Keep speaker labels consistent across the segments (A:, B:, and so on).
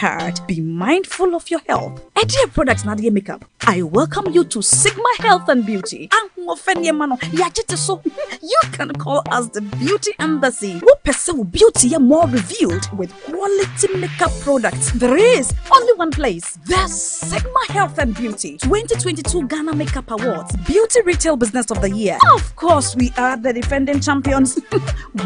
A: heart, be mindful of your health. Dear products Nadia Makeup, I welcome you to Sigma Health and Beauty. You can call us the Beauty Embassy. Who pursue beauty more revealed with quality makeup products. There is only one place. The Sigma Health and Beauty 2022 Ghana Makeup Awards Beauty Retail Business of the Year. Of course, we are the defending champions.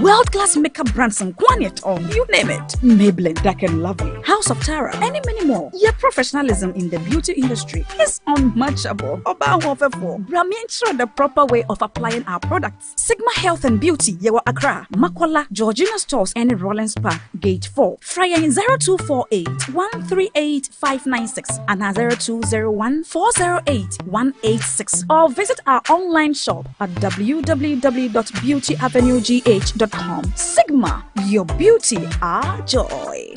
A: World-class makeup brands and Quaniet on, you name it. Maybelline, Dark and Lovely, House of Tara, and many more. Your professionalism in the beauty industry is unmatchable. Bramientra the proper way of applying our products. Sigma Health and Beauty, Yewa Accra, Makwala, Georgina Stores, and Rollins Park, Gate 4. Fryer in 0248 138 596 and 0201 408 186. Or visit our online shop at www.beautyavenuegh.com. Sigma, your beauty, our joy.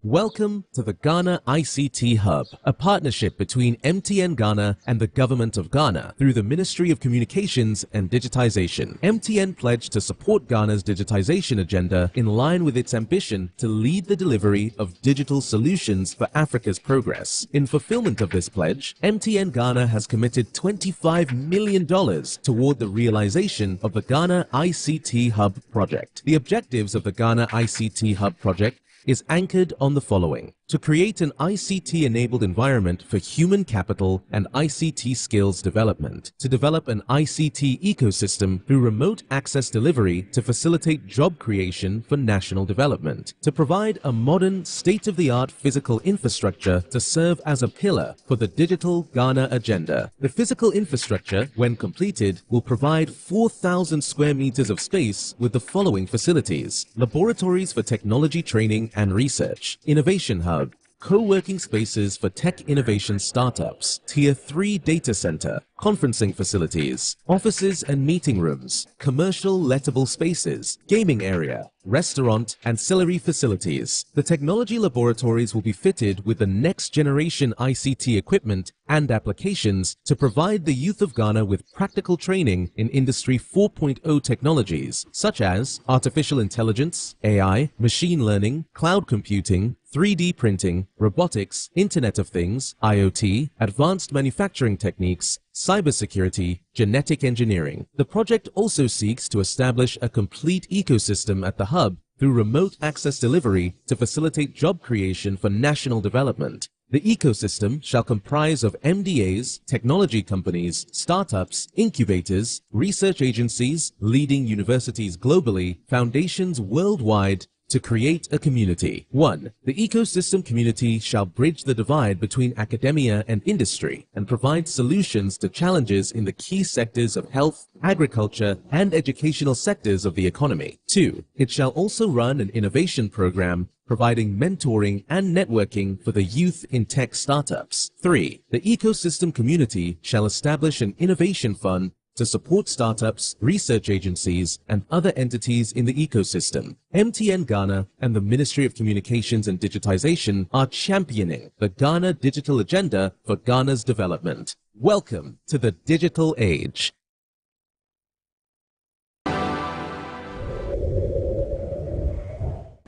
B: Welcome to the Ghana ICT Hub, a partnership between MTN Ghana and the Government of Ghana through the Ministry of Communications and Digitization. MTN pledged to support Ghana's digitization agenda in line with its ambition to lead the delivery of digital solutions for Africa's progress. In fulfillment of this pledge, MTN Ghana has committed $25 million toward the realization of the Ghana ICT Hub project. The objectives of the Ghana ICT Hub project is anchored on the following: to create an ICT-enabled environment for human capital and ICT skills development, to develop an ICT ecosystem through remote access delivery to facilitate job creation for national development, to provide a modern, state-of-the-art physical infrastructure to serve as a pillar for the digital Ghana agenda. The physical infrastructure, when completed, will provide 4,000 square meters of space with the following facilities: laboratories for technology training and research, innovation hub, co-working spaces for tech innovation startups, Tier 3 data center, conferencing facilities, offices and meeting rooms, commercial lettable spaces, gaming area, restaurant, ancillary facilities. The technology laboratories will be fitted with the next generation ICT equipment and applications to provide the youth of Ghana with practical training in Industry 4.0 technologies such as artificial intelligence, AI, machine learning, cloud computing, 3D printing, robotics, Internet of Things, IoT, advanced manufacturing techniques, cybersecurity, genetic engineering. The project also seeks to establish a complete ecosystem at the hub through remote access delivery to facilitate job creation for national development. The ecosystem shall comprise of MDAs, technology companies, startups, incubators, research agencies, leading universities globally, foundations worldwide, to create a community. 1. The ecosystem community shall bridge the divide between academia and industry and provide solutions to challenges in the key sectors of health, agriculture, and educational sectors of the economy. 2. It shall also run an innovation program providing mentoring and networking for the youth in tech startups. 3. The ecosystem community shall establish an innovation fund to support startups, research agencies, and other entities in the ecosystem. MTN Ghana and the Ministry of Communications and Digitization are championing the Ghana digital agenda for Ghana's development. Welcome to the digital age.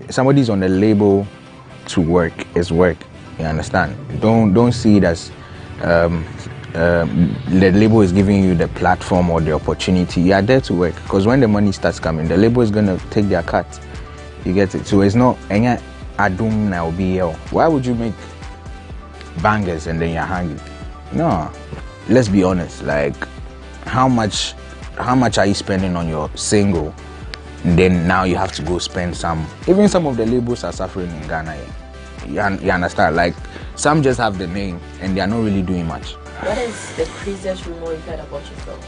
C: Somebody's on the label to work is work. You understand? Don't see it as the label is giving you the platform or the opportunity. You are there to work, because when the money starts coming, the label is going to take their cut. You get it? So it's not any adum now be. Why would you make bangers and then you're hungry? No, let's be honest. Like, how much are you spending on your single? And then now you have to go spend some. Even some of the labels are suffering in Ghana. You understand? Like, some just have the name and they are not really doing much.
D: What is the craziest rumor you've heard about yourself?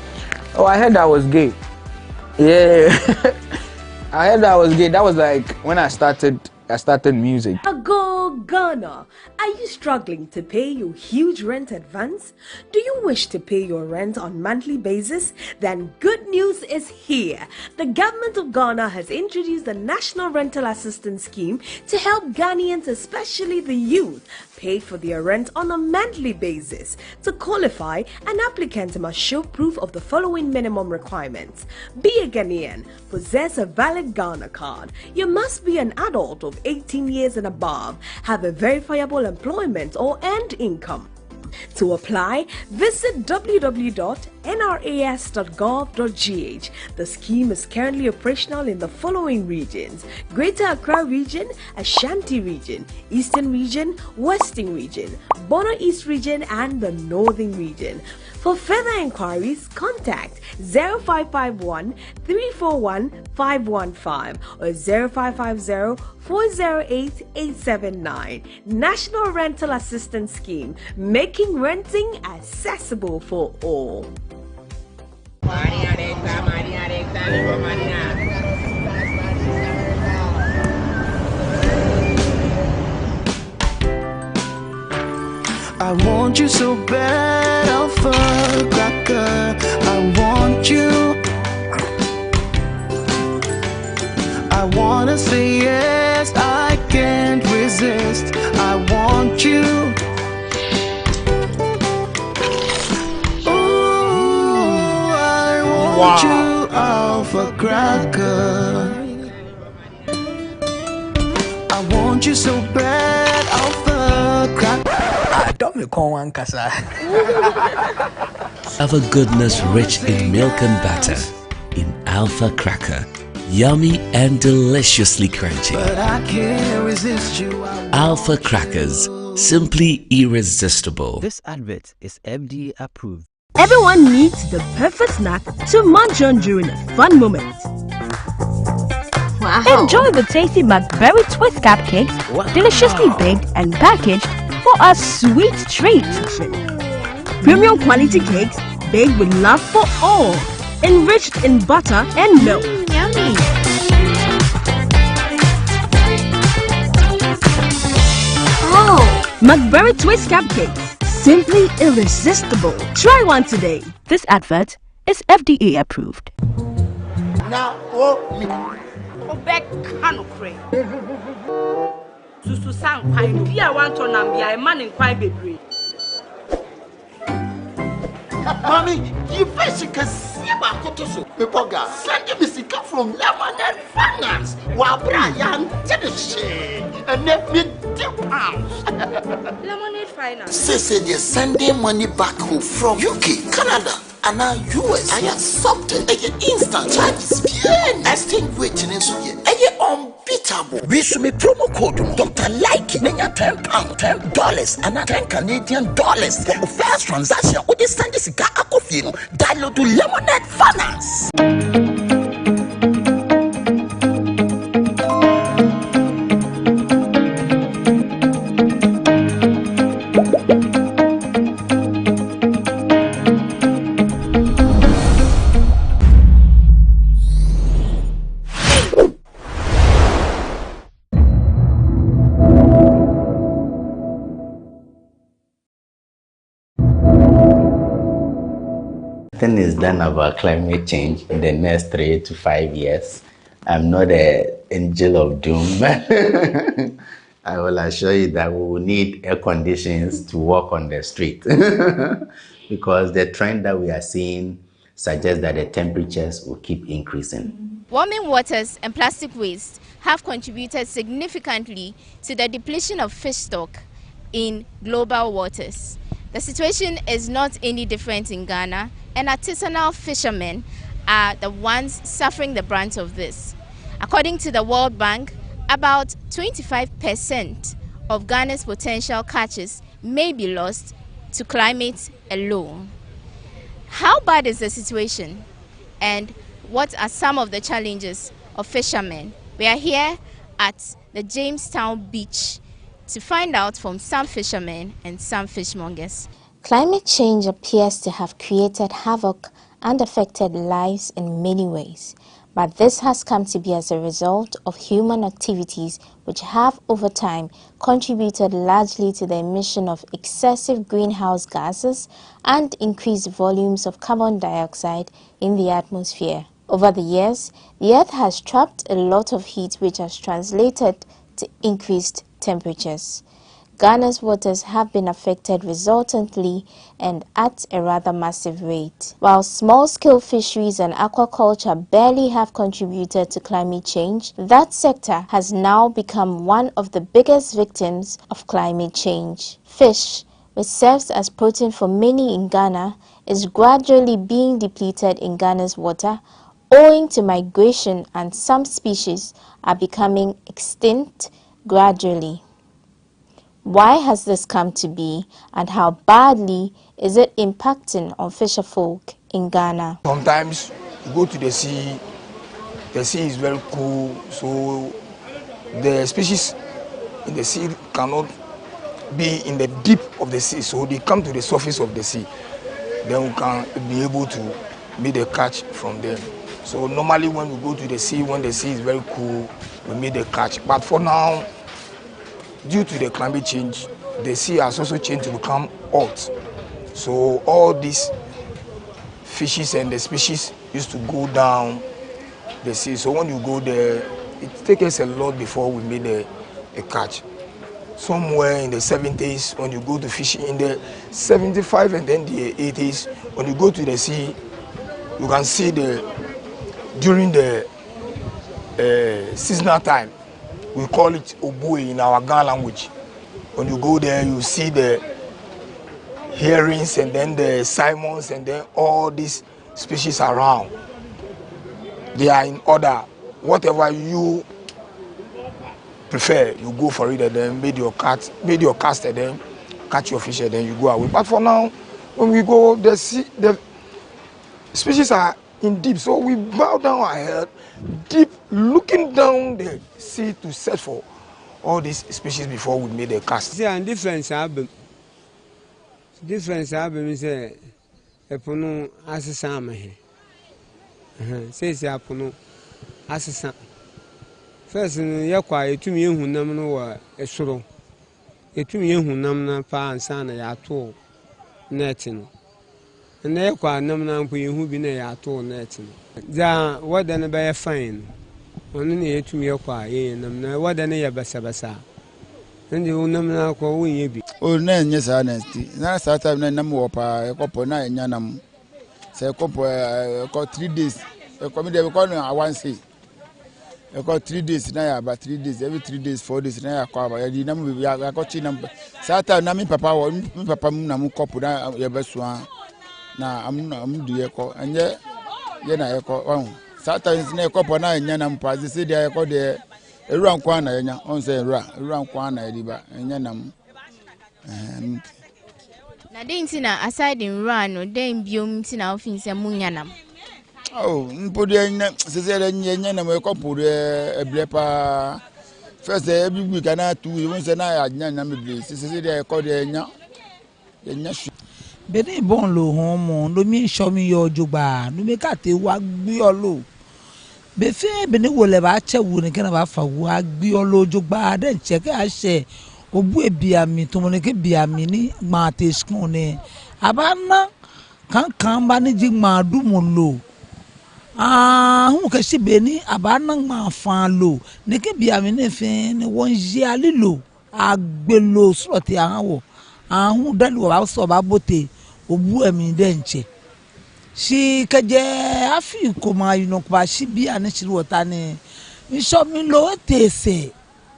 C: Oh, I heard I was gay. Yeah. I heard I was gay. That was like when I started music.
E: Go Ghana! Are you struggling to pay your huge rent advance? Do you wish to pay your rent on monthly basis? Then good news is here. The government of Ghana has introduced the National Rental Assistance Scheme to help Ghanaians, especially the youth, pay for their rent on a monthly basis. To qualify, an applicant must show proof of the following minimum requirements. Be a Ghanaian, possess a valid Ghana card. You must be an adult of 18 years and above, have a verifiable employment or earned income. To apply, visit www.nras.gov.gh. The scheme is currently operational in the following regions: Greater Accra Region, Ashanti Region, Eastern Region, Western Region, Bono East Region, and the Northern Region. For further inquiries, contact 0551 341 515 or 0550 408 879. National Rental Assistance Scheme, making renting accessible for all.
F: I want you so bad, Alpha Cracker. I want you. I wanna say yes, I can't resist. I want you. Ooh, I want you, Alpha Cracker. I want you so bad, Alpha Cracker.
G: Alpha goodness rich in milk and butter. In Alpha Cracker, yummy and deliciously crunchy.
F: But I can't resist you.
G: Alpha Crackers, simply irresistible.
H: This advert is FDA approved.
A: Everyone needs the perfect snack to munch on during a fun moment.
I: Wow.
A: Enjoy the tasty McBerry Twist cupcakes, deliciously baked and packaged for a sweet treat. Premium quality cakes baked with love for all, enriched in butter and milk.
I: Yummy.
A: Oh, McBerry Twist cupcakes, simply irresistible. Try one today. This advert is FDA approved.
J: Now, back canocre. Susu sang pine, be a want on and be a man in quite baby.
K: Mommy, you first can see about Kotoso. People send me sicker from Lemonade Finance. While Brian did the shade and left me £2.
J: Lemonade Finance.
K: Say they're sending money back home from UK, Canada, and now US. I accepted a instant charges. Exchange rate in Suya. Unbeatable. We should be promo code Dr. Like £10, $10, and $10 for the first transaction. With this send this guy download to Lemonade Finance.
L: Nothing is done about climate change in the next 3 to 5 years. I'm not an angel of doom. I will assure you that we will need air conditions to walk on the street because the trend that we are seeing suggests that the temperatures will keep increasing.
I: Warming waters and plastic waste have contributed significantly to the depletion of fish stock in global waters. The situation is not any different in Ghana, and artisanal fishermen are the ones suffering the brunt of this. According to the World Bank, about 25% of Ghana's potential catches may be lost to climate alone. How bad is the situation, and what are some of the challenges of fishermen? We are here at the Jamestown beach to find out from some fishermen and some fishmongers.
M: Climate change appears to have created havoc and affected lives in many ways, but this has come to be as a result of human activities which have over time contributed largely to the emission of excessive greenhouse gases and increased volumes of carbon dioxide in the atmosphere. Over the years, the Earth has trapped a lot of heat which has translated to increased temperatures. Ghana's waters have been affected resultantly and at a rather massive rate. While small-scale fisheries and aquaculture barely have contributed to climate change, that sector has now become one of the biggest victims of climate change. Fish, which serves as protein for many in Ghana, is gradually being depleted in Ghana's water owing to migration, and some species are becoming extinct gradually. Why has this come to be, and how badly is it impacting on fisherfolk in Ghana?
N: Sometimes you go to the sea is very cool, so the species in the sea cannot be in the deep of the sea, so they come to the surface of the sea. Then we can be able to make the catch from them. So normally when we go to the sea, when the sea is very cool, we make the catch. But for now, due to the climate change, the sea has also changed to become hot. So all these fishes and the species used to go down the sea. So when you go there, it takes us a lot before we made a catch. Somewhere in the 70s, when you go to fishing, in the 75 and then the 80s, when you go to the sea, you can see during the seasonal time, we call it obue in our Ghana language. When you go there, you see the herrings and then the salmons and then all these species around. They are in order. Whatever you prefer, you go for it and then made your cast and then catch your fish and then you go away. But for now, when we go, the species are in deep, so we bow down our head deep, looking down the sea to search for all these species before we made the cast.
O: See, and difference happen is a pono asesama he. Says ya pono asesa. First, ya kwa etumi ehu nam no wa esoro. Etumi ehu nam na pa ansa na ya to net no. Na ya kwa nam na mpo ehu bi na ya to net no. Ja wada na ba ya fine. Onu na etumi ya kwa ye nam na wada na ya basa. Ndi nam na kwa wo ye bi.
P: O na nye sa na sti. Na sa time na nam wo pa ekopo na enya nam. Se ekopo ko 3 days. Ekomi de ko no awansi. I got 3 days now, about 3 days, every 3 days, 4 days now. I call. I did not. I got you number. Sata na mi papa na mu kopu na yebeswa. Na I'm do yeko. Anye ye na yeko. Sata is na kopu na enya na mpa. They say they yeko de. Eru ankwa na enya. On say eru ankwa na ediba. Enya na mu.
I: Na de ntina aside in run no den biom ntina ofin se munya nam.
P: Oh, mpode sese nya na me kopure eblepa first every week na 2 we say na nya na me ble sese dey ko dey nya
Q: bene bon lo homo no mi show mi yo jogba no me ka te wa gbe olo be fe bene wo le ba che wo ni kana ba fa wa gbe olo jogba de che ka se obu ebiami to mo ne ke biami ni ma te skun ne abana kan ba ni ji ma du mo lo hu ka si beni abana ma fan lo ne ke biami ne fe ne won ji ali lo agbelo slot ya wo hu dali wa so ba bote obu emi de nche si keje afi ko ma yino ba si bi ani si wota ne mi so mi lo tese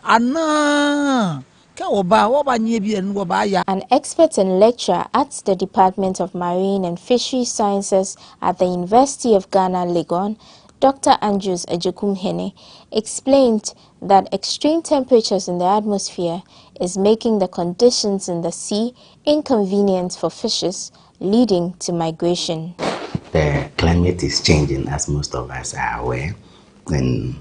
Q: ana.
M: An expert and lecturer at the Department of Marine and Fisheries Sciences at the University of Ghana, Legon, Dr. Andrews Ejekumhene, explained that extreme temperatures in the atmosphere is making the conditions in the sea inconvenient for fishes, leading to migration.
L: The climate is changing, as most of us are aware, and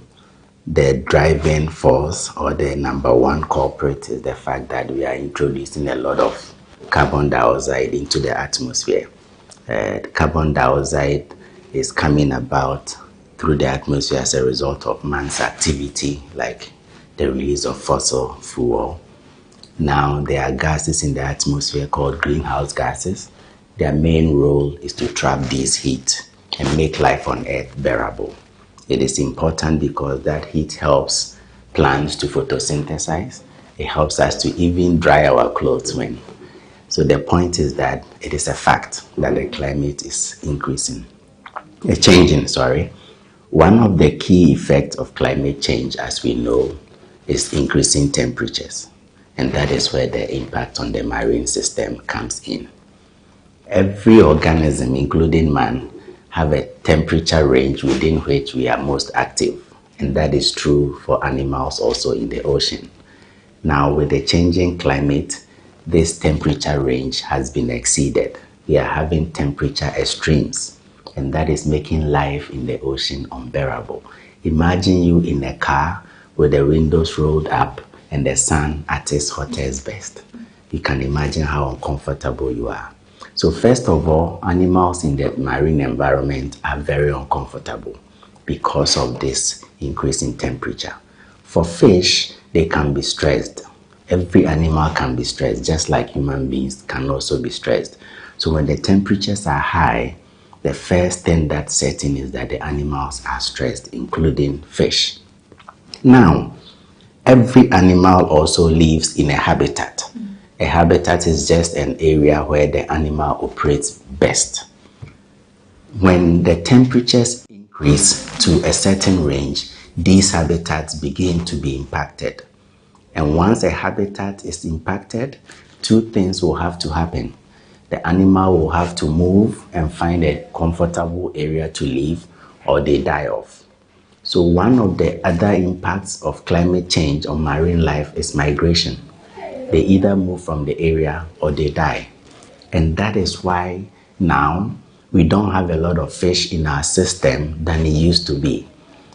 L: the driving force or the number one culprit is the fact that we are introducing a lot of carbon dioxide into the atmosphere. Carbon dioxide is coming about through the atmosphere as a result of man's activity, like the release of fossil fuel. Now, there are gases in the atmosphere called greenhouse gases. Their main role is to trap this heat and make life on Earth bearable. It is important because that heat helps plants to photosynthesize It helps us to even dry our clothes when. So the point is that it is a fact that the climate is changing. One of the key effects of climate change, as we know, is increasing temperatures. And that is where the impact on the marine system comes in. Every organism, including man, have a temperature range within which we are most active. And that is true for animals also in the ocean. Now, with the changing climate, this temperature range has been exceeded. We are having temperature extremes, and that is making life in the ocean unbearable. Imagine you in a car with the windows rolled up and the sun at its hottest best. You can imagine how uncomfortable you are. So first of all, animals in the marine environment are very uncomfortable because of this increase in temperature. For fish, they can be stressed. Every animal can be stressed, just like human beings can also be stressed. So when the temperatures are high, the first thing that sets in is that the animals are stressed, including fish. Now, every animal also lives in a habitat. A habitat is just an area where the animal operates best. When the temperatures increase to a certain range, these habitats begin to be impacted. And once a habitat is impacted, two things will have to happen. The animal will have to move and find a comfortable area to live, or they die off. So one of the other impacts of climate change on marine life is migration. They either move from the area or they die. And that is why now we don't have a lot of fish in our system than it used to be.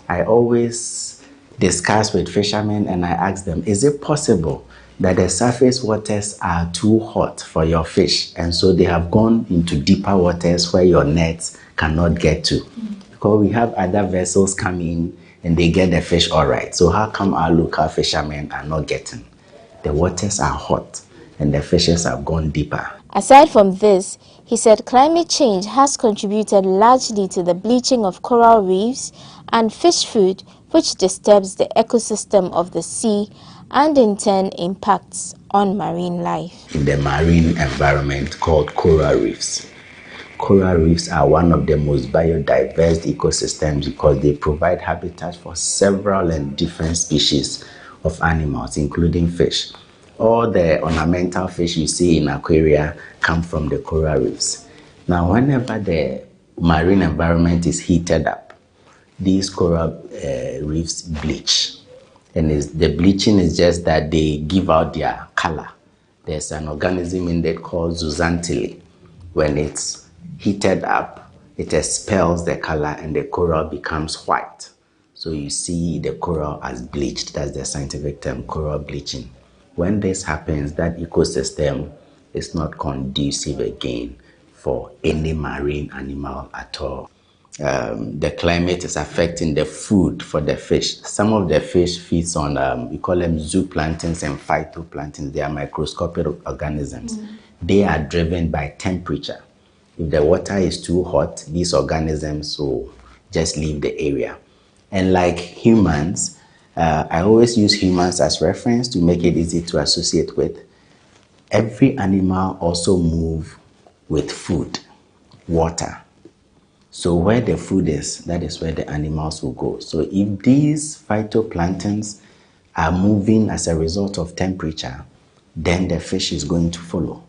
L: I always discuss with fishermen and I ask them, is it possible that the surface waters are too hot for your fish and so they have gone into deeper waters where your nets cannot get to? Because we have other vessels coming and they get the fish all right. So how come our local fishermen are not getting? The waters are hot and the fishes have gone deeper.
M: Aside from this, he said climate change has contributed largely to the bleaching of coral reefs and fish food, which disturbs the ecosystem of the sea and in turn impacts on marine life.
L: In the marine environment called coral reefs. Coral reefs are one of the most biodiverse ecosystems because they provide habitat for several and different species of animals, including fish. All the ornamental fish you see in aquaria come from the coral reefs. Now, whenever the marine environment is heated up, these coral reefs bleach. And the bleaching is just that they give out their color. There's an organism in there called zooxanthellae. When it's heated up, it expels the color and the coral becomes white. So you see the coral as bleached. That's the scientific term, coral bleaching. When this happens, that ecosystem is not conducive again for any marine animal at all. The climate is affecting the food for the fish. Some of the fish feeds on, we call them zooplanktons and phytoplanktons. They are microscopic organisms. They are driven by temperature. If the water is too hot, these organisms will just leave the area. And like humans, I always use humans as reference to make it easy to associate with. Every animal also moves with food, water. So where the food is, that is where the animals will go. So if these phytoplanktons are moving as a result of temperature, then the fish is going to follow.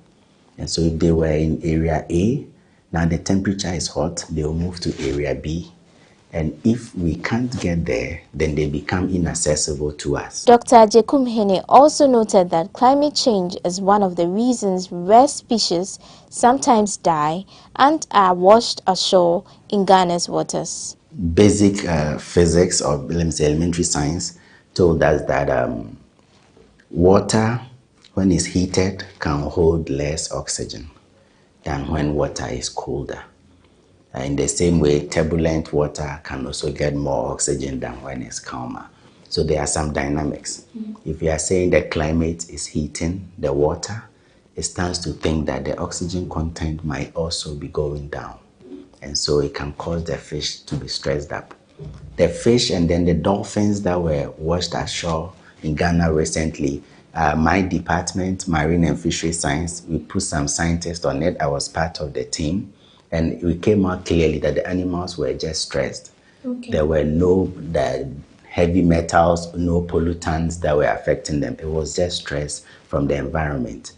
L: And so if they were in area A, now the temperature is hot, they will move to area B. And if we can't get there, then they become inaccessible to us.
M: Dr. Jekumhene also noted that climate change is one of the reasons rare species sometimes die and are washed ashore in Ghana's waters.
L: Basic physics, or let me say elementary science, told us that water, when it's heated, can hold less oxygen than when water is colder. In the same way, turbulent water can also get more oxygen than when it's calmer. So there are some dynamics. If you are saying the climate is heating the water, it stands to think that the oxygen content might also be going down. And so it can cause the fish to be stressed up. The fish and then the dolphins that were washed ashore in Ghana recently, My department, Marine and Fishery Science, we put some scientists on it. I was part of the team. And it came out clearly that the animals were just stressed. Okay. There were no heavy metals, no pollutants that were affecting them. It was just stress from the environment.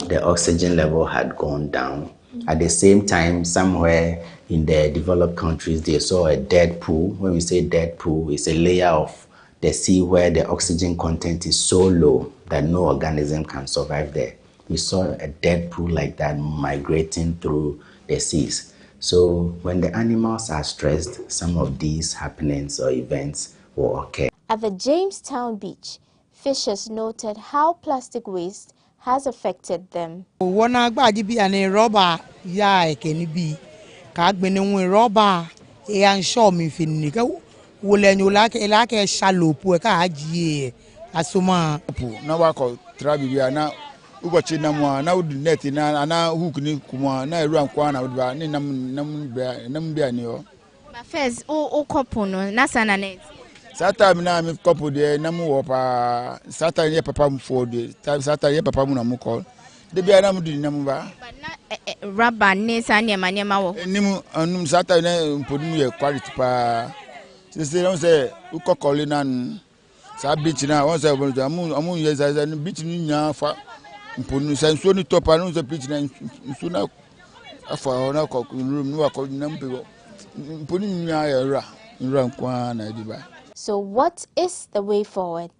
L: The oxygen level had gone down. At the same time, somewhere in the developed countries, they saw a dead pool. When we say dead pool, it's a layer of the sea where the oxygen content is so low that no organism can survive there. We saw a dead pool like that migrating through the seas. So when the animals are stressed, some of these happenings or events will occur.
M: At the Jamestown beach, fishers noted how plastic waste has affected them.
Q: Wana gbaji bi ane rubber ya ekeni bi ka gbene won rubber e an show mi finni ka wole nyola ke la ke shallow pu ka aji asoma
P: na wa ko trabi bi ana ubochi na mo na ud net na ana hook ni kuma na eru ankwa na udba ni nam bi ani o
I: ma first o kopo no na sana net
P: sata mi na mi kopo de na mu wo pa sata ye papa mu fo de sata ye papa mu na mu ko de bi ana mu di na mu ba
I: rubber ne sane ma wo
P: ni mu anum sata na mpodum ye quality pa se no se ukokole na sa beach na won se amu ye za beach ni nya fa mponu se nso ni top anu se beach na nso na afa na ko room ni wa ko na mpe mponu nya ya ra nkwa na di ba.
M: So what is the way forward?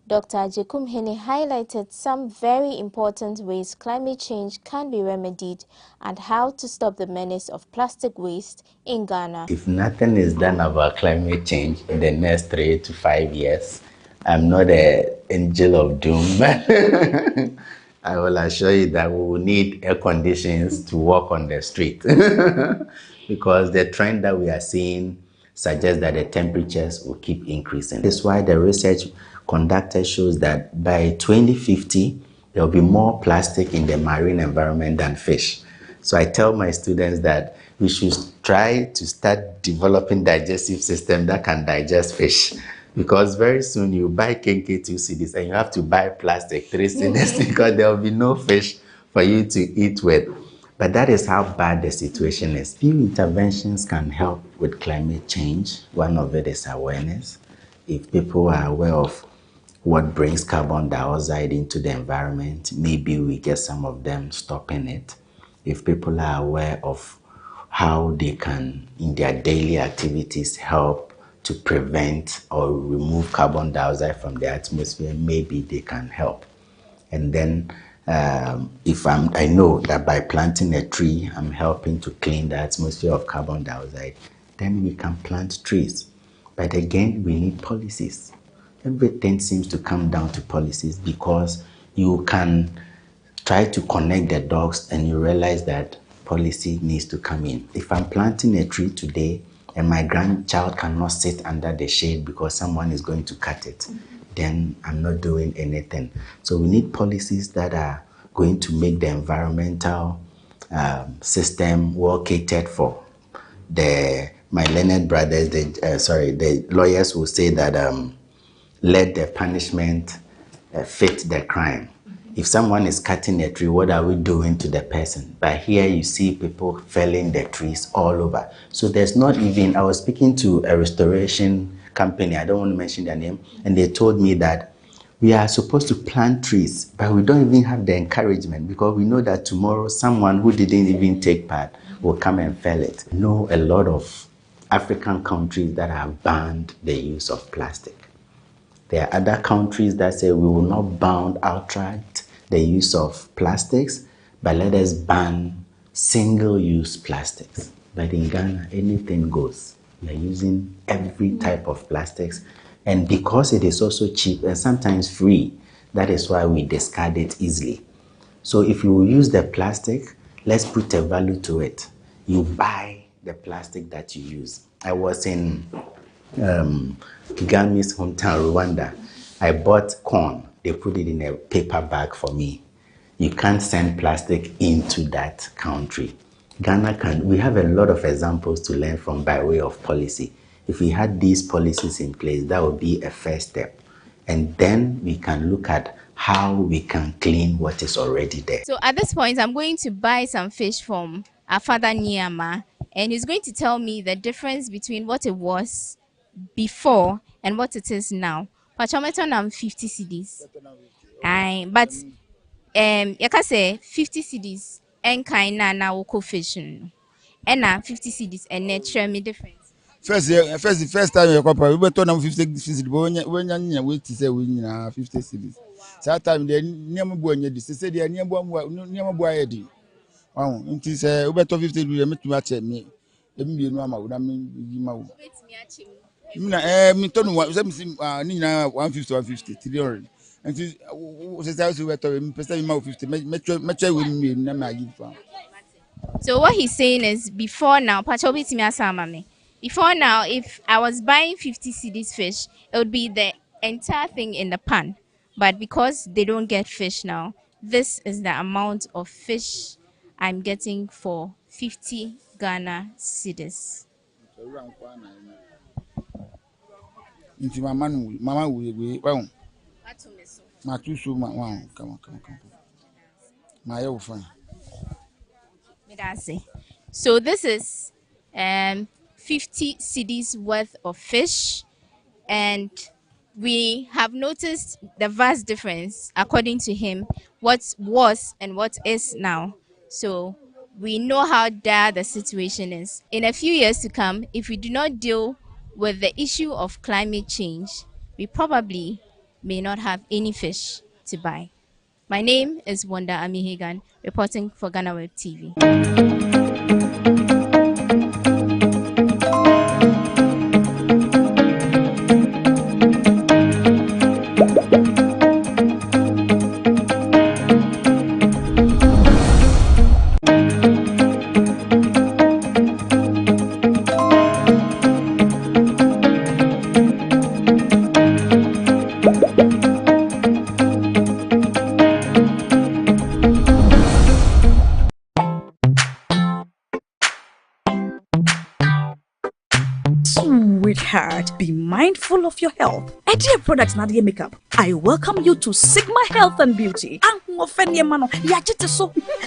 M: Dr. Jekum Hene highlighted some very important ways climate change can be remedied and how to stop the menace of plastic waste in Ghana.
L: If nothing is done about climate change in the next 3 to 5 years, I'm not an angel of doom. I will assure you that we will need air conditions to walk on the street because the trend that we are seeing suggests that the temperatures will keep increasing. That's why the research conducted shows that by 2050, there will be more plastic in the marine environment than fish. So I tell my students that we should try to start developing digestive system that can digest fish. Because very soon you buy KK 2 cedis and you have to buy plastic 3 cedis because there will be no fish for you to eat with. But that is how bad the situation is. Few interventions can help with climate change. One of it is awareness. If people are aware of what brings carbon dioxide into the environment, maybe we get some of them stopping it. If people are aware of how they can, in their daily activities, help to prevent or remove carbon dioxide from the atmosphere, maybe they can help. And then if I know that by planting a tree, I'm helping to clean the atmosphere of carbon dioxide, then we can plant trees. But again, we need policies. Everything seems to come down to policies because you can try to connect the dots and you realize that policy needs to come in. If I'm planting a tree today and my grandchild cannot sit under the shade because someone is going to cut it, then I'm not doing anything. So we need policies that are going to make the environmental system well catered for. My learned brothers, the lawyers will say that let the punishment fit the crime. If someone is cutting a tree, what are we doing to the person? But here you see people felling the trees all over. So there's not even, I was speaking to a restoration company, I don't want to mention their name, and they told me that we are supposed to plant trees, but we don't even have the encouragement because we know that tomorrow someone who didn't even take part will come and fell it. I know a lot of African countries that have banned the use of plastic. There are other countries that say we will not ban outright the use of plastics, but let us ban single-use plastics. But in Ghana, anything goes. We are using every type of plastics. And because it is also cheap and sometimes free, that is why we discard it easily. So if you use the plastic, let's put a value to it. You buy the plastic that you use. I was in Kigami's hometown, Rwanda. I bought corn. They put it in a paper bag for me. You can't send plastic into that country. Ghana can. We have a lot of examples to learn from by way of policy. If we had these policies in place, that would be a first step. And then we can look at how we can clean what is already there.
I: So at this point, I'm going to buy some fish from our father Niama, and he's going to tell me the difference between what it was before and what it is now. Pachometon am 50 cedis. But you can say 50 cedis and kinda now co-fishing. And now 50 cedis and natural me difference.
P: First time you come, we better now 50 cedis. But when you wait to say we need 50 cedis. That time they near me boy, they say they are near boy. Wow, until say we better 50 we make to match me. Let me be no ma. That mean me turn one. Say me 150 300. Until say we better me pesa me 50. Match with me na me give am.
I: So what he's saying is before now, before now, if I was buying 50 cedis fish, it would be the entire thing in the pan. But because they don't get fish now, this is the amount of fish I'm getting for 50 Ghana cedis.
P: Into mama we wow. My two so wow, come. My old friend.
I: So this is 50 cedis worth of fish, and we have noticed the vast difference according to him, what was and what is now. So we know how dire the situation is. In a few years to come, if we do not deal with the issue of climate change, we probably may not have any fish to buy. My name is Wanda Amihegan, reporting for GhanaWeb TV.
A: Sweetheart, be mindful of your health. Dear products Nadia Makeup, I welcome you to Sigma Health and Beauty.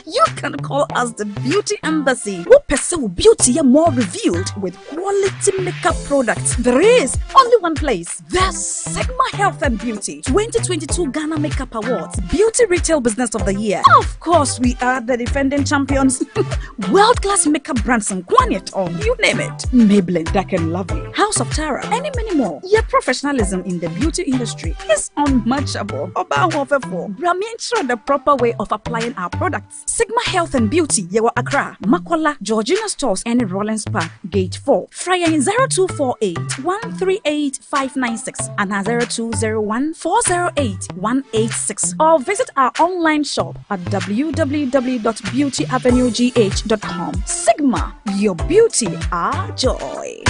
A: You can call us the Beauty Embassy. Who pursue beauty more revealed with quality makeup products. There is only one place. The Sigma Health and Beauty 2022 Ghana Makeup Awards Beauty Retail Business of the Year. Of course, we are the defending champions. World-class makeup brands and Gwanyet on, you name it. Maybelline, Dark and Lovely, House of Tara, and many more. Your professionalism in the beauty industry is unmatchable. Bramientra the proper way of applying our products. Sigma Health and Beauty, Yewa Accra, Makola, Georgina Stores, and Rollins Park, Gate 4. Fryer in 0248 138 596 and 0201 408 186. Or visit our online shop at www.beautyavenuegh.com. Sigma, your beauty, our joy.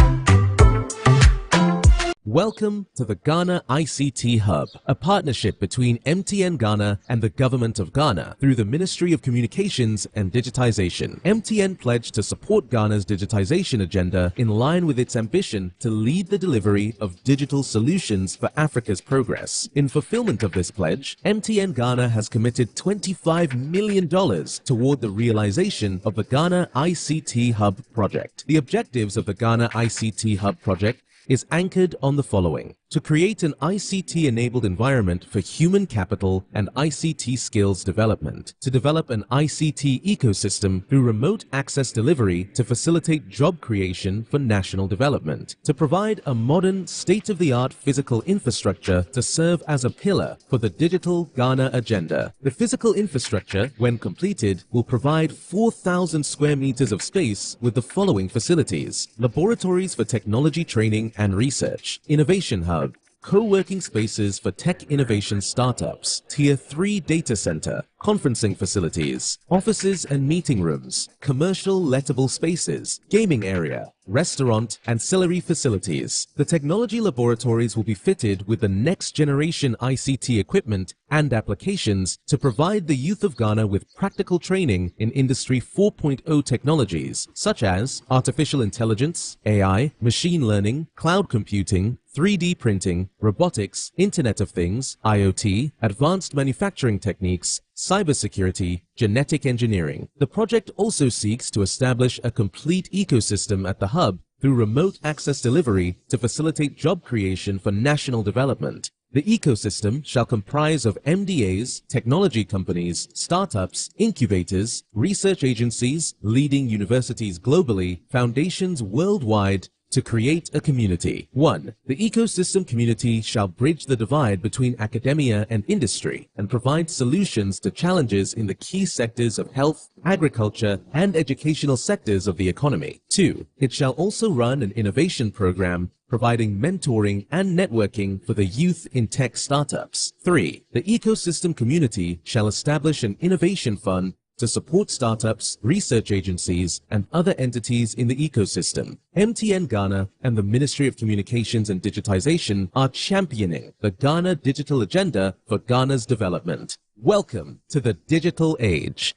B: Welcome to the Ghana ICT Hub, a partnership between MTN Ghana and the Government of Ghana through the Ministry of Communications and Digitization. MTN pledged to support Ghana's digitization agenda in line with its ambition to lead the delivery of digital solutions for Africa's progress. In fulfillment of this pledge, MTN Ghana has committed $25 million toward the realization of the Ghana ICT Hub project. The objectives of the Ghana ICT Hub project is anchored on the following: to create an ICT-enabled environment for human capital and ICT skills development, to develop an ICT ecosystem through remote access delivery to facilitate job creation for national development, to provide a modern, state-of-the-art physical infrastructure to serve as a pillar for the digital Ghana agenda. The physical infrastructure, when completed, will provide 4,000 square meters of space with the following facilities: laboratories for technology training and research, innovation hub, co-working spaces for tech innovation startups, Tier 3 data center, conferencing facilities, offices and meeting rooms, commercial lettable spaces, gaming area, restaurant, ancillary facilities. The technology laboratories will be fitted with the next generation ICT equipment and applications to provide the youth of Ghana with practical training in Industry 4.0 technologies such as artificial intelligence, AI, machine learning, cloud computing, 3D printing, robotics, Internet of Things, IoT, advanced manufacturing techniques, cybersecurity, genetic engineering. The project also seeks to establish a complete ecosystem at the hub through remote access delivery to facilitate job creation for national development. The ecosystem shall comprise of MDAs, technology companies, startups, incubators, research agencies, leading universities globally, foundations worldwide, to create a community. 1. The ecosystem community shall bridge the divide between academia and industry and provide solutions to challenges in the key sectors of health, agriculture, and educational sectors of the economy. 2. It shall also run an innovation program providing mentoring and networking for the youth in tech startups. 3. The ecosystem community shall establish an innovation fund to support startups, research agencies, and other entities in the ecosystem. MTN Ghana and the Ministry of Communications and Digitization are championing the Ghana Digital Agenda for Ghana's development. Welcome to the digital age.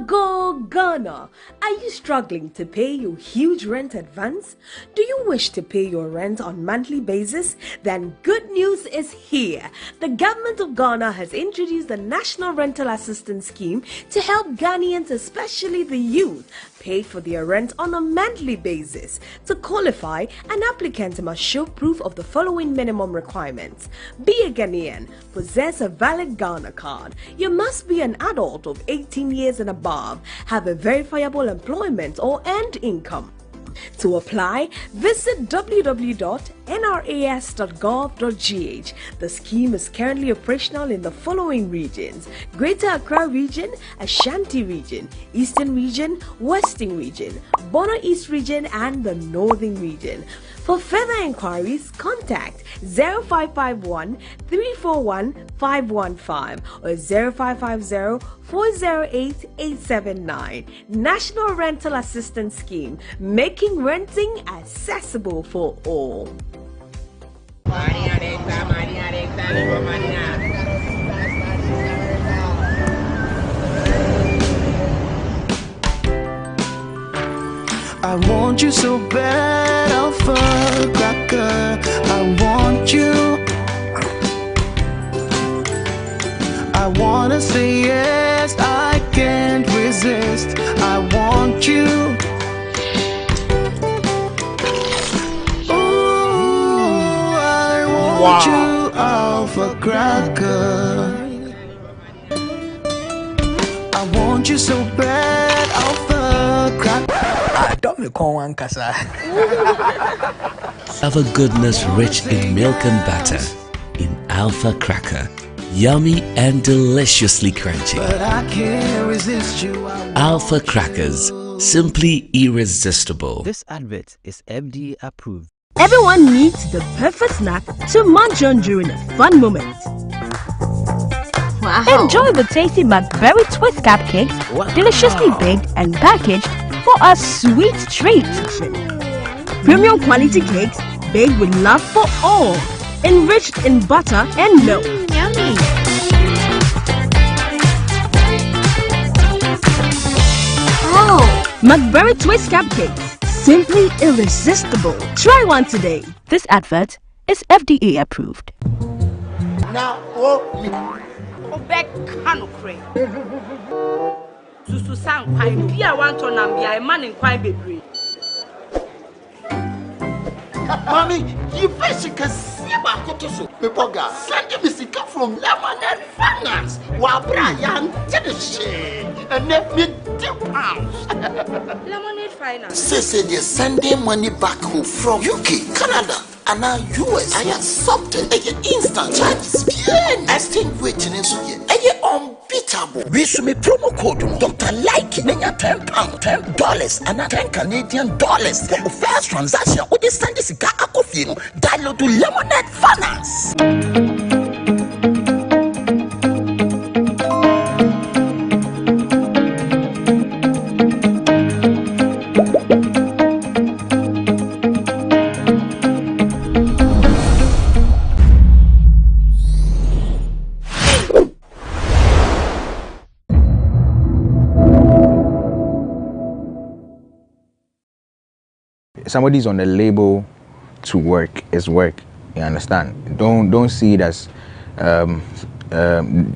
E: Go Ghana! Are you struggling to pay your huge rent advance? Do you wish to pay your rent on monthly basis? Then good news is here. The government of Ghana has introduced the National Rental Assistance Scheme to help Ghanaians, especially the youth, pay for their rent on a monthly basis. To qualify, an applicant must show proof of the following minimum requirements. Be a Ghanaian, possess a valid Ghana card. You must be an adult of 18 years and above, have a verifiable employment or earned income. To apply, visit www.nras.gov.gh. The scheme is currently operational in the following regions: Greater Accra Region, Ashanti Region, Eastern Region, Western Region, Bono East Region, and the Northern Region. For further inquiries, contact 0551 341 515 or 0550 408 879. National Rental Assistance Scheme, making renting accessible for all.
F: I want you so bad, Alpha Cracker. I want you. I wanna say yes, I can't resist. I want you. Ooh, I want you, Alpha Cracker. I want you so bad, Alpha Cracker.
G: Have a goodness rich in milk and butter in Alpha Cracker. Yummy and deliciously crunchy.
F: But I can't resist you.
G: Alpha Crackers, simply irresistible.
H: This advert is FDA approved.
E: Everyone needs the perfect snack to munch on during a fun moment. Wow. Enjoy the tasty McBerry Twist cupcakes, deliciously baked and packaged for a sweet treat. Premium quality cakes baked with love for all, enriched in butter and milk.
I: Yummy.
E: Oh, McBerry Twist cupcakes, simply irresistible. Try one today.
R: This advert is FDA approved.
K: Now,
J: Obek Kanokre. Susu sang pine, Pia want to Nambia, a man in quite baby.
K: Mommy, you first can see my cotoso. Pepoga, send me sick from Lemonade Finance. While Brian did the shade and let me £2.
J: Lemonade Finance.
K: Say they're sending money back home from UK, Canada, and now US. I accepted a instant charges. Exchange rate in Suya. Unbeatable. We should make promo code Dr. Like Menya £10, $10, and $10 Canadian dollars for the first transaction. With this Sunday cigar coffee, download to Lemonade Finance.
C: Somebody's on the label to work is work. You understand? Don't see it as the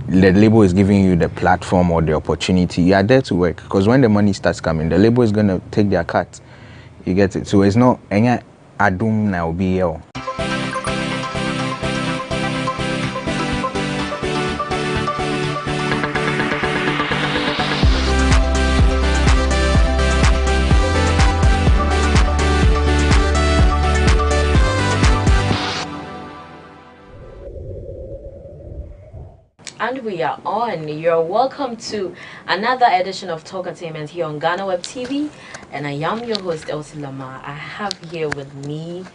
C: label is giving you the platform or the opportunity. You are there to work, because when the money starts coming, the label is gonna take their cut. You get it? So it's not any adum now BL.
D: And we are on. You're welcome to another edition of Talkatainment here on GhanaWeb TV, and I am your host Elsie Lamar. I have here with me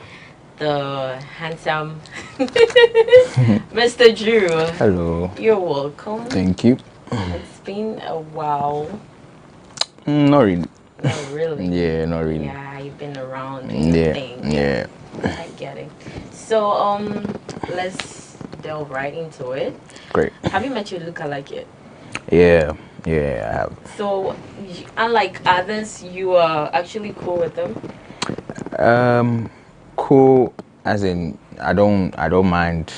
D: the handsome Mr. Drew.
C: Hello.
D: You're welcome.
C: Thank you.
D: It's been a while.
C: Not really.
D: Not really.
C: Yeah, not really.
D: Yeah, you've been around.
C: Yeah.
D: I get it. So let's delve right into it.
C: Great.
D: Have you met your lookalike yet?
C: Yeah, I have.
D: So, unlike others, you are actually cool with them?
C: Cool as in I don't mind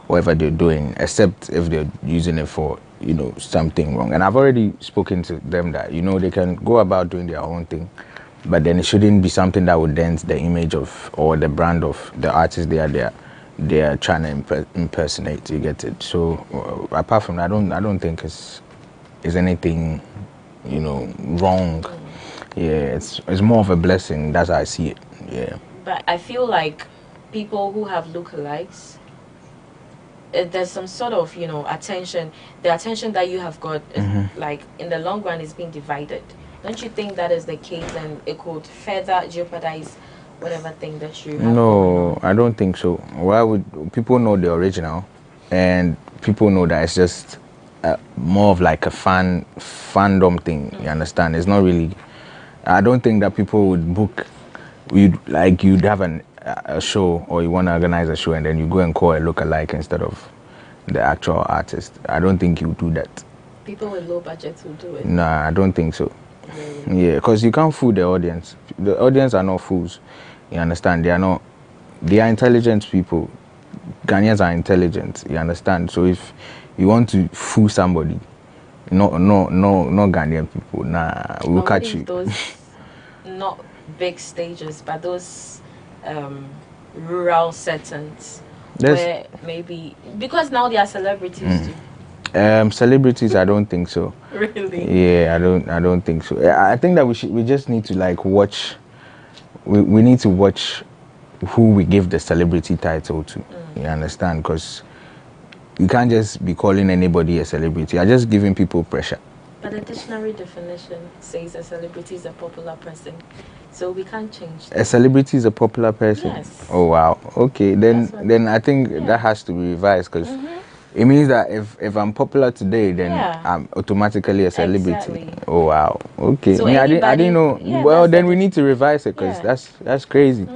C: whatever they're doing, except if they're using it for, you know, something wrong. And I've already spoken to them that, you know, they can go about doing their own thing, but then it shouldn't be something that would dent the image of or the brand of the artist they are trying to impersonate. You get it? So apart from that, I don't think it's anything, you know, wrong. Yeah, it's more of a blessing. That's how I see it. Yeah.
D: But I feel like people who have lookalikes, there's some sort of, you know, attention. The attention that you have got is like in the long run is being divided. Don't you think that is the case, and it could further jeopardize whatever thing that you have?
C: No, I don't think so. Why would people know the original, and people know that it's just more of like a fandom thing? You understand? It's not really. I don't think that people would book. You'd have a show, or you want to organize a show, and then you go and call a lookalike instead of the actual artist. I don't think you would do that.
D: People with low budgets will do it.
C: Nah, I don't think so.
D: Really?
C: Yeah, because you can't fool the audience. The audience are not fools. You understand? They are intelligent people. Ghanaians are intelligent. You understand? So if you want to fool somebody, no Ghanaian people, nah, we'll catch you.
D: Those not big stages, but those rural settings where maybe, because now they are celebrities too.
C: Celebrities, I don't think so.
D: Really?
C: Yeah, I don't think so. I think that we just need to like watch. We need to watch who we give the celebrity title to. You understand? Because you can't just be calling anybody a celebrity. You're just giving people pressure.
D: But the dictionary definition says a celebrity is a popular person, so we can't change that.
C: A celebrity is a popular person?
D: Yes.
C: Oh wow. Okay, then I think that has to be revised, because it means that if I'm popular today, then I'm automatically a celebrity. Exactly. Oh wow. Okay. So I didn't know. Yeah, well, then we need to revise it, because that's crazy.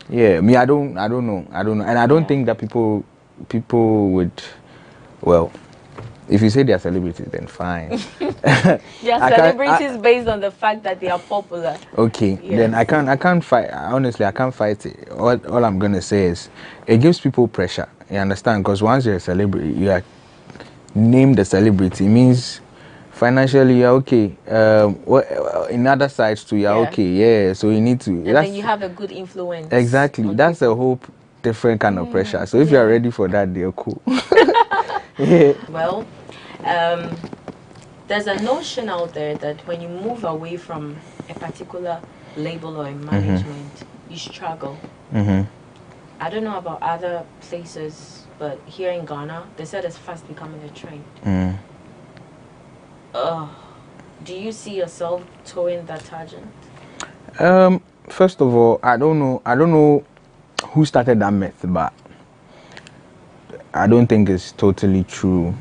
C: Yeah. Me, I don't know, and I don't think that people would. Well, if you say they are celebrities, then fine.
D: They are celebrities based on the fact that they are popular.
C: Okay, then I can't fight. Honestly, I can't fight it. All I'm gonna say is, it gives people pressure. You understand? Because once you're a celebrity, you are named a celebrity. It means financially you're okay. In other sides too, you're okay. Yeah. So you need to.
D: And then you have a good influence.
C: Exactly. That's a whole different kind of pressure. So if you're ready for that, they're cool.
D: Well, there's a notion out there that when you move away from a particular label or a management, you struggle. I don't know about other places, but here in Ghana, they said it's fast becoming a trend. Do you see yourself towing that tangent?
C: First of all, I don't know who started that myth, but I don't think it's totally true.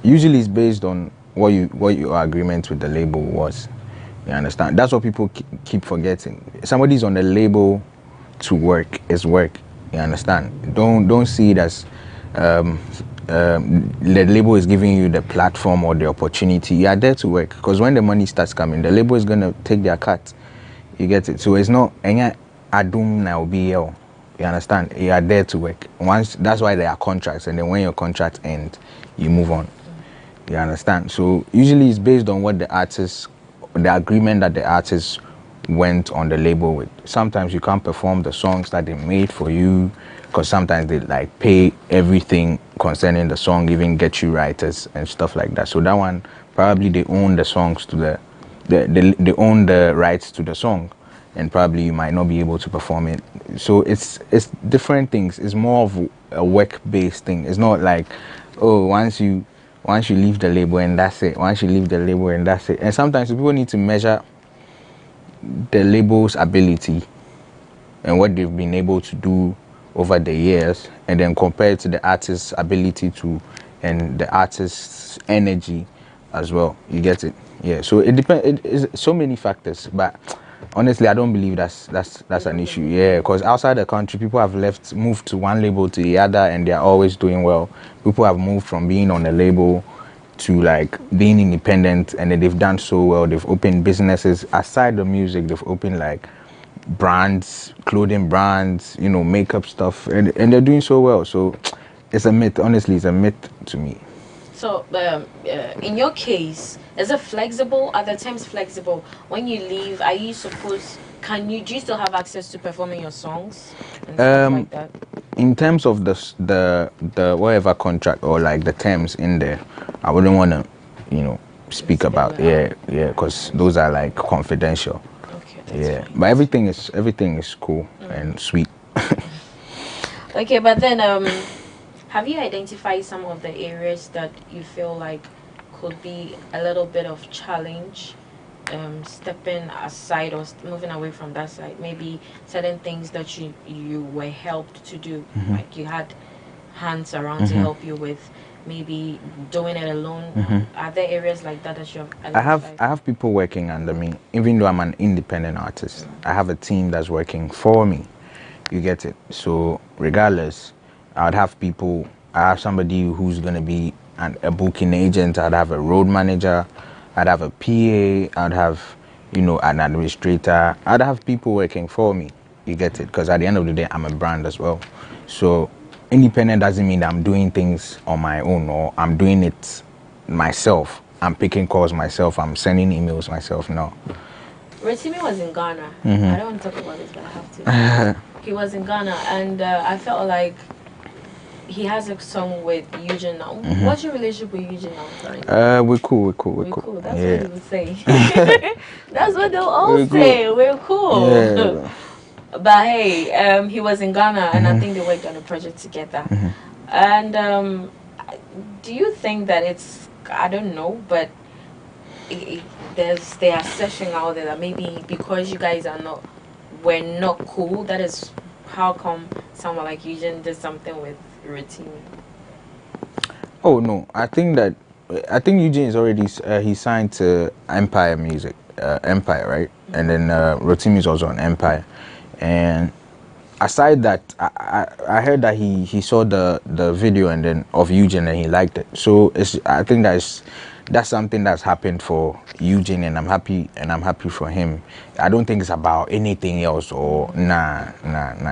C: Usually it's based on what your agreement with the label was. You understand? That's what people keep forgetting. Somebody's on the label to work is work. You understand? Don't see it as the label is giving you the platform or the opportunity. You are there to work, because when the money starts coming, the label is gonna take their cut. You get it? So it's not any adum now BL. You understand? You are there to work. Once that's why there are contracts, and then when your contract ends, you move on. You understand? So usually it's based on what the agreement that the artist went on the label with. Sometimes you can't perform the songs that they made for you, because sometimes they like pay everything concerning the song, even get you writers and stuff like that. So that one, probably they own the songs to they own the rights to the song, and probably you might not be able to perform it. So it's different things. It's more of a work-based thing. It's not like, oh, once you leave the label and that's it. Once you leave the label and that's it. And sometimes people need to measure the label's ability and what they've been able to do over the years, and then compare it to the artist's ability to, and the artist's energy as well. You get it? Yeah. So it depends. It is so many factors, but honestly, I don't believe that's an issue. Yeah, because outside the country, people have moved to one label to the other, and they're always doing well. People have moved from being on a label to like being independent, and then they've done so well. They've opened businesses aside the music. They've opened like brands, clothing brands, you know, makeup stuff, and they're doing so well. So it's a myth. Honestly, it's a myth to me.
D: So in your case, is it flexible? Are the terms flexible? When you leave, are you supposed, do you still have access to performing your songs and stuff like that?
C: In terms of the whatever contract or like the terms in there, I wouldn't want to, you know, speak about because those are like confidential. Okay. But everything is cool and sweet.
D: Okay, but then have you identified some of the areas that you feel like could be a little bit of challenge, stepping aside or moving away from that side? Maybe certain things that you were helped to do, like you had hands around to help you with, maybe doing it alone. Are there areas like that that you have identified?
C: I have people working under me, even though I'm an independent artist. I have a team that's working for me. You get it? So regardless, I'd have people. I have somebody who's going to be a booking agent. I'd have a road manager. I'd have a PA. I'd have, you know, an administrator. I'd have people working for me. You get it? Because at the end of the day, I'm a brand as well. So independent doesn't mean that I'm doing things on my own or I'm doing it myself. I'm picking calls myself. I'm sending emails myself. No.
D: Rotimi was in Ghana. I don't want to talk about this, but I have to. He was in Ghana, and I felt like he has a song with Eugene now. What's your relationship with Eugene now?
C: We're cool.
D: That's what they would say. That's what they'll all say. We're cool.
C: Yeah.
D: But hey, he was in Ghana, and I think they worked on a project together. And do you think that it's, I don't know, but there are sessions out there that maybe because you guys were not cool, that is how come someone like Eugene did something with Rotimi?
C: Oh no, I think Eugene is already he signed to Empire Music, Empire, right? And then Rotimi is also on Empire. And aside that, I heard that he saw the video and then of Eugene and he liked it. So I think that's something that's happened for Eugene, and I'm happy for him. I don't think it's about anything else or nah.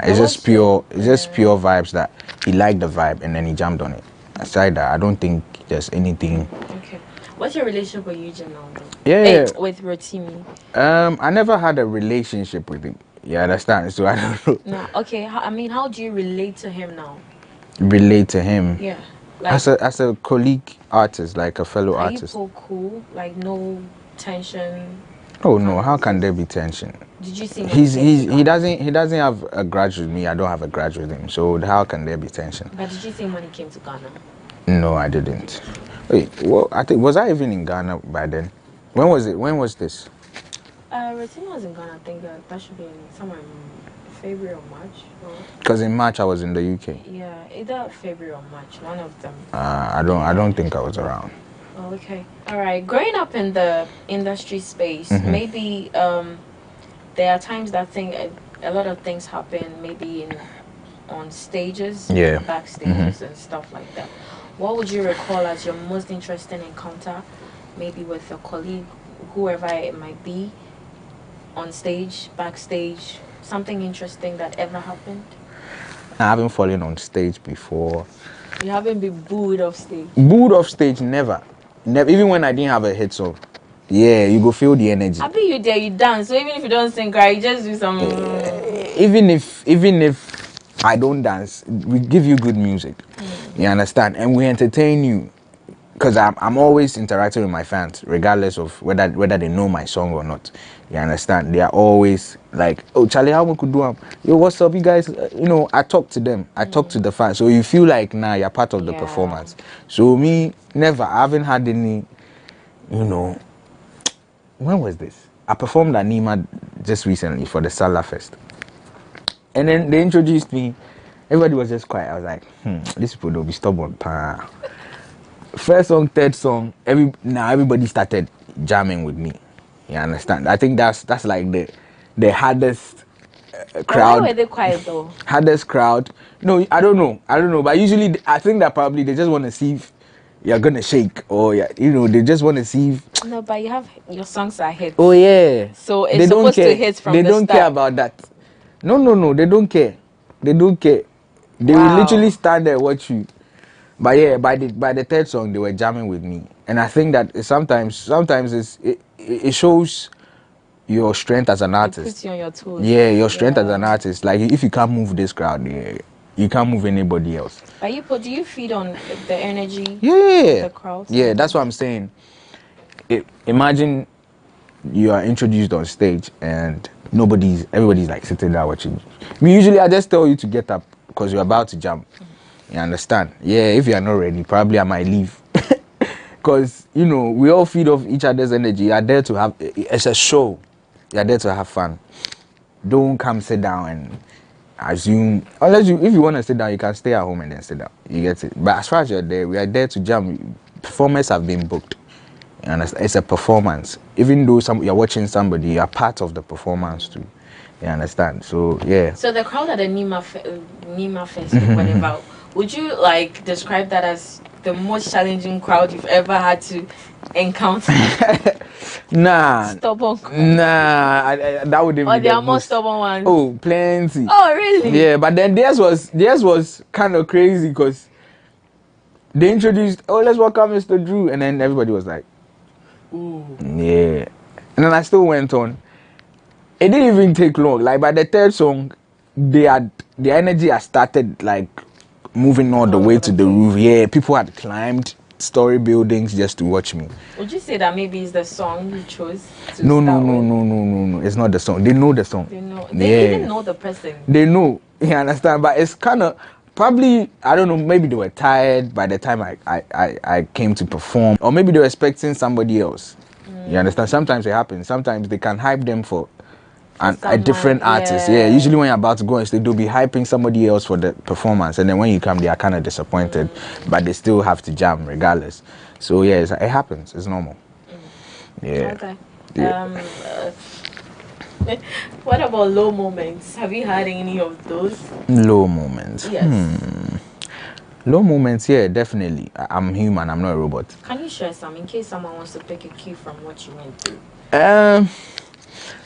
C: It's just pure vibes that he liked the vibe and then he jumped on it. Aside that, I don't think there's anything.
D: Okay. What's your relationship with Eugene now?
C: Yeah.
D: With Rotimi?
C: I never had a relationship with him. You understand? So I don't know.
D: No. Okay. How do you relate to him now?
C: Relate to him?
D: Yeah.
C: Like, as a colleague artist, like a fellow artist.
D: Are you so cool? Like no tension?
C: Oh no! How can there be tension?
D: Did you see?
C: He doesn't have a grudge with me. I don't have a grudge with him. So how can there be tension?
D: But did you see him when he came to Ghana?
C: No, I didn't. Wait, well, was I even in Ghana by then? When was it? When was this?
D: Rotimi was in Ghana. I think that should be somewhere in February or March.
C: Because in March I was in the UK.
D: Yeah, either February or March, one of them.
C: I don't think I was around.
D: Oh, okay. All right. Growing up in the industry space, maybe there are times that a lot of things happen, maybe on stages, backstages and stuff like that. What would you recall as your most interesting encounter, maybe with a colleague, whoever it might be, on stage, backstage, something interesting that ever happened?
C: I haven't fallen on stage before.
D: You haven't been booed off stage?
C: Booed off stage, never. Never. Even when I didn't have a hit song. Yeah, you go feel the energy.
D: I bet you there, you dance. So even if you don't sing, cry, you just do some.
C: Even if I don't dance, we give you good music. You understand? And we entertain you. Because I'm always interacting with my fans, regardless of whether they know my song or not. You understand? They are always like, oh, Charlie, how we could do them? Yo, what's up, you guys? You know, I talk to them. I talk to the fans. So you feel like, nah, you're part of the performance. So me, never. I haven't had any, you know. When was this? I performed at Nima just recently for the Salah Fest. And then they introduced me. Everybody was just quiet. I was like, these people don't be stubborn. First song, third song, everybody started jamming with me. You understand? I think that's like the hardest crowd.
D: Why were they quiet though?
C: Hardest crowd. No, I don't know. But usually, I think that probably they just want to see if you're gonna shake, or they just want to see if.
D: No, but your songs are hits.
C: Oh yeah.
D: So it's supposed to hit from the start.
C: They don't care about that. No. They don't care. They will literally stand there and watch you. But yeah, by the third song, they were jamming with me, and I think that sometimes it shows your strength as an artist.
D: It puts you on your toes.
C: Yeah, your strength as an artist. Like if you can't move this crowd, you can't move anybody else.
D: But do you feed on the energy?
C: Yeah.
D: Of the crowd.
C: Yeah, that's what I'm saying. Imagine you are introduced on stage and everybody's like sitting there watching. Usually I just tell you to get up because you're about to jump. You understand? Yeah, if you are not ready, probably I might leave. Because, we all feed off each other's energy. You are there to have, it's a show. You are there to have fun. Don't come sit down and assume, if you want to sit down, you can stay at home and then sit down. You get it? But as far as you're there, we are there to jam. Performers have been booked. You understand? It's a performance. Even though you're watching somebody, you are part of the performance too. You understand? So, yeah.
D: So the crowd at the Nima Fest or whatever, would you describe that as the most challenging crowd you've ever had to encounter?
C: Nah.
D: Stubborn.
C: Nah, that wouldn't be.
D: Or there are more stubborn ones.
C: Oh, plenty.
D: Oh, really?
C: Yeah, but then theirs was kind of crazy because they introduced, oh, let's welcome Mr. Drew, and then everybody was like, ooh. Yeah. And then I still went on. It didn't even take long. Like by the third song, the energy had started moving all the way to the roof. Yeah, people had climbed story buildings just to watch me.
D: Would you say that maybe it's the song you chose?
C: No. It's not the song. They know the song.
D: They know. They even know the person.
C: They know. You understand? But it's kind of probably, I don't know. Maybe they were tired by the time I came to perform, or maybe they were expecting somebody else. You understand? Sometimes it happens. Sometimes they can hype them for a different artist. Yeah, usually when you're about to go on stage, they'll be hyping somebody else for the performance, and then when you come, they are kind of disappointed, but they still have to jam regardless. So yeah, it happens. It's normal. Yeah.
D: Okay.
C: Yeah.
D: What about low moments? Have you had any of those?
C: Low moments.
D: Yes.
C: Low moments. Yeah, definitely. I'm human. I'm not a robot.
D: Can you share some in case someone wants to take a cue from what you went through?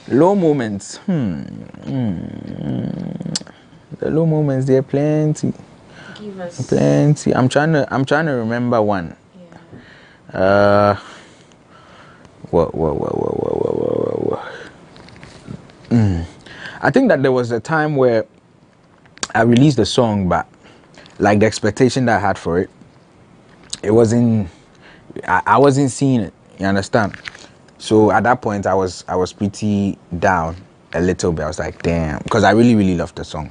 C: Low moments. The low moments, there are plenty.
D: Give us
C: plenty. I'm trying to remember one. Yeah. What? I think that there was a time where I released a song, but the expectation that I had for it, it wasn't. I wasn't seeing it. You understand? So at that point, I was pretty down a little bit. I was like, damn, because I really, really loved the song.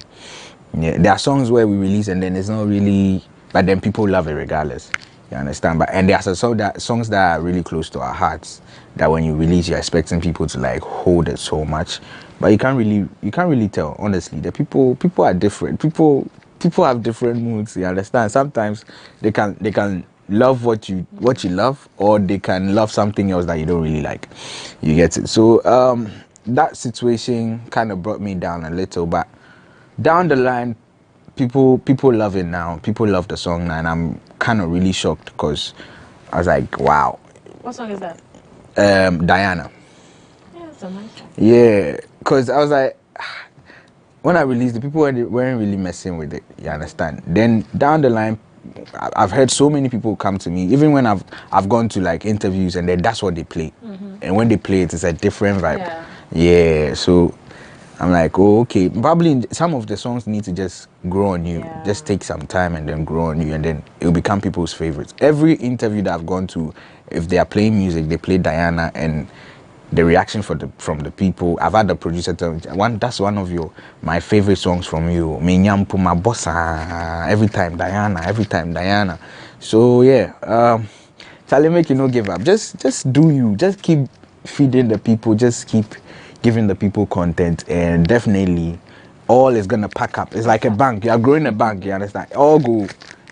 C: Yeah, there are songs where we release and then it's not really, but then people love it regardless. You understand? And there are songs that are really close to our hearts that when you release, you're expecting people to hold it so much, but you can't really tell. Honestly, the people are different. People have different moods. You understand? Sometimes they can love what you love, or they can love something else that you don't really like. You get it? So that situation kind of brought me down a little, but down the line, people love it now. People love the song now, and I'm kind of really shocked because I was like, wow.
D: What song is that?
C: Diana.
D: Yeah, that's a nice song.
C: Yeah, because I was like, when I released it, people weren't really messing with it. You understand? Then down the line, I've heard so many people come to me, even when I've gone to like interviews, and then that's what they play. And when they play it, it's a different vibe. Yeah. So I'm like, oh, okay. Probably some of the songs need to just grow on you. Just take some time and then grow on you, and then it'll become people's favorites. Every interview that I've gone to, if they are playing music, they play Diana, and the reaction from the people. I've had the producer tell me, that's one of my favorite songs from you. Minyampu my bossa. Every time Diana. So yeah, Charlie, make you no give up. Just do you. Just keep feeding the people. Just keep giving the people content, and definitely all is gonna pack up. It's like a bank. You are growing a bank. You understand? All go.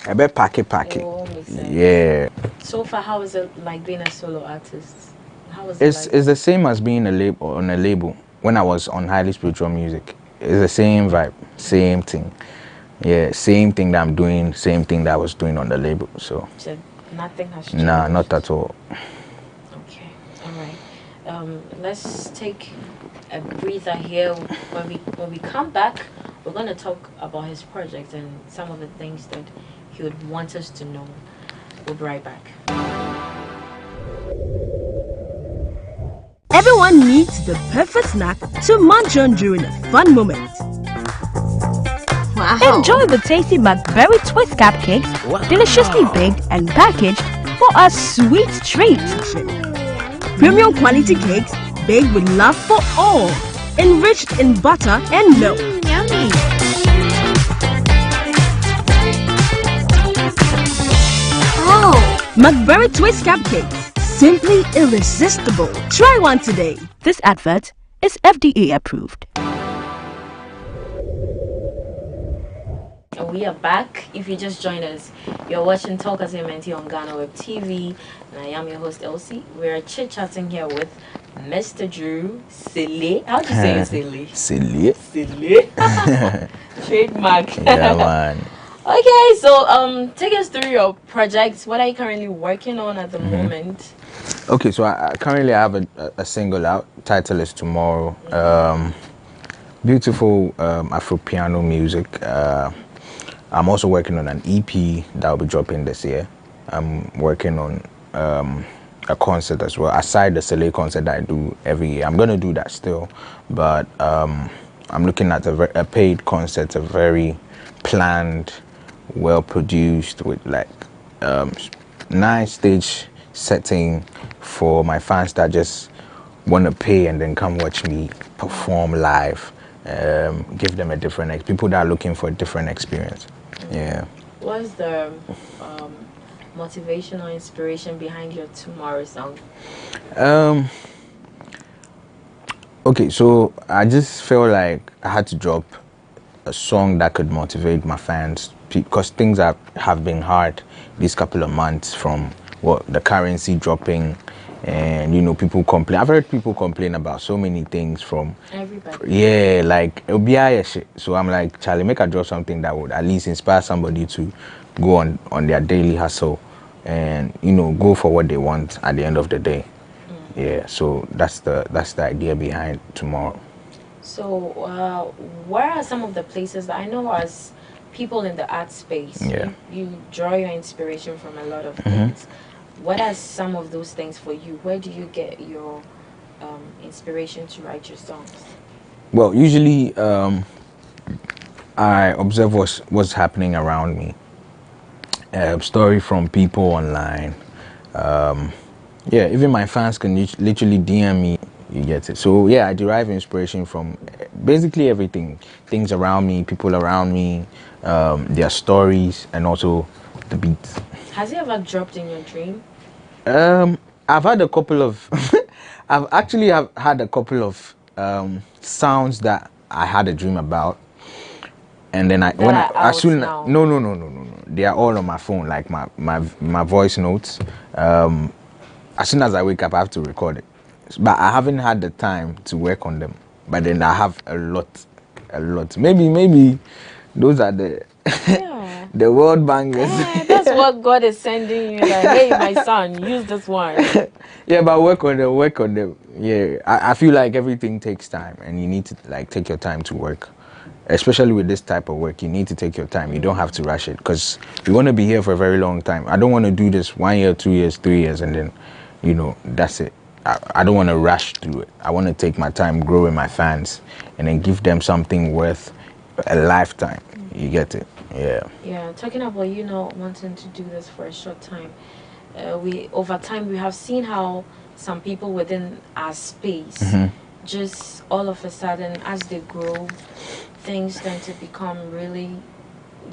C: I bet pack it. Yeah.
D: So far, how is it like being a solo artist?
C: It's the same as being on a label. When I was on Highly Spiritual Music, it's the same vibe, same thing. Yeah, same thing that I'm doing, same thing that I was doing on the label. So
D: nothing has changed.
C: Nah, not at all.
D: Okay, all right. Let's take a breather here. When we come back, we're gonna talk about his project and some of the things that he would want us to know. We'll be right back.
E: Everyone needs the perfect snack to munch on during a fun moment.
R: Wow. Enjoy the tasty McBerry Twist cupcakes, deliciously baked and packaged for a sweet treat.
E: Premium quality cakes baked with love for all, enriched in butter and milk.
R: Yummy.
E: Oh, McBerry Twist cupcakes. Simply irresistible. Try one today.
R: This advert is FDA approved.
D: We are back. If you just joined us, you're watching Talk as MNT on GhanaWeb TV, and I am your host Elsie. We're chit-chatting here with Mr. Drew Sele. How do you say it, Sele? Sele. Trademark.
C: Yeah, man.
D: Okay, so take us through your projects. What are you currently working on at the moment?
C: Okay, so I currently have a single out. Title is Tomorrow. Beautiful Afro-piano music. I'm also working on an EP that will be dropping this year. I'm working on a concert as well, aside the Sele concert that I do every year. I'm going to do that still, but I'm looking at a paid concert, a very planned, well produced, with like nice stage setting for my fans that just want to pay and then come watch me perform live. Give them a different people that are looking for a different experience. Yeah.
D: What's the motivation or inspiration behind your Tomorrow song?
C: Okay, so I just felt like I had to drop a song that could motivate my fans, because things have been hard these couple of months, from the currency dropping, and people complain. I've heard people complain about so many things from everybody. Yeah, like it'll be shit. So I'm like, Charlie, make I drop something that would at least inspire somebody to go on their daily hustle and go for what they want at the end of the day. Yeah, so that's the idea behind Tomorrow.
D: So where are some of the places that I know as people in the art space, you draw your inspiration from a lot of things? What are some of those things for you? Where do you get your inspiration to write your songs?
C: Well, usually I observe what's happening around me. Story from people online. Even my fans can literally DM me. You get it. So yeah, I derive inspiration from basically everything. Things around me, people around me, their stories, and also the beats.
D: Has it ever dropped in your dream?
C: I've had a couple of I've actually had a couple of sounds that I had a dream about, and then no, they are all on my phone, like my voice notes. As soon as I wake up, I have to record it, but I haven't had the time to work on them. But then I have a lot. Maybe those are the the world bangers.
D: That's what God is sending you. Like, hey, my son, use this one.
C: Yeah, but work on them. Yeah, I feel like everything takes time, and you need to like take your time to work especially with this type of work, you need to take your time. You don't have to rush it because you want to be here for a very long time. I don't want to do this 1 year, 2 years, 3 years, and then, you know, that's it. I don't want to rush through it. I want to take my time, grow with my fans, and then give them something worth a lifetime. You get it? Yeah.
D: Yeah. Talking about, you know, wanting to do this for a short time, over time we have seen how some people within our space just all of a sudden, as they grow, things tend to become really,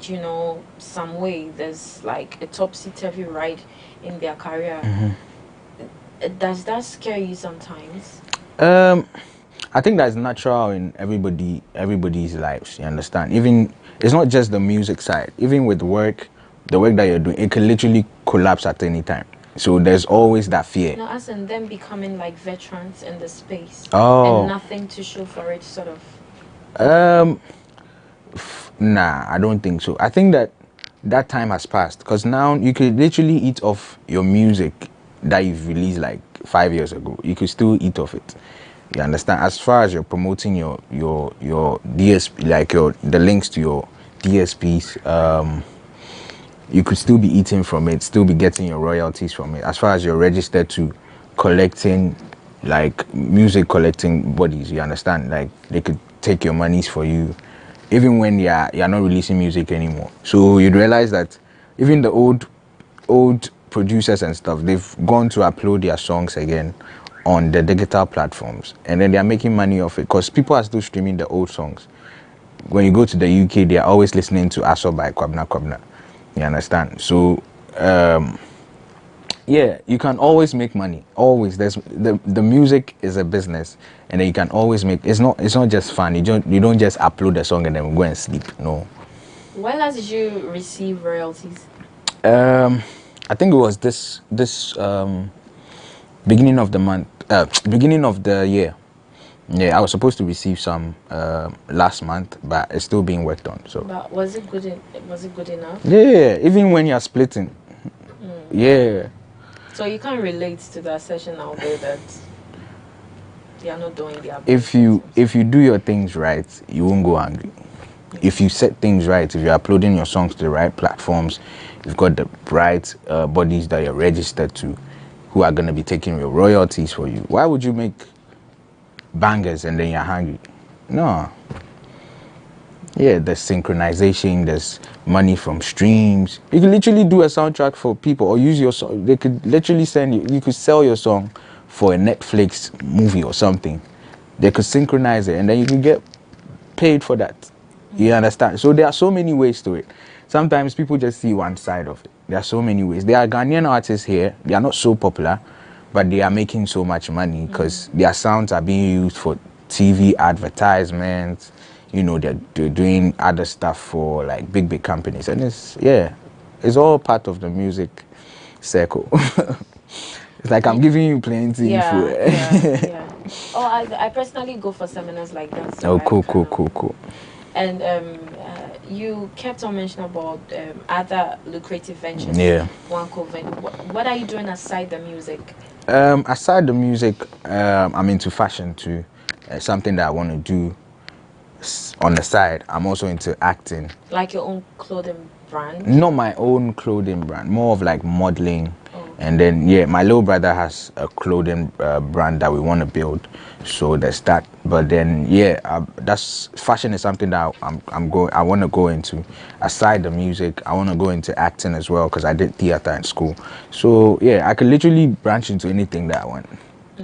D: you know, some way. There's like a topsy-turvy ride in their career. Does that scare you sometimes?
C: I think that's natural in everybody's lives. You understand? Even it's not just the music side. Even with work, the work that you're doing, it can literally collapse at any time. So there's always that fear.
D: No, as in them becoming like veterans in the space.
C: Oh.
D: And nothing to show for it, sort of.
C: Nah, I don't think so. I think that time has passed because now you could literally eat off your music that you've released like 5 years ago. You could still eat off it. You understand? As far as you're promoting your DSP, like the links to your DSPs, you could still be eating from it, still be getting your royalties from it. As far as you're registered to collecting, like music collecting bodies, you understand? Like they could take your monies for you, even when you're not releasing music anymore. So you'd realize that even the old producers and stuff, they've gone to upload their songs again on the digital platforms, and then they are making money off it because people are still streaming the old songs. When you go to the UK, they are always listening to Aso by Kwabna Kwabna. You understand? So yeah, you can always make money. Always. There's the music is a business, and then you can always make. It's not just fun. You don't just upload a song and then go and sleep. No.
D: When last did you receive royalties?
C: I think it was this beginning of the month, beginning of the year. Yeah, I was supposed to receive some last month, but it's still being worked on. So.
D: But was it good enough?
C: Yeah, even when you're splitting. Yeah.
D: So you can't relate to that session out there that they are not doing their best.
C: If you do your things right, you won't go angry. If you set things right, if you're uploading your songs to the right platforms, you've got the right bodies that you're registered to, who are going to be taking your royalties for you. Why would you make bangers and then you're hungry? No. Yeah, there's synchronization, there's money from streams. You can literally do a soundtrack for people or use your song. They could literally you could sell your song for a Netflix movie or something. They could synchronize it and then you can get paid for that. You understand? So there are so many ways to it. Sometimes people just see one side of it. There are so many ways. There are Ghanaian artists here. They are not so popular, but they are making so much money because their sounds are being used for TV advertisements. You know, they're doing other stuff for like big companies, and it's all part of the music circle. It's like I'm giving you plenty info.
D: Yeah. Oh, I personally go for seminars like that. So
C: cool.
D: And you kept on mentioning about other lucrative ventures.
C: Yeah.
D: What are you doing aside the music?
C: Aside the music, I'm into fashion too. Something that I want to do on the side. I'm also into acting.
D: Like your own clothing brand?
C: Not my own clothing brand, more of like modeling. And then my little brother has a clothing brand that we want to build, so there's that. But then that's fashion is something that I want to go into. Aside the music, I want to go into acting as well because I did theater in school. So I could literally branch into anything that I want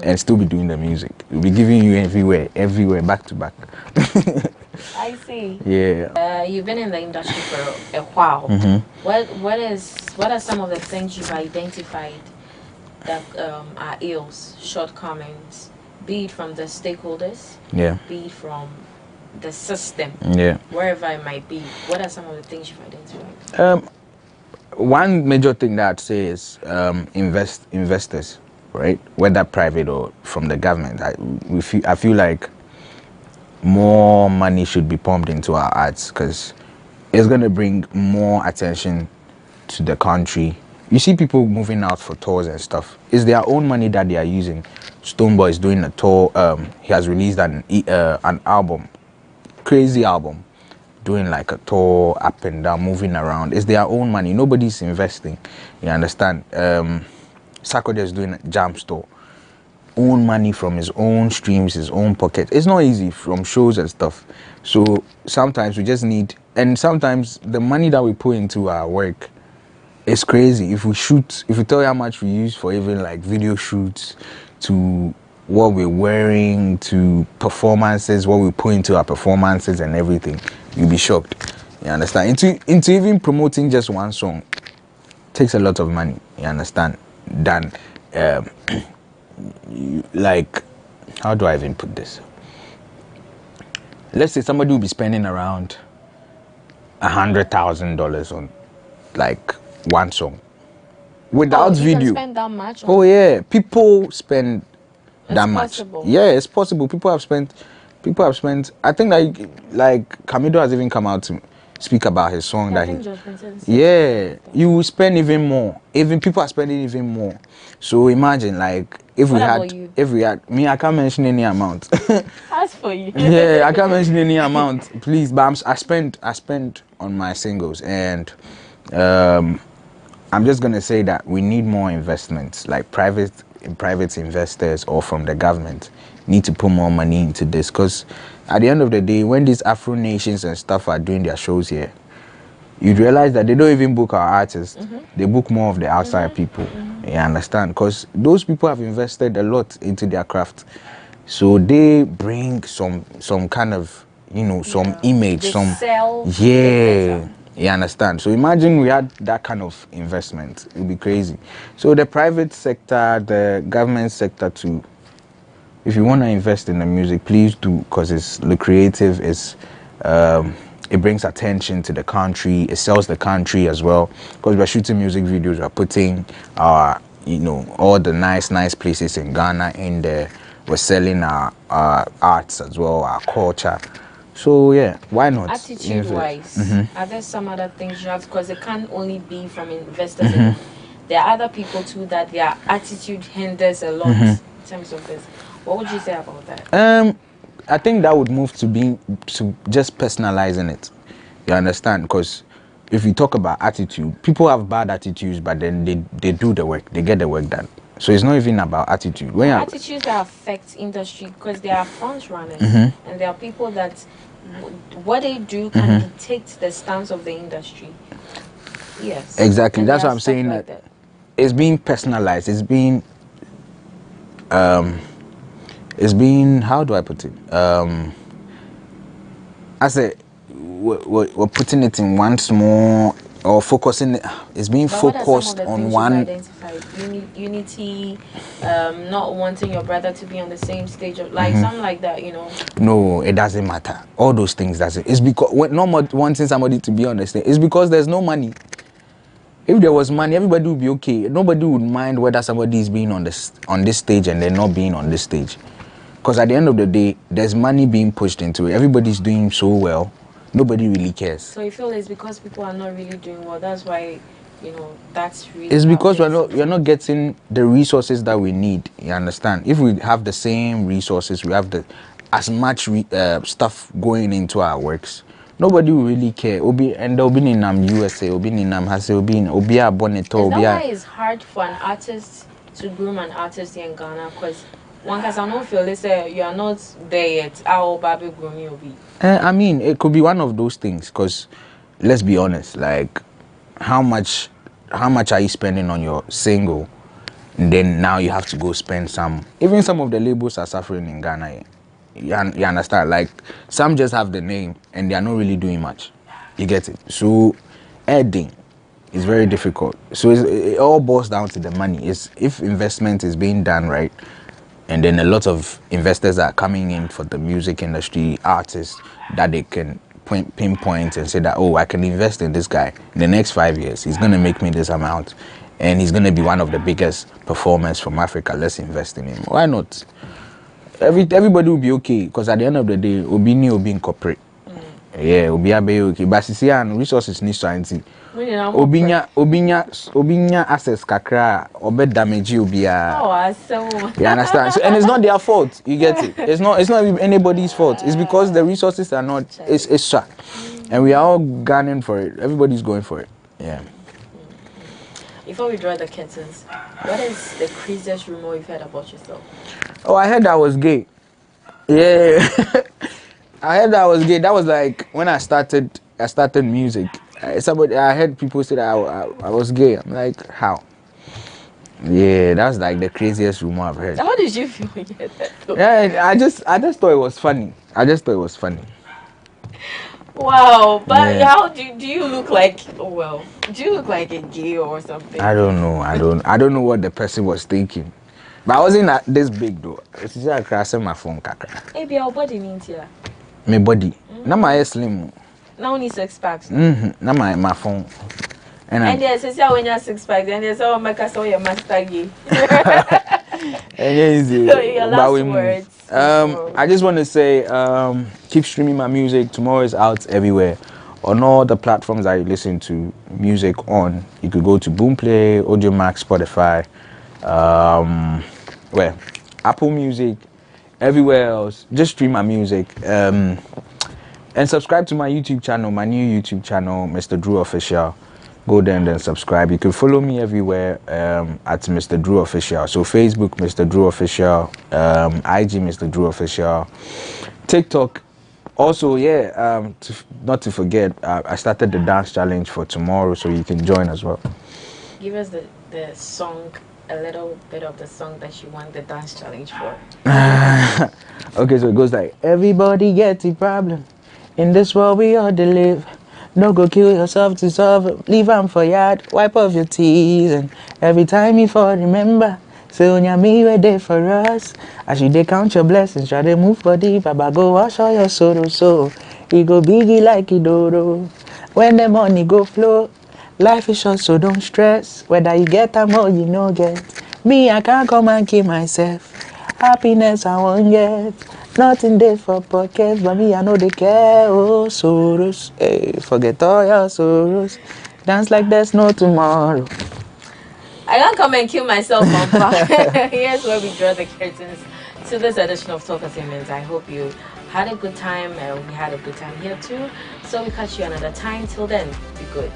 C: and still be doing the music. We'll be giving you everywhere, back to back.
D: I see.
C: Yeah.
D: You've been in the industry for a while. What are some of the things you've identified that are ills, shortcomings, be it from the stakeholders, be it from the system, wherever it might be? What are some of the things you've identified?
C: One major thing that I'd say is investors, right? Whether private or from the government. I feel like more money should be pumped into our arts because it's going to bring more attention to the country. You see people moving out for tours and stuff. It's their own money that they are using. Stoneboy is doing a tour. He has released an album crazy album, doing like a tour up and down, moving around. It's their own money. Nobody's investing. You understand? Sarkodie is doing a jam store. Own money from his own streams, his own pocket. It's not easy from shows and stuff. So sometimes we just need, and sometimes the money that we put into our work is crazy. If we tell you how much we use for even like video shoots, to what we're wearing, to performances, what we put into our performances and everything, you'll be shocked. You understand? Into even promoting just one song takes a lot of money. You understand? Than like, how do I even put this? Let's say somebody will be spending around $100,000 on like one song without video.
D: You can spend that much?
C: Oh yeah, people spend that much.
D: Possible.
C: Yeah, it's possible. People have spent. I think like Camido has even come out to speak about his song you will spend even more. Even people are spending even more. So imagine like if we had me, I can't mention any amount.
D: As for you.
C: Yeah, I can't mention any amount, please. But I spent on my singles, and I'm just gonna say that we need more investments, like private investors or from the government need to put more money into this, because at the end of the day, when these Afro nations and stuff are doing their shows here, you realize that they don't even book our artists. They book more of the outside people. You understand? Because those people have invested a lot into their craft, so they bring some kind of, some image, you understand? So imagine we had that kind of investment. It would be crazy. So the private sector, the government sector too, if you want to invest in the music, please do, because it's lucrative. It brings attention to the country. It sells the country as well, because we're shooting music videos. We're putting our, all the nice places in Ghana in there. We're selling our arts as well, our culture. So yeah, why not?
D: Attitude-wise, are there some other things you have? Because it can't only be from investors. There are other people too that their attitude hinders a lot in terms of this. What would you say about that?
C: I think that would move to just personalizing it. You understand? Because if you talk about attitude, people have bad attitudes, but then they do the work, they get the work done. So it's not even about attitude.
D: Attitudes that affect industry, because there are front runners and there are people that what they do can dictate the stance of the industry. Yes.
C: Exactly. That's what I'm saying. That it's being personalized. It's being how do I put it? I say we're putting it in one small, or focusing. It's being focused on one.
D: Unity, not wanting your brother to be on the same stage, like something like that,
C: No, it doesn't matter. All those things doesn't. It's because not wanting somebody to be on the stage. It's because there's no money. If there was money, everybody would be okay. Nobody would mind whether somebody is being on this stage and they're not being on this stage. Because at the end of the day, there's money being pushed into it. Everybody's doing so well. Nobody really cares.
D: So you feel it's because people are not really doing well. That's why, that's really...
C: It's because we're not getting the resources that we need. You understand? If we have the same resources, we have as much stuff going into our works, nobody will really care. And they'll be in USA, they'll be in Hase, they'll be in Obia Bonneto.
D: Is that why it's hard for an artist to groom an artist here in Ghana? Because one can not feel they say you are not there yet. How baby grooming will be?
C: I mean, it could be one of those things, because let's be honest, like how much are you spending on your single, and then now you have to go spend some. Even some of the labels are suffering in Ghana. You understand? Like some just have the name and they are not really doing much. You get it? So adding is very difficult. So it all boils down to the money. If investment is being done right, and then a lot of investors are coming in for the music industry, artists, that they can pinpoint and say that, oh, I can invest in this guy. In the next 5 years, he's going to make me this amount, and he's going to be one of the biggest performers from Africa. Let's invest in him. Why not? Everybody will be okay, because at the end of the day, Obini will be in corporate. Yeah, obiya be okay. But see, and resources need to Obinya access kakra obe damage obiya.
D: Oh, so
C: you understand? So, and it's not their fault. You get it? It's not anybody's fault. It's because the resources are not. It's shot, and we are all gunning for it. Everybody's going for it. Yeah.
D: Before we draw the curtains, what is the craziest rumor you've heard about yourself?
C: Oh, I heard I was gay. Yeah. I heard I was gay. That was like when I started music. I heard people say that I was gay. I'm like, how? Yeah, that's like the craziest rumor I've heard.
D: How did you feel when you heard that?
C: Yeah, I just thought it was funny.
D: Wow, but
C: Yeah.
D: how do you look like? Well, do you look like a gay or something?
C: I don't know. I don't know what the person was thinking. But I wasn't this big though. It's just I crashing my phone kakra.
D: Maybe our body means here.
C: My body. Now my hair slim.
D: Now only 6 packs.
C: Now my phone.
D: And yes, it's when you're 6 packs, and there's all my castle your master gay.
C: So
D: your last words.
C: I just want to say, keep streaming my music. Tomorrow is out everywhere. On all the platforms that you listen to music on. You could go to Boomplay, Audiomack, Spotify, Apple Music, everywhere else. Just stream my music. And subscribe to my YouTube channel, my new YouTube channel, Mr. Drew Official. Go there and then subscribe. You can follow me everywhere at Mr. Drew Official. So Facebook, Mr. Drew Official, IG, Mr. Drew Official, TikTok. Also, not to forget, I started the dance challenge for tomorrow, so you can join as well.
D: Give us the song, a little bit of the song that you want the dance challenge for.
C: Okay, so it goes like, everybody gets a problem. In this world we all live. No go kill yourself to solve it. Leave am for yard, wipe off your tears. And every time you fall, remember, say on your me were there for us. As you dey count your blessings, try to move body, Baba go wash all your sorrow. So it go biggie like it dodo. When the money go flow, life is short, so don't stress. Whether you get them or you no get. Me, I can't come and kill myself. Happiness I won't get. Nothing there for pockets, but me I know they care. Oh, sorrows, hey, forget all your sorrows. Dance like there's no tomorrow.
D: I can't come and kill myself on fire. Here's where we draw the curtains to this edition of Talk Assignments. I hope you had a good time, and we had a good time here too. So we catch you another time. Till then, be good.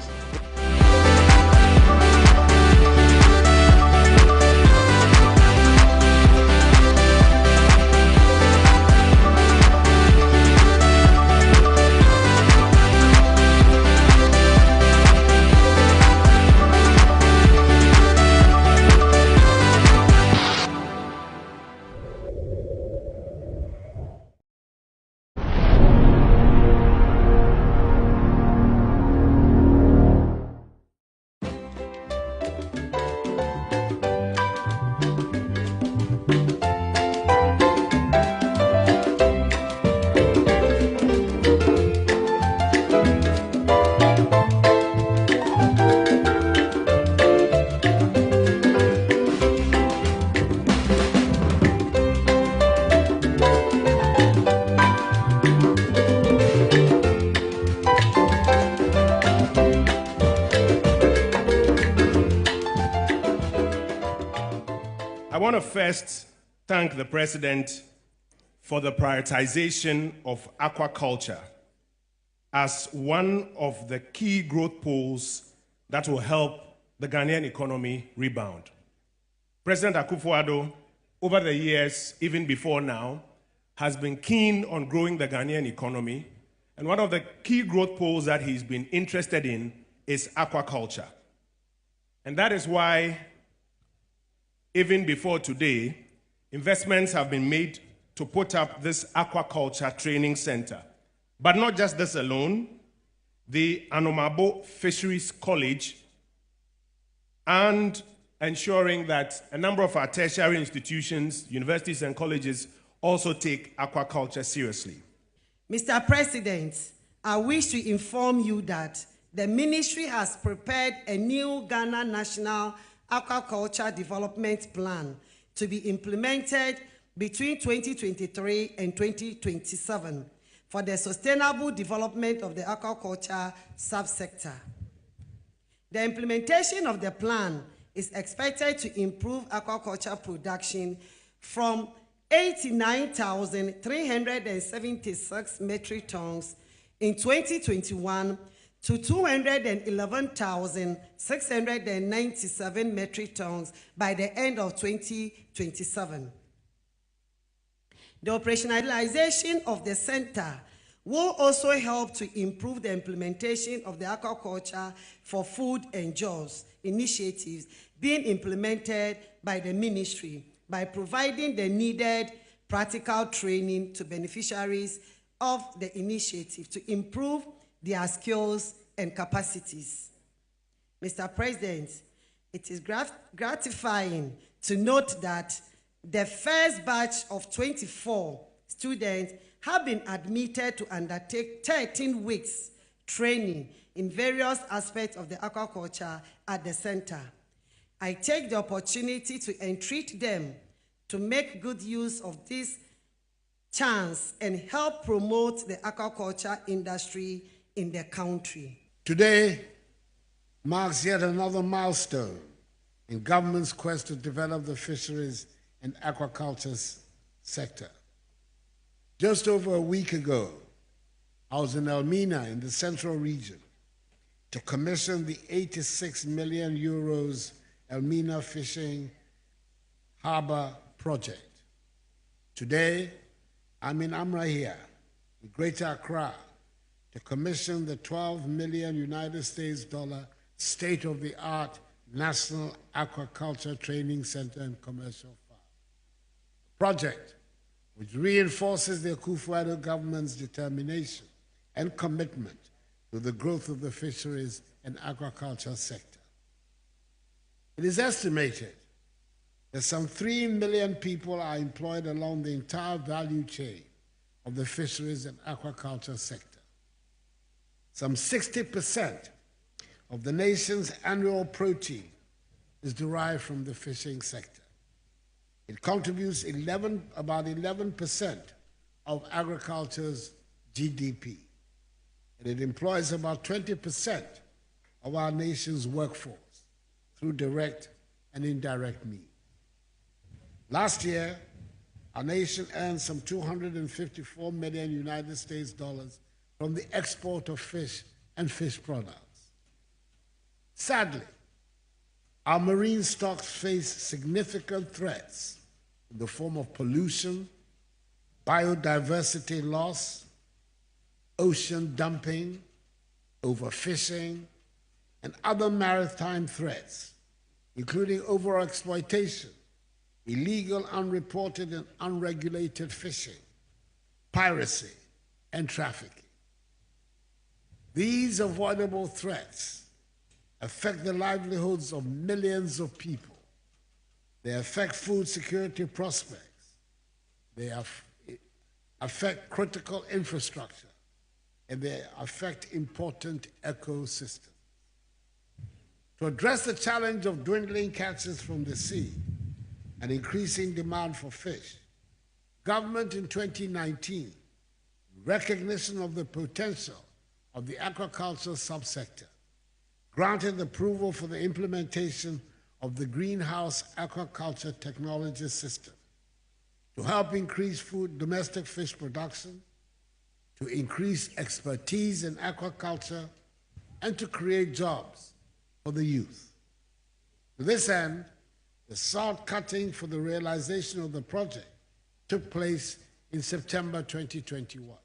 S: I want to first thank the President for the prioritization of aquaculture as one of the key growth poles that will help the Ghanaian economy rebound. President Akufo-Addo, over the years, even before now, has been keen on growing the Ghanaian economy, and one of the key growth poles that he's been interested in is aquaculture. And that is why, even before today, investments have been made to put up this aquaculture training center. But not just this alone, the Anomabo Fisheries College, and ensuring that a number of our tertiary institutions, universities and colleges also take aquaculture seriously.
T: Mr. President, I wish to inform you that the ministry has prepared a new Ghana National Aquaculture Development Plan to be implemented between 2023 and 2027. for the sustainable development of the aquaculture subsector. The implementation of the plan is expected to improve aquaculture production from 89,376 metric tons in 2021 to 211,697 metric tons by the end of 2027. The operationalization of the center will also help to improve the implementation of the aquaculture for food and jobs initiatives being implemented by the ministry by providing the needed practical training to beneficiaries of the initiative to improve their skills and capacities. Mr. President, it is gratifying to note that the first batch of 24 students have been admitted to undertake 13 weeks training in various aspects of the aquaculture at the center. I take the opportunity to entreat them to make good use of this chance and help promote the aquaculture industry in the country.
U: Today marks yet another milestone in government's quest to develop the fisheries and aquaculture sector. Just over a week ago, I was in Elmina in the central region to commission the 86 million euros Elmina Fishing Harbor project. Today, I'm in Amrahia, in Greater Accra, to commission the $12 million United States state-of-the-art National Aquaculture Training Center and Commercial Farm. The project, which reinforces the Akufo-Addo government's determination and commitment to the growth of the fisheries and aquaculture sector. It is estimated that some 3 million people are employed along the entire value chain of the fisheries and aquaculture sector. Some 60% of the nation's annual protein is derived from the fishing sector. It contributes about 11% of agriculture's GDP, and it employs about 20% of our nation's workforce through direct and indirect means. Last year, our nation earned some $254 million United States from the export of fish and fish products. Sadly, our marine stocks face significant threats in the form of pollution, biodiversity loss, ocean dumping, overfishing, and other maritime threats, including overexploitation, illegal, unreported, and unregulated fishing, piracy, and trafficking. These avoidable threats affect the livelihoods of millions of people. They affect food security prospects. They affect critical infrastructure, and they affect important ecosystems. To address the challenge of dwindling catches from the sea and increasing demand for fish, government in 2019, in recognition of the potential of the aquaculture subsector, granted approval for the implementation of the Greenhouse Aquaculture Technology System to help increase domestic fish production, to increase expertise in aquaculture, and to create jobs for the youth. To this end, the salt cutting for the realization of the project took place in September 2021.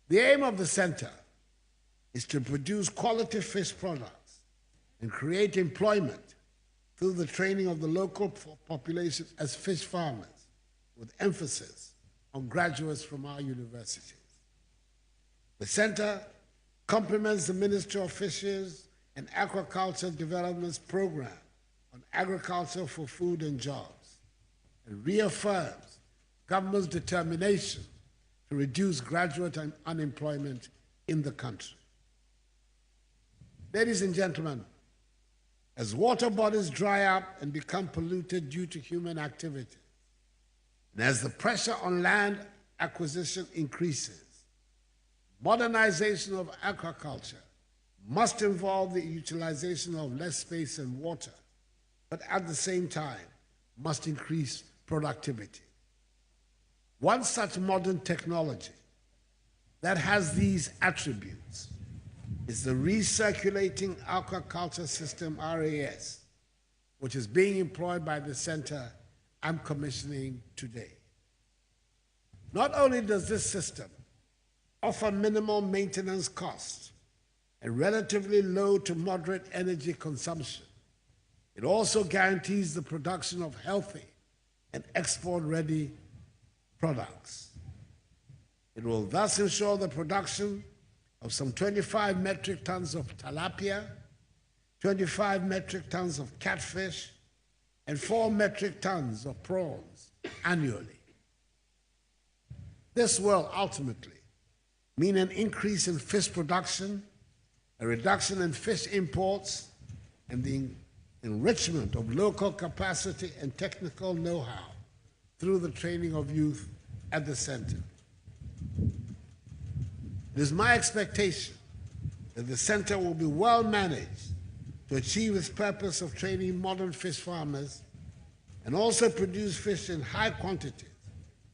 U: The aim of the center is to produce quality fish products and create employment through the training of the local population as fish farmers, with emphasis on graduates from our universities. The center complements the Ministry of Fisheries and Aquaculture Development's program on agriculture for food and jobs, and reaffirms government's determination to reduce graduate unemployment in the country. Ladies and gentlemen, as water bodies dry up and become polluted due to human activity, and as the pressure on land acquisition increases. Modernization of aquaculture must involve the utilization of less space and water, but at the same time must increase productivity. One such modern technology that has these attributes is the Recirculating Aquaculture System, RAS, which is being employed by the center I'm commissioning today. Not only does this system offer minimal maintenance costs and relatively low to moderate energy consumption, it also guarantees the production of healthy and export-ready products. It will thus ensure the production of some 25 metric tons of tilapia, 25 metric tons of catfish, and 4 metric tons of prawns annually. This will ultimately mean an increase in fish production, a reduction in fish imports, and the enrichment of local capacity and technical know-how through the training of youth at the center. It is my expectation that the center will be well managed to achieve its purpose of training modern fish farmers and also produce fish in high quantities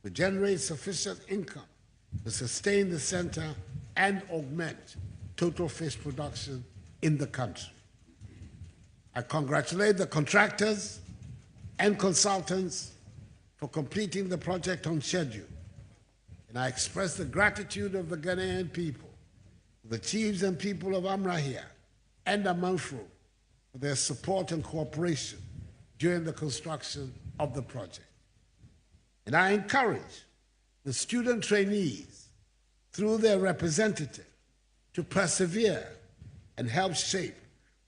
U: to generate sufficient income to sustain the center and augment total fish production in the country. I congratulate the contractors and consultants for completing the project on schedule, and I express the gratitude of the Ghanaian people, the chiefs and people of Amrahia and Amanfro for their support and cooperation during the construction of the project. And I encourage the student trainees, through their representative, to persevere and help shape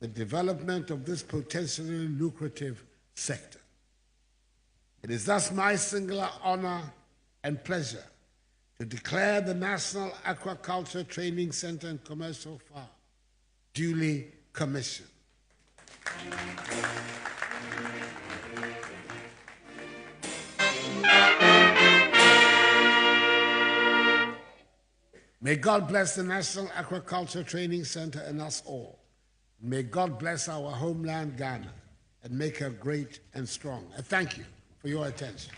U: the development of this potentially lucrative sector. It is thus my singular honor and pleasure to declare the National Aquaculture Training Center and Commercial Farm duly commissioned. May God bless the National Aquaculture Training Center and us all. May God bless our homeland, Ghana, and make her great and strong. I thank you for your attention.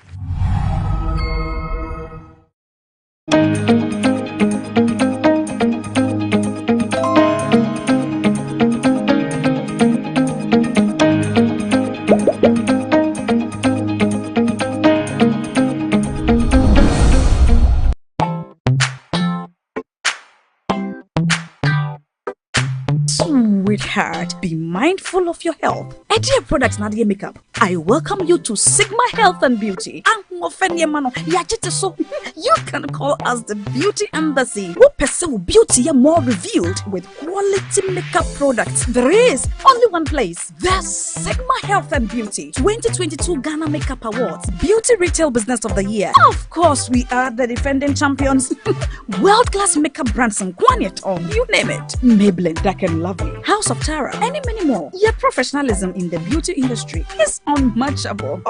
A: Sweetheart, be mindful of your health. Dear products na dear makeup. I welcome you to Sigma Health and Beauty. You can call us the Beauty Embassy. We pursue beauty more revealed with quality makeup products. There is only one place. The Sigma Health and Beauty 2022 Ghana Makeup Awards Beauty Retail Business of the Year. Of course, we are the defending champions. World-class makeup brands and Quanetong, you name it. Maybelline, Dark and Lovely, House of Tara, and many more. Your professionalism in the beauty industry is unmatchable.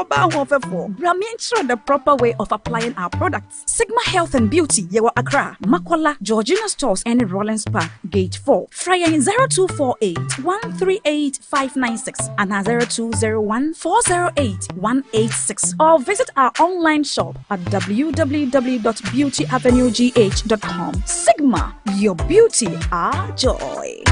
A: Ensure the proper way of applying our products. Sigma Health and Beauty, Yewa Accra, Makola, Georgina Stores, and Rollins Park, Gate 4. Fryer 0248 138 596 and 0201 408 186. Or visit our online shop at www.beautyavenuegh.com. Sigma, your beauty, our joy.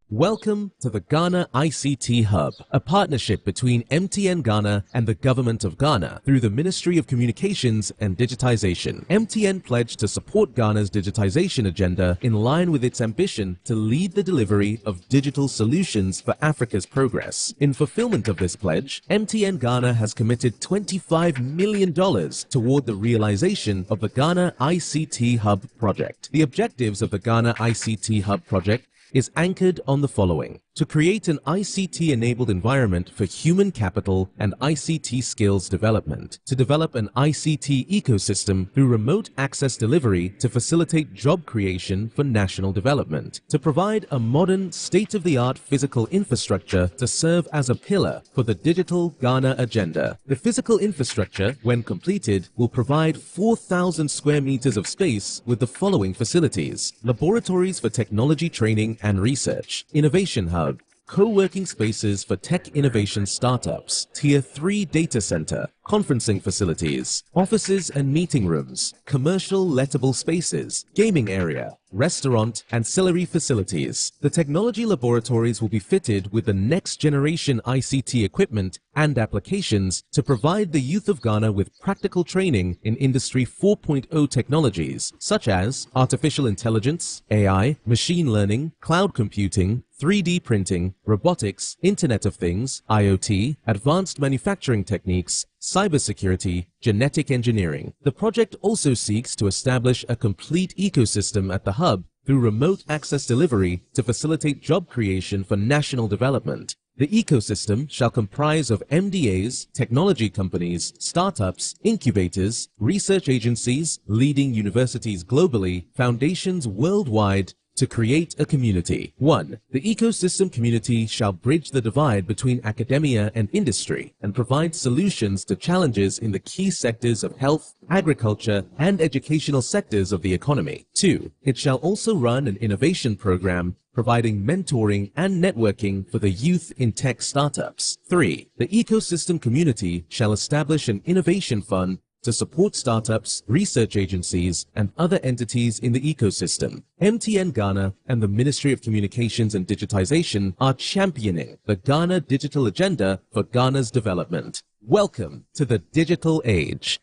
B: Welcome to the Ghana ICT Hub, a partnership between MTN Ghana and the Government of Ghana through the Ministry of Communications and Digitization. MTN pledged to support Ghana's digitization agenda in line with its ambition to lead the delivery of digital solutions for Africa's progress. In fulfillment of this pledge, MTN Ghana has committed $25 million toward the realization of the Ghana ICT Hub project. The objectives of the Ghana ICT Hub project is anchored on the following: to create an ICT-enabled environment for human capital and ICT skills development, to develop an ICT ecosystem through remote access delivery to facilitate job creation for national development, to provide a modern, state-of-the-art physical infrastructure to serve as a pillar for the Digital Ghana agenda. The physical infrastructure, when completed, will provide 4,000 square meters of space with the following facilities: laboratories for technology training and research, innovation hub, co-working spaces for tech innovation startups, Tier 3 data center, conferencing facilities, offices and meeting rooms, commercial lettable spaces, gaming area, restaurant, ancillary facilities. The technology laboratories will be fitted with the next generation ICT equipment and applications to provide the youth of Ghana with practical training in Industry 4.0 technologies such as artificial intelligence, AI, machine learning, cloud computing, 3D printing, robotics, Internet of Things, IoT, advanced manufacturing techniques, cybersecurity, genetic engineering. The project also seeks to establish a complete ecosystem at the hub through remote access delivery to facilitate job creation for national development. The ecosystem shall comprise of MDAs, technology companies, startups, incubators, research agencies, leading universities globally, foundations worldwide, to create a community. 1. The ecosystem community shall bridge the divide between academia and industry and provide solutions to challenges in the key sectors of health, agriculture, and educational sectors of the economy. 2. It shall also run an innovation program providing mentoring and networking for the youth in tech startups. 3. The ecosystem community shall establish an innovation fund to support startups, research agencies, and other entities in the ecosystem. MTN Ghana and the Ministry of Communications and Digitization are championing the Ghana Digital Agenda for Ghana's development. Welcome to the digital age.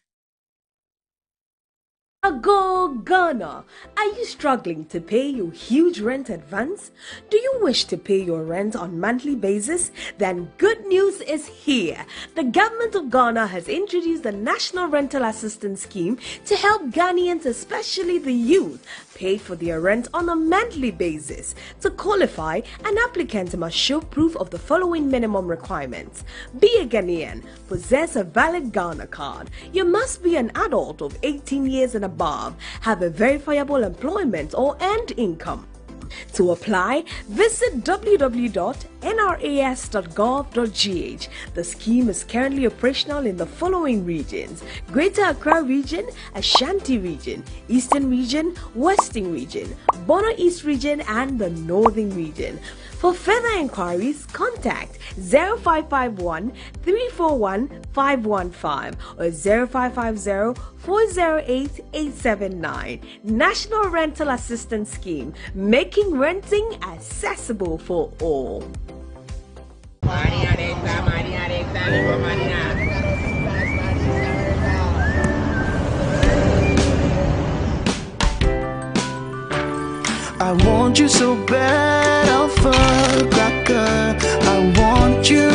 E: Go Ghana! Are you struggling to pay your huge rent advance? Do you wish to pay your rent on monthly basis? Then good news is here. The government of Ghana has introduced the National Rental Assistance Scheme to help Ghanaians, especially the youth, pay for their rent on a monthly basis. To qualify, an applicant must show proof of the following minimum requirements: be a Ghanaian, possess a valid Ghana card, you must be an adult of 18 years and above, have a verifiable employment or earned income. To apply, visit www.nras.gov.gh. The scheme is currently operational in the following regions: Greater Accra Region, Ashanti Region, Eastern Region, Western Region, Bono East Region, and the Northern Region. For further inquiries, contact 0551 341 515 or 0550 408 879. National Rental Assistance Scheme, making renting accessible for all.
F: I want you so bad, Alpha Cracker. I want you.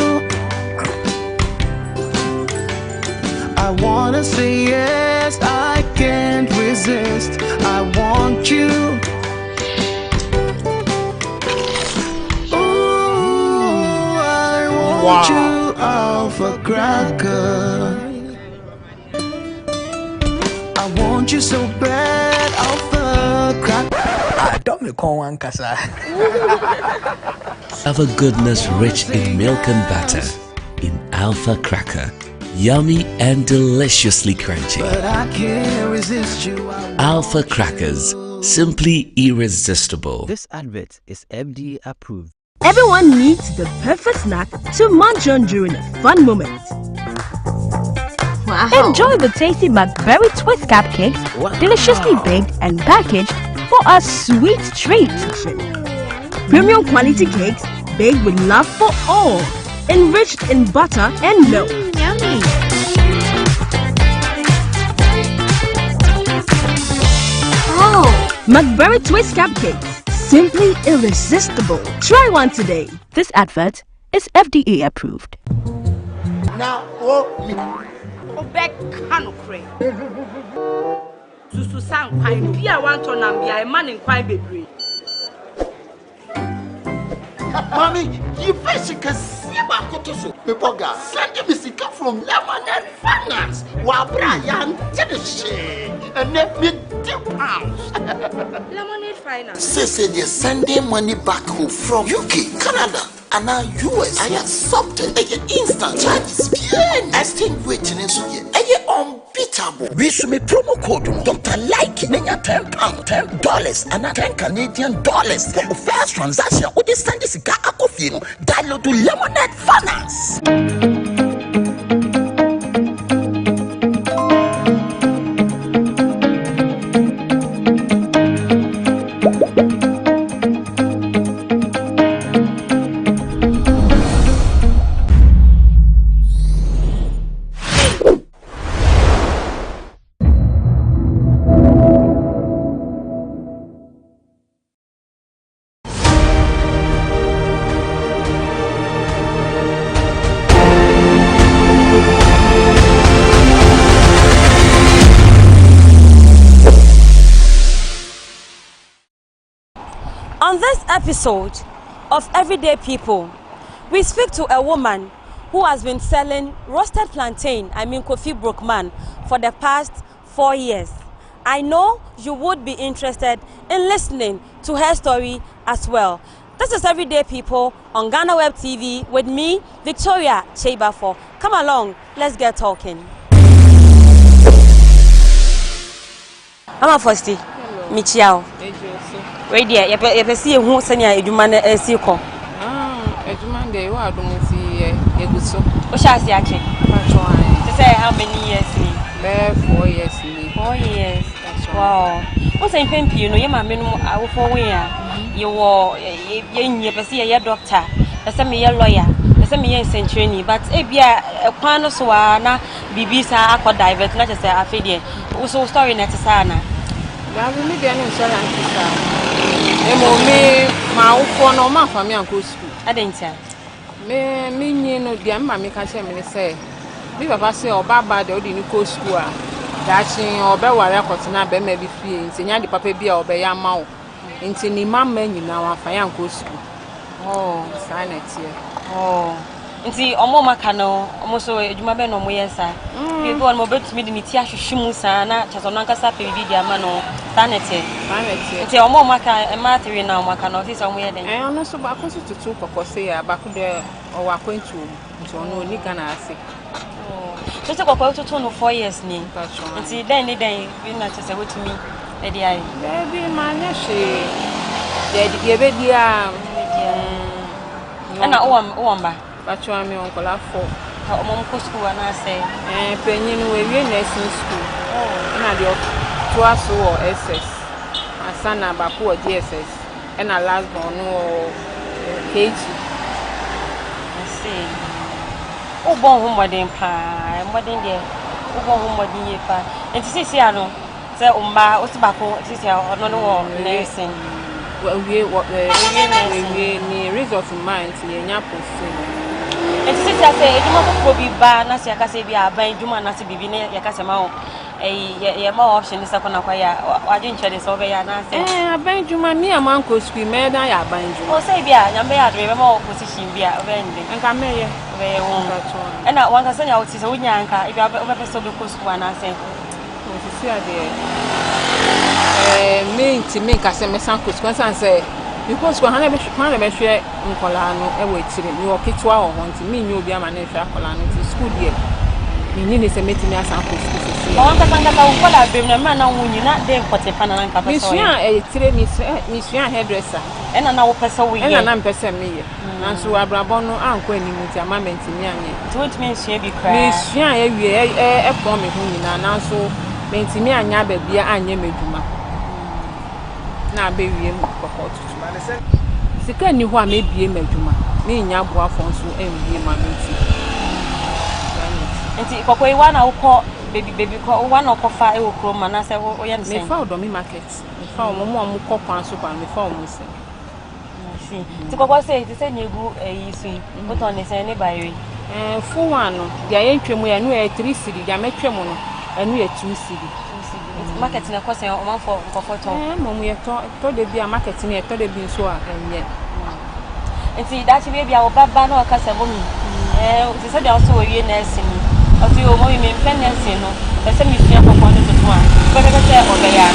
F: I wanna say yes, I can't resist. I want you. Ooh, I want you, Alpha Cracker. I want you so bad, Alpha Cracker.
N: Don't me call one casa.
G: Alpha goodness rich in milk and butter in Alpha Cracker. Yummy and deliciously crunchy.
F: But I can't resist you.
G: Alpha Crackers, simply irresistible.
H: This advert is FDA approved.
R: Everyone needs the perfect snack to munch on during a fun moment. Wow. Enjoy the tasty McBerry Twist Cupcake, deliciously baked and packaged for a sweet treat. Premium quality cakes baked with love for all, enriched in butter and milk.
I: Yummy.
R: Oh, McBerry Twist Cupcakes, simply irresistible. Try one today. This advert is FDA approved.
J: Now, back canocre. Susu sang pine, Pia want to Nambia, a man in quite baby.
K: Mommy, you first can see my cotoso. Me boga, send me sika from Lemonade Finance. Wa Brian Tennessee. And let me £10.
J: Lemonade Finance.
K: Say they're sending money back home from UK, Canada, and now US. I accepted a instant charges. Exchange rate in Suya. Unbeatable. We should make promo code Dr. Like menya £10, $10, and $10 Canadian dollars for the first transaction. With this send this guy download to Lemonade Finance.
O: On this episode of Everyday People, we speak to a woman who has been selling roasted plantain, Kofi Brookman, for the past 4 years. I know you would be interested in listening to her story as well. This is Everyday People on GhanaWeb TV with me, Victoria Chebafo. Come along, let's get talking. I'm a Fosti. Michiao. Wait there, you see who send you man a sequel.
V: Edman day, what don't see a good so.
O: What shall I say? To say how many years?
V: 4 years.
O: 4 years. Wow. What's a pimp? You know, you're my minimum. I will for where you were a doctor, a semi lawyer, a semi century, but a pan so na Bibisa aqua divert, not as a fiddy. Also, story net sana.
V: Now, we need an insurance. Me, my phone or my family and go school.
O: I didn't tell.
V: Me, no, dear mammy can tell me, say, we have a say or baba, the ordinary go school. Dashing or bear records and I bet maybe feelings, and the papa be or bear mouth. Into the mamma, you now, if I am go school. Oh, sign it here. Oh.
O: Nti omo makano omo so edwuma be no mo yesa bi go no betumi de niti ahwehwemu sa na chaso no nkasa pe bi dia ma no sanete nti omo maka e ma tiri na makano fi so mo ye den
V: ono so ba ko so tutu kokose ya ba ko de o wa kwentu nti ono ni Ghana ase
O: so se kokko tutu no 4 years ni nti den ni den bi na chese wetumi e dia yi
V: bi ma nya hwe ye be dia
O: ana o mba
V: Bachwa me onkola 4.
O: Omom ko school na say
V: penyin we nursing school. Na de to aso SS. Asana ba ko GSS. Na last born no KG.
O: I see. O bon ho modern pa, modern de. O bon ho modern ye pa. Enti sisi ano say umba o ti ba ko sisi ono no nursing.
V: We ni result mind ye nya posting.
O: And since I say, you must be bad, Nasi Akasabia, buying Juma Nasi Bibine, Yakasamo, a more option is upon a choir, or didn't this over here. I
V: buying Juma, me a man could scream, and I are buying you.
O: Oh, say, Bia, and Bia, remember more position, Bia, vending, and come here, very warm. And I want to send out his own yanka if you have ever so because one I say,
V: me to make a semi sancus, and say, because one never share in Colano, a way to you or Kitwa or want to mean you'll be a manager Colano to school year. You need to meet me as Uncle School. I want to find out what I've been a man when you're not there for the Panama. Miss Miss hairdresser, and an hour person we and I'm person me. And so I brabono uncle and with your mamma to me. Don't mean she be crying. Miss a bomb whom and so meant me and Yabe be a Yemeduma. Now, baby, Sika ni ho may be a meduma. Me nya boa fon so enwie ma menti.
O: Enti kokoi one I will call baby call one or cofa e wo krom na say wo ye nse.
V: Me fa odo me market. Me fa omo mo kọ kwan so ba me fa omo se.
O: See. Ti kokoi say ti say nyegu yi so but on say ne bayri.
V: For one no, dia ye ntwemu ya no e 3 cedi, dia metwemu no, enu ye 2 cedi.
O: Market na cost o man for to.
V: Mom ye to de bia market na to de bi so a enye.
O: And see that maybe our baba no akasa mo mi. They said they also were nursing. Or to your mommy men nursing no. They say me fear for one to one. But they say obeya.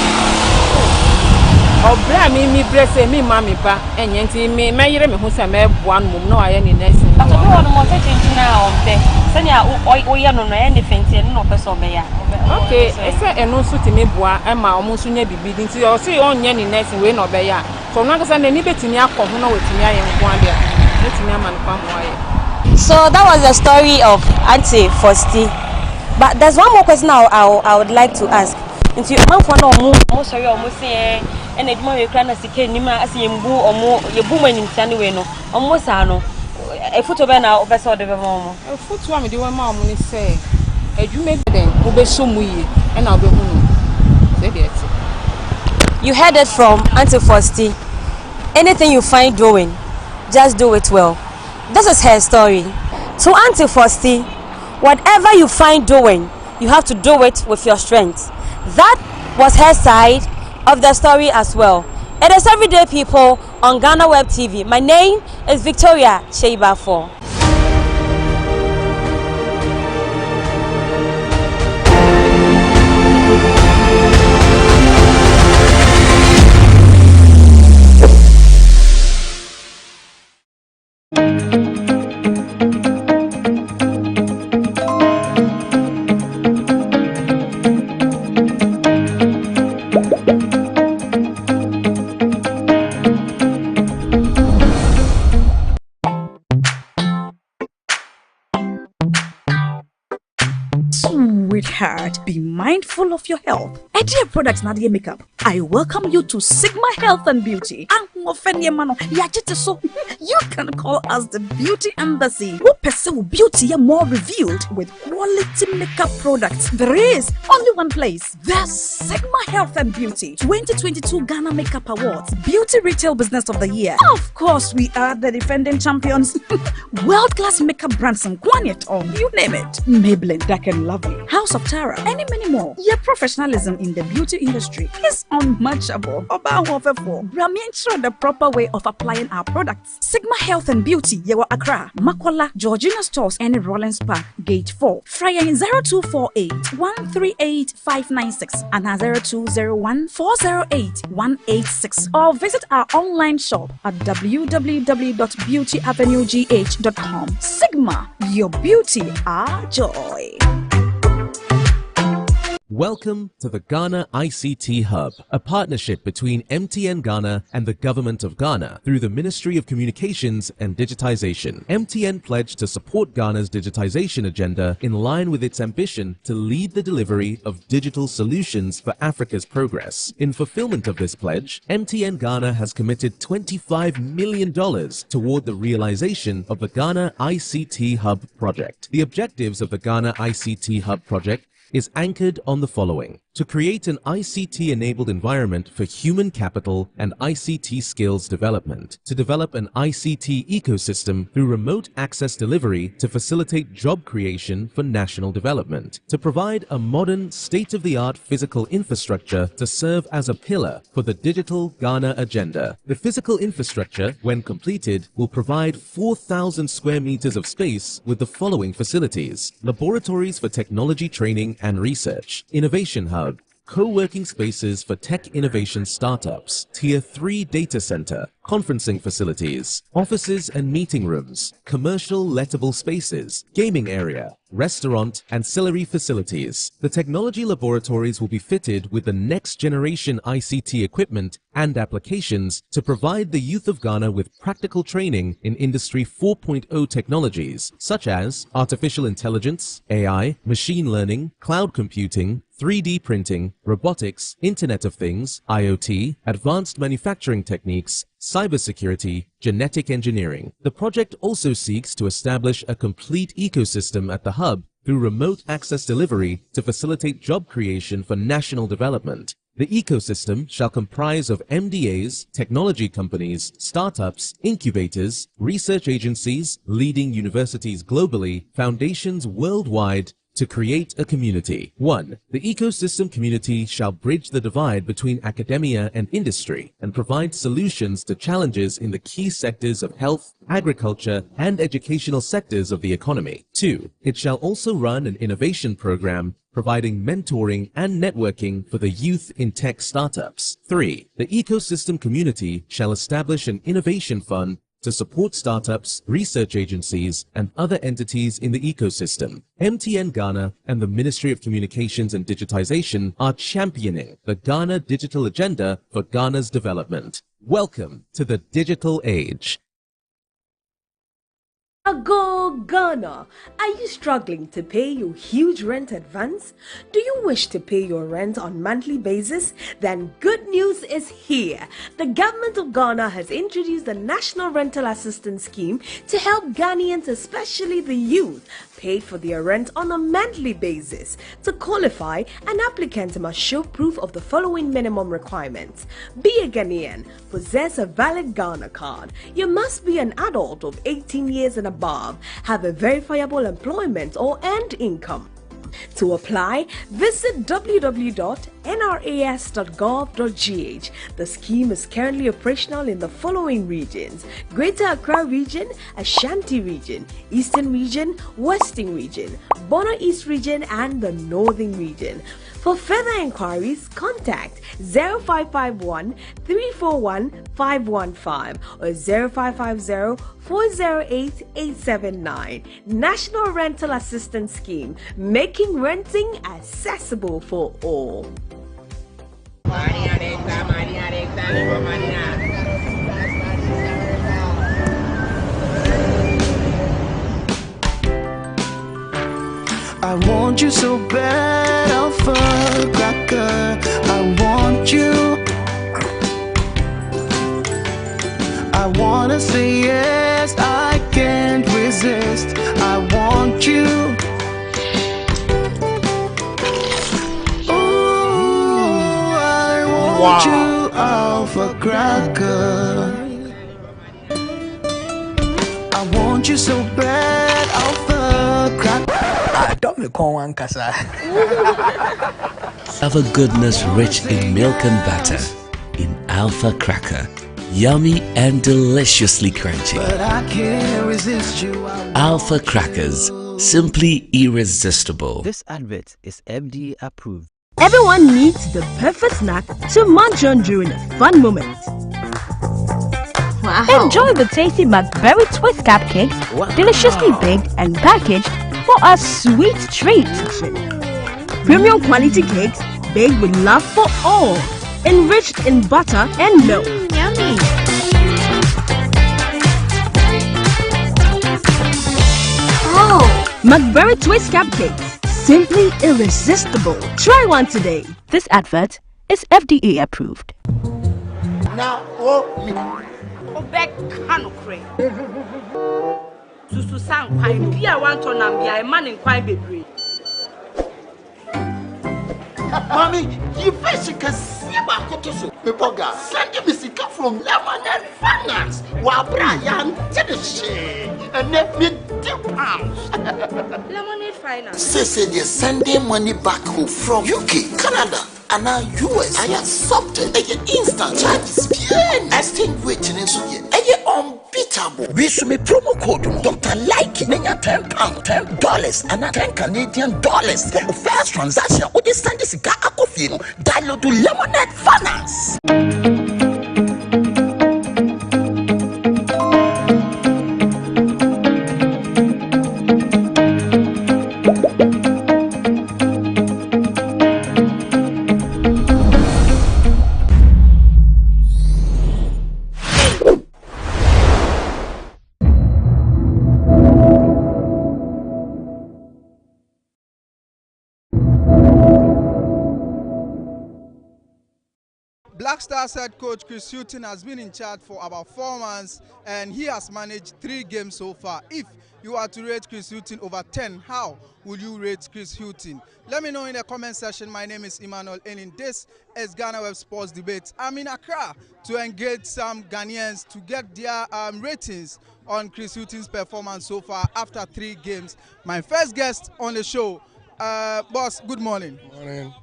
V: Obra mi bless me mama pa enyenti me yire me hu se me boa no mum no aye ni nursing.
O: But to one more change now of the senya o ya no any fenti no person obeya.
V: Okay, ese eno so ti me boa e ma omo so nya bibi nti o se onye ni nursing we no obeya. So no ga say na ni betimi akọ ho no wetimi aye nko ade a. Betimi ama no kwa ho aye.
O: So that was the story of Auntie Fosti. But there's one more question I would like to ask. Into man for no mo sorry o mo say and eduma we kra na sike nima ase yembu omo yebu manim tane we no omo sa no e foto be na obese ode be mo
V: e foto am de we ma omo ni say eduma den obeso mu yi e na obehu no say dey.
O: You heard it from Auntie Fosti. Anything you find doing, just do it well. This is her story. To Auntie Fosti, whatever you find doing, you have to do it with your strength. That was her side of the story as well. It is Everyday People on GhanaWeb TV. My name is Victoria Sheibafo.
A: Sweetheart, be mindful of your health. Dear products na dear makeup. I welcome you to Sigma Health and Beauty. You can call us the Beauty Embassy. Who pursue beauty more revealed with quality makeup products. There is only one place. The Sigma Health and Beauty 2022 Ghana Makeup Awards Beauty Retail Business of the Year. Of course, we are the defending champions. World-class makeup brands and Kwanyet on, you name it. Maybelline, Dark and Lovely, House of Tara, and many more. Your professionalism in the beauty industry is unmatchable. Ensure the proper way of applying our products. Sigma Health and Beauty, Yewa Accra, Makola, Georgina Stores, and Rollins Park, Gate 4. Fryer in 0248 138 596 and 0201 408 186. Or visit our online shop at www.beautyavenuegh.com. Sigma, your beauty, our joy.
B: Welcome to the Ghana ICT Hub, a partnership between MTN Ghana and the Government of Ghana through the Ministry of Communications and Digitization. MTN pledged to support Ghana's digitization agenda in line with its ambition to lead the delivery of digital solutions for Africa's progress. In fulfillment of this pledge, MTN Ghana has committed $25 million toward the realization of the Ghana ICT Hub project. The objectives of the Ghana ICT Hub project is anchored on the following: to create an ICT-enabled environment for human capital and ICT skills development, to develop an ICT ecosystem through remote access delivery to facilitate job creation for national development, to provide a modern, state-of-the-art physical infrastructure to serve as a pillar for the digital Ghana agenda. The physical infrastructure, when completed, will provide 4,000 square meters of space with the following facilities: laboratories for technology training and research, innovation hub, co-working spaces for tech innovation startups, Tier 3 data center, conferencing facilities, offices and meeting rooms, commercial lettable spaces, gaming area, restaurant, ancillary facilities. The technology laboratories will be fitted with the next generation ICT equipment and applications to provide the youth of Ghana with practical training in Industry 4.0 technologies such as artificial intelligence, AI, machine learning, cloud computing, 3D printing, robotics, Internet of Things, IoT, advanced manufacturing techniques, cybersecurity, genetic engineering. The project also seeks to establish a complete ecosystem at the hub through remote access delivery to facilitate job creation for national development. The ecosystem shall comprise of MDAs, technology companies, startups, incubators, research agencies, leading universities globally, foundations worldwide, to create a community. 1. The ecosystem community shall bridge the divide between academia and industry and provide solutions to challenges in the key sectors of health, agriculture, and educational sectors of the economy. 2. It shall also run an innovation program providing mentoring and networking for the youth in tech startups. 3. The ecosystem community shall establish an innovation fund to support startups, research agencies, and other entities in the ecosystem. MTN Ghana and the Ministry of Communications and Digitization are championing the Ghana Digital Agenda for Ghana's development. Welcome to the digital age.
E: Go Ghana! Are you struggling to pay your huge rent advance? Do you wish to pay your rent on monthly basis? Then good news is here. The government of Ghana has introduced the National Rental Assistance Scheme to help Ghanaians, especially the youth, pay for their rent on a monthly basis. To qualify, an applicant must show proof of the following minimum requirements. Be a Ghanaian, possess a valid Ghana card. You must be an adult of 18 years and above, have a verifiable employment or earned income. To apply, visit www.nras.gov.gh. The scheme is currently operational in the following regions: Greater Accra Region, Ashanti Region, Eastern Region, Western Region, Bono East Region, and the Northern Region. For further inquiries, contact 0551 341 515 or 0550 408 879. National Rental Assistance Scheme, making renting accessible for all.
F: I want you so bad, Alpha Cracker. I want you. I wanna say yes, I can't resist. I want you. Ooh, I want you, Alpha Cracker. I want you so bad, Alpha Cracker.
G: Alpha goodness rich in milk and butter. In Alpha Cracker. Yummy and deliciously crunchy.
F: But I can't resist you.
G: Alpha Crackers. Simply irresistible.
H: This advert is FDA approved.
R: Everyone needs the perfect snack to munch on during a fun moment. Wow. Enjoy the tasty McBerry Twist Cupcakes, deliciously baked and packaged for a sweet treat. Premium quality cakes baked with love for all, enriched in butter and milk.
I: Yummy.
R: Oh, McBerry Twist Cupcakes, simply irresistible. Try one today. This advert is FDA approved.
K: Now,
J: back canocre. Susu sang quite dear one ton and be a man in quite baby.
K: Mommy, you fish can see about Kotoso. Pepoga, send me sicker from Lemonade Finance. While Brian did the shade and let me £2.
J: Lemonade Finance.
K: Say they're sending money back home from UK, Canada, and now US. I accepted a instant charges. Extinguishing in Suya. Unbeatable. We should be promo code Dr. Like £10, $10, and $10 Canadian for the first transaction. What is send this guy a coffee? Download to Lemonade Finance.
M: Black Stars head coach Chris Hughton has been in charge for about 4 months and he has managed 3 games so far. If you are to rate Chris Hughton over 10, how will you rate Chris Hughton? Let me know in the comment section. My name is Emmanuel and this is GhanaWeb Sports Debate. I'm in Accra to engage some Ghanaians to get their ratings on Chris Hughton's performance so far after 3 games. My first guest on the show Boss, good morning.
L: Morning.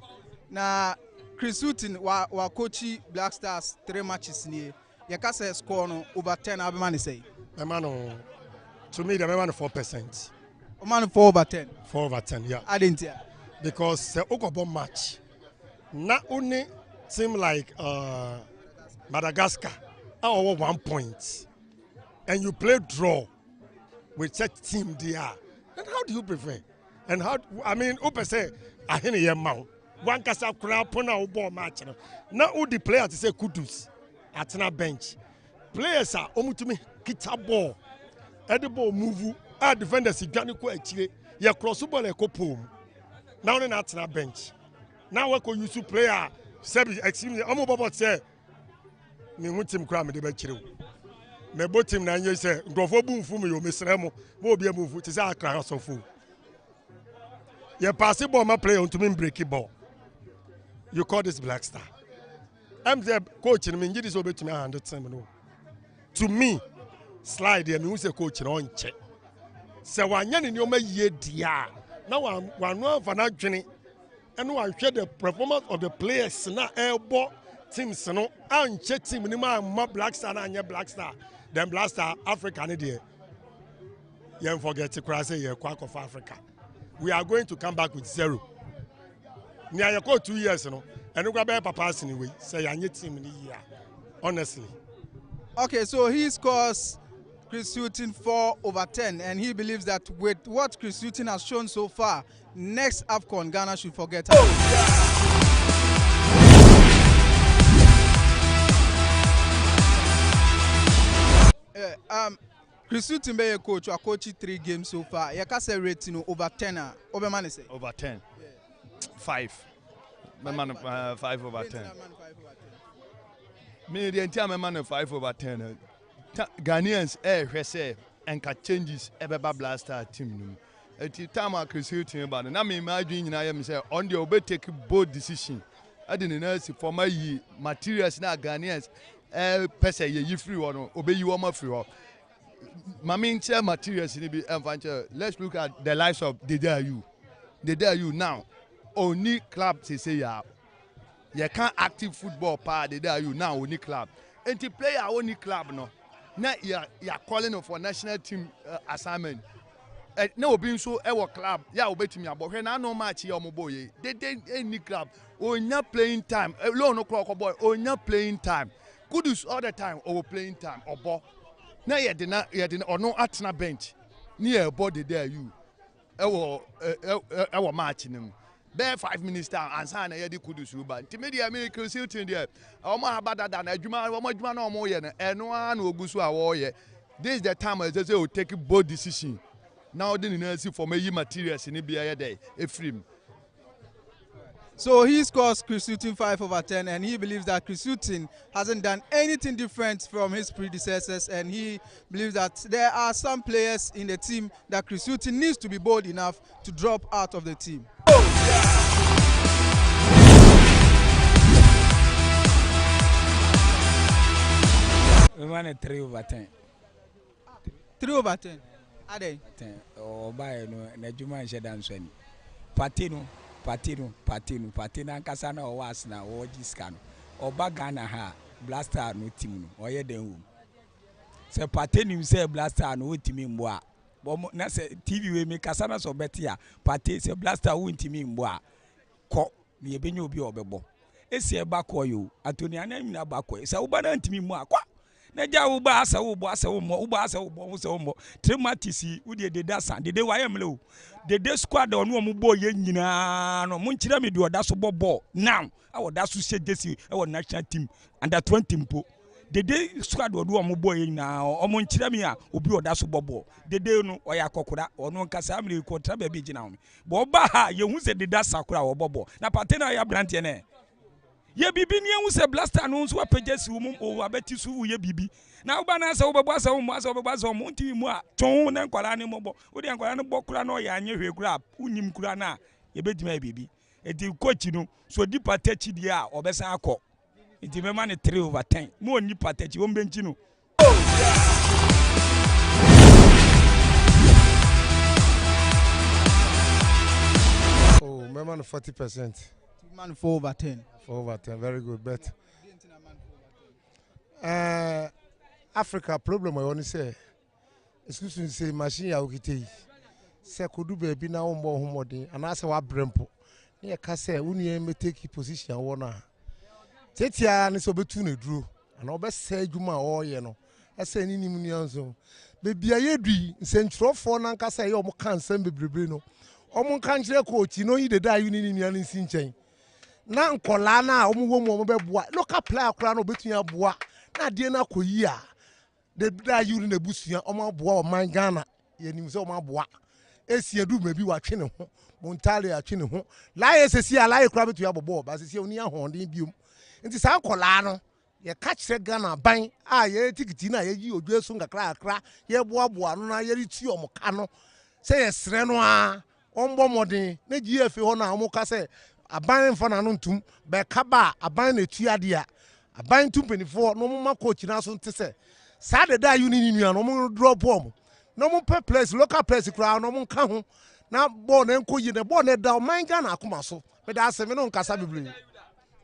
M: Now, Chris Hughton wa coachy Black Stars 3 matches near. You can say score no over 10. I'll be man say.
L: My man, to me, the man 4%.
M: A man 4 over 10.
L: 4 over 10, yeah.
M: I didn't hear.
L: Because the Okobo match, not only team like Madagascar, over 1 point, and you play draw with such team there. And how do you prefer? And how? I mean, Ope say, I hear your mouth. One kasa kura pona ball match. Now, all the players say kudus at na bench. Players are omutumi kita ball. Every ball move. Our defenders is gonna go actually. You cross the ball like pom. Now they not na bench. Now we go use player. Sebi extremely. Omo baba say. Me mutim kura me de bench. Me botim na nye say. Grofo boom fu me yo me sremo. Mo obi move. Ti say akra so fu. You pass the ball, my player on to me break ball. You call this Black Star. I'm the coach and me this over to me 100 time. To me, slide there, me who say coach on check. So one yan in your year dia. Now one for not journey. And one share the performance of the players na elbow teams no and check team ni ma Black Star and your Black Star. Then Black Star Africa ni there. You forget to cross a quack of Africa. We are going to come back with 0. Near you go 2 years, and we grab a pass anyway. Say, I need team in the year. Honestly.
M: Okay, so he scores Chris Hughton 4 over 10, and he believes that with what Chris Hughton has shown so far, next AFCON, Ghana should forget. Chris Hughton be a coach. I coached 3 games so far. You can say rating over 10. Over man say.
Q: Over 10. 5. My man 5 over 10. Me the entire man 5 over 10. Ghanaians say and changes Ebeba Blaster team. At the time I Chris Hughton about and I mean imagine I am say on the obey take bold decision. I didn't know for my materials now Ghanaians person you free or obey you more free. My main materials in the let's look at the lives of the dare you now. Only club to say you can't active football part the dare you now only club. And to play our only club no. Now you're calling for national team assignment. No being so our club, yeah, obey me about when I know match your boy. They didn't any club or not playing time. Alone o'clock boy or not playing time. Kudus all the time over playing time or ball. Now you didn't or no at na bench near body there you our matching them. Bare 5 minutes down and sign a yedi Kudus Ruba. Timedia American Silton there. Oma better than a Juma no more and one will go to warrior. This is the time I just say take a bold decision. Now didn't see for me materials in the day a film.
M: So he scores Chris Hughton 5 over 10, and he believes that Chris Hughton hasn't done anything different from his predecessors, and he believes that there are some players in the team that Chris Hughton needs to be bold enough to drop out of the team.
N: We want 3 over 10.
M: 3 over 10. Are they?
N: 10. Oh, by no, Najuma Shedan Patino Ankasana or Wasna or Giscan or Bagana ha Blaster no team or Yeden. So Patino say Blaster no team in Bois. But say TV we make Casana so better. Pate say Blaster won't team in Bois. Co me benyo bi obebo. Esi e bako you. Antonia na mi na bako. Say ubana team in Bois. Naja uba asa ubo trematisi udie de dasa de wayemle de squad onu omubo ye nyina no munchira me de odaso bobo now awo daso segesi awo national team under 20 mpo de squad onu omubo ye nyina omunchira me a obi odaso bobo de no oya kokora onu nkasa amre ko traba bi gina me bo ba ha ye hu se de dasa kora wo bobo na patena ya brante ne ye bibi ni enwu se Blaster no nso apagesi wo o abeti so wo ye bibi na wo ba na se wo bebo asa wo mo asa wo bebo asa wo nti mu a ton na nkwala ne mobo wo de nkwala ne bokura na o ya anye hwe kura unyim kura na ye bedima bibi enti coach no so di patechi di a obesa akọ enti me ma ne 3 over 10 mo ni patechi wo mbenchi no
L: Man, 40%.
M: Man 4/10.
L: 4/10, very good bet. Africa problem I want to say. Excuse me, say machine ya ukite. Say kudu baby na umbo humodi. And I say wa brempo. Niye kase uni me take position wana. Tetia ni so betu ne duro. And obe say juma o ye no. I say ni muni anzo. Baby aye dui. Nsentro for na kase yo mo kan sem bebrebe no. Omo kan kire coach no yi de da uni ni nua ni sinchen. Na nkola na omo wo mo be boa. Local player kura no betu ya boa. Na die na koyi a. The da you in the busia omo boa o man Ghana ye nim se omo boa esie du ma bi wa twe ne ho montale a twe ne ho la yesesi ala ye kura betu ya bobo ba sesi oni ahonden biom nti sa kola no ye ka kire Ghana ban a ye tikiti na ye yi odwe so ngakra akra ye boa no na ye riti omo ka no se ye sre no a ombo modern na GF ho na omo ka se aban mfa na no ntum be ka ba aban na tuade a aban 224 no mo ma coach na so ntese Saturday da you need no mo drop bomb. No mo pe place local place kra no mo nka ho na ball na enko yi na ball na da man Ghana akoma so. But that se me no nkasa bebre.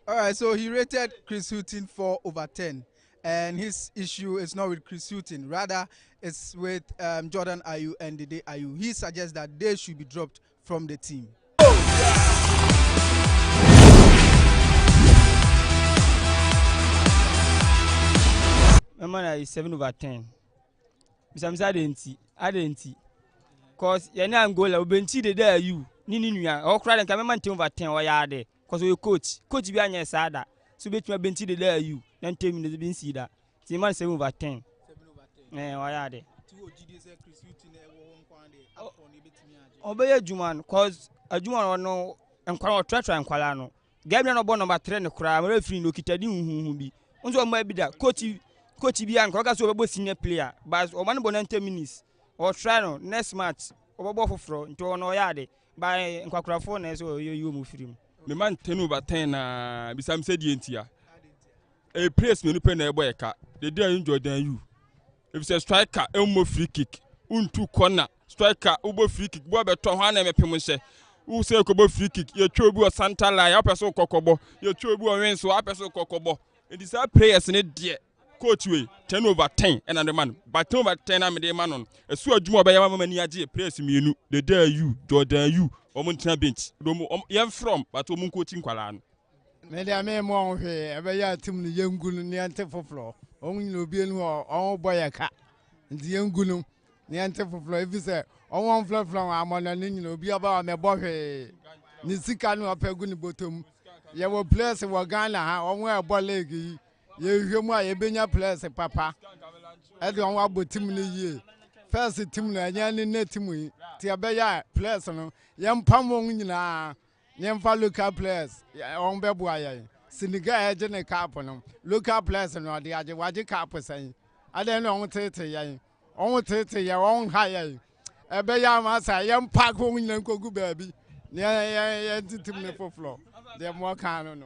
M: All right, so he rated Chris Hughton 4/10, and his issue is not with Chris Hughton, rather it's with Jordan Ayew and Dede Ayew. He suggests that they should be dropped from the team.
C: My man is 7/10. Because you know I'm going to be there. You need or cry and come and 10/10 or yard. Because we coach be on your side. So bet me bench there you. Then 10 minutes been see that. See man 7/10. Or yard. Obey Juman, cause a Juman or no and call treasure and Qualano. Gabriel no born number 3 and cry. I'm referring to Kitadi who be. Also, might be that coach Bian, Coca both senior player, but 1 minutes or try no next match over both for into an oyade by Quacraphone as you move him.
P: The man 10/10 beside said the a place me open a boy car. They dare enjoy than you. If it's a striker, Elmo free kick, two corner, striker, Ubo free kick, Bob Tohana Mepimushe. Who say Kobo free kick, your Chobu or Santa Lai, up as so Kokobo, your Chobu or Renso, up as so Kokobo. It is our players in it, dear. Coach way 10/10 and the man but 10/10 am the man on a so adwuma ba yama mani age place mienu the day you Jordan you omontina bench yam from but omun coaching kwala no
U: me dia me mo hwe e be ya tim ni yengunu ni ante foforo onwin obi enu o boy ka ndi yengunu ni ante foforo efi se onwon floflo amona ni nyina obi aba me bo hwe ni sika no apagu ni botom ye wo place wo Ghana ha onwon e bo league yi ye hwemu a ye benya place papa e de onwa botim ni yie first team na anya ni na team yi ti abeya place no ye mpam won nyina ye mfa local place on be bua ye Senegal e je ne cap no local place no de age waje cap san ade no on tete ye on ha ye e be ya ma sa ye mpa ko nyina nkogu baabi ye team ne for floor they more can no.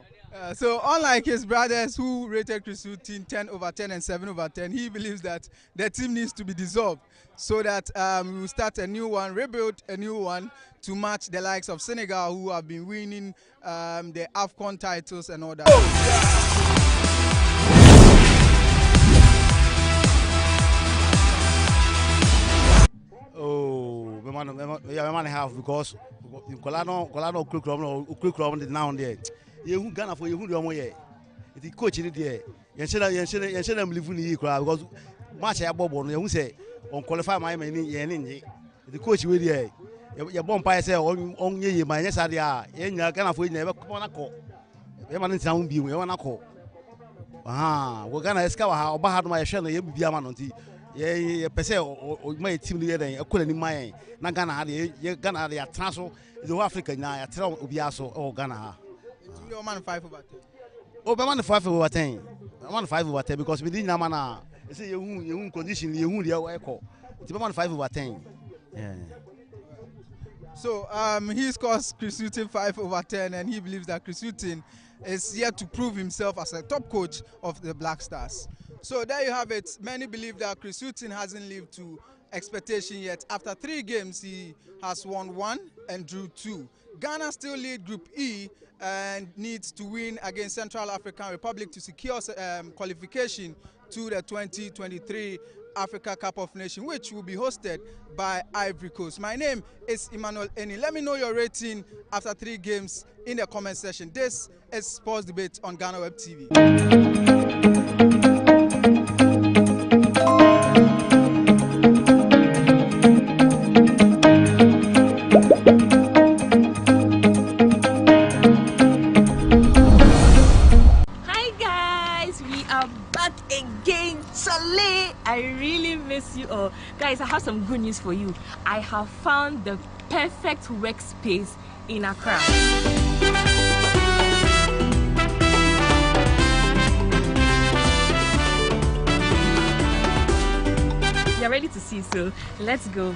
M: So unlike his brothers who rated Chris Hughton 10/10 and 7/10, he believes that the team needs to be dissolved so that we will start a new one, rebuild a new one to match the likes of Senegal who have been winning the AFCON titles and all that.
W: Oh, we man have because Colano curriculum now there. You Ghana for you the coach in there. You said I'm living here because match I bob you say on qualify my money the coach with there. Your bumpire say on ye my yes idea. Ghana for you never come on a call. Man sound be we wanna call. We're gonna discover how bad my channel you be a man on tea. Yeah, per se or my team leader, I couldn't in my Ghana had Ghana had a transfer to Africa now. I tell Ubiaso or Ghana.
M: You man 5/10.
W: Oh, but man 5/10. I want 5/10 because we didn't know. See you condition you the echo. It's man 5/10. Yeah.
M: So he scores Chris Hughton 5/10, and he believes that Chris Hughton is yet to prove himself as a top coach of the Black Stars. So there you have it. Many believe that Chris Hughton hasn't lived to expectation yet. After 3 games, he has won 1 and drew 2. Ghana still lead Group E and needs to win against Central African Republic to secure qualification to the 2023 Africa Cup of Nations, which will be hosted by Ivory Coast. My name is Emmanuel Eni. Let me know your rating after 3 games in the comment section. This is Sports Debate on GhanaWeb TV.
R: I really miss you all. Guys, I have some good news for you. I have found the perfect workspace in Accra. You're ready to see, so let's go.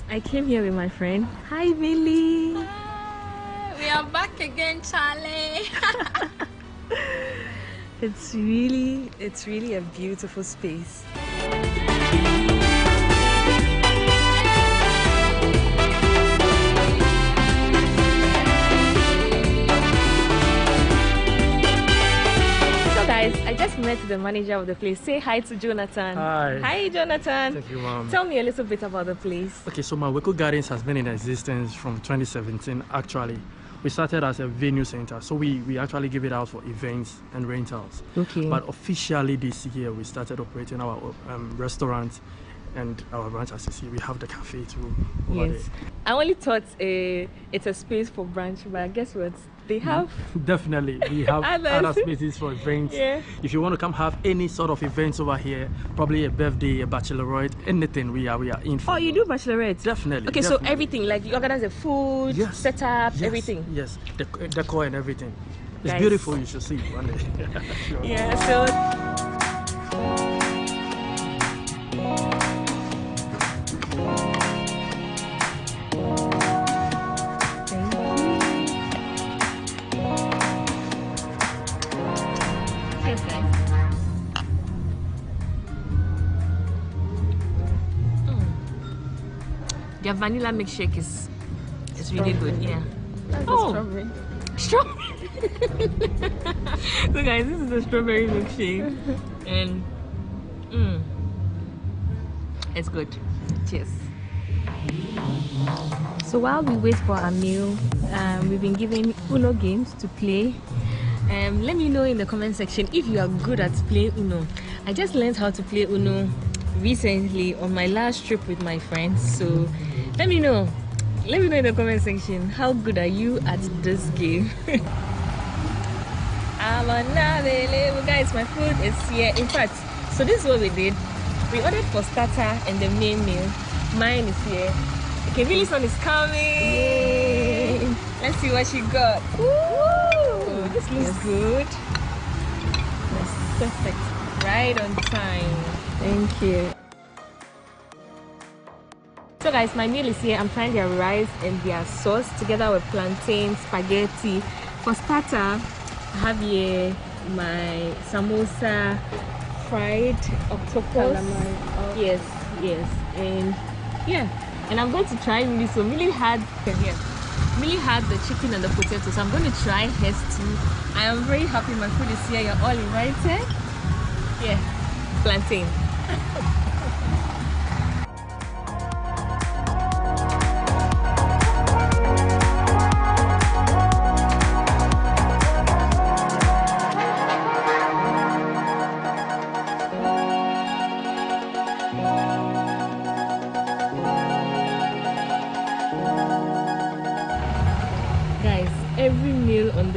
R: I came here with my friend. Hi, Millie.
D: Hi. We are back again, Charlie.
R: It's really a beautiful space. I just met the manager of the place. Say hi to Jonathan.
S: Hi.
R: Hi, Jonathan.
S: Thank you, Mom.
R: Tell me a little bit about the place.
S: Okay, so Maweko Gardens has been in existence from 2017, actually. We started as a venue center, so we actually give it out for events and rentals.
R: Okay.
S: But officially this year, we started operating our restaurant and our branch. As you see, we have the cafe too over
R: yes. There. I only thought it's a space for branch, but guess what? They have
S: definitely we have other spaces for events.
R: Yeah.
S: If you want to come have any sort of events over here, probably a birthday, a bachelorette, anything, we are in for.
R: Oh, you do bachelorette?
S: Definitely.
R: Okay,
S: definitely.
R: So everything, like you organize the food,
S: yes.
R: setup,
S: yes.
R: everything.
S: Yes, the decor and everything. It's
R: Guys.
S: Beautiful. You should see it one day. Sure.
R: Yeah. So. Their vanilla milkshake is really good, yeah.
D: That's strawberry.
R: Strawberry. So guys, this is the strawberry milkshake, and it's good. Cheers. So while we wait for our meal, we've been given Uno games to play. Let me know in the comment section if you are good at playing Uno. I just learned how to play Uno recently on my last trip with my friends, so let me know in the comment section, how good are you at this game? Guys, my food is here. In fact, so this is what we did. We ordered for starter and the main meal. Mine is here. Okay, Millie's one is coming. Yay. Let's see what she got. Ooh, this looks good. That's perfect. Right on time. Thank you. So guys, my meal is here. I'm trying their rice and their sauce together with plantain, spaghetti. For starter, I have here my samosa, fried octopus. Yes, and yeah. And I'm going to try Millie. So Millie had the chicken and the potato. So I'm going to try hers too. I am very happy my food is here. You're all invited. Yeah, plantain.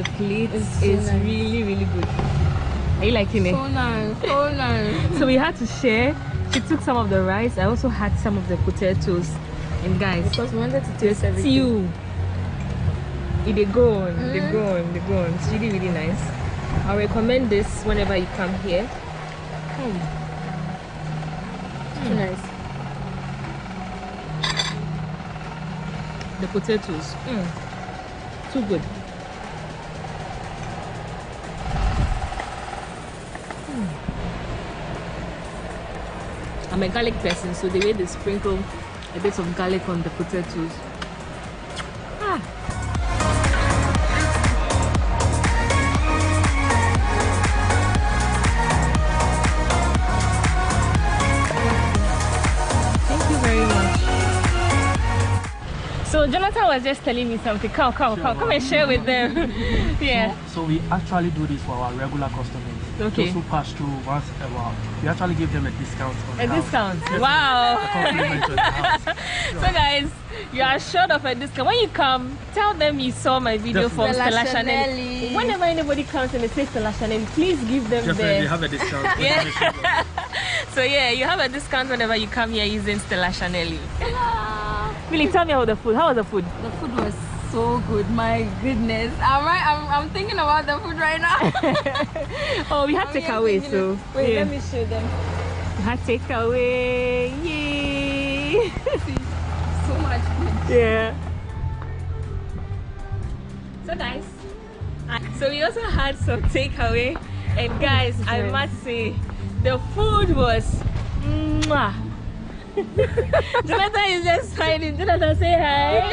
O: the plate is really, really good. Are you liking it?
D: So nice, so nice.
O: So we had to share. She took some of the rice. I also had some of the potatoes. And guys,
D: because we wanted to taste everything.
O: Stew. They go on. It's really, really nice. I recommend this whenever you come here.
D: Too nice.
O: The potatoes. Too good. I'm a garlic person, so the way they sprinkle a bit of garlic on the potatoes. Thank you very much. So Jonathan was just telling me something. Come and share with them. Yeah.
S: So we actually do this for our regular customers.
O: Okay.
S: Those who pass through once a while, we actually give them a discount.
O: A discount? Wow.
S: A compliment to the house.
O: So guys, you are assured of a discount. When you come, tell them you saw my video from Stella Chanel. Whenever anybody comes and they say Stella Chanel, please give them
S: Definitely have a discount.
O: Yeah. So yeah, you have a discount whenever you come here using Stella Chanel. Really, tell me about the food. How was the food?
D: The food was so good, my goodness. I'm thinking about the food right now.
O: Oh, we had takeaway, so
D: wait, let me show them.
O: We had takeaway. Yay!
D: So much food.
O: Yeah. So guys, so we also had some takeaway, and guys, I must say, the food was mwah. Jonathan is just smiling. Jonathan, say hi.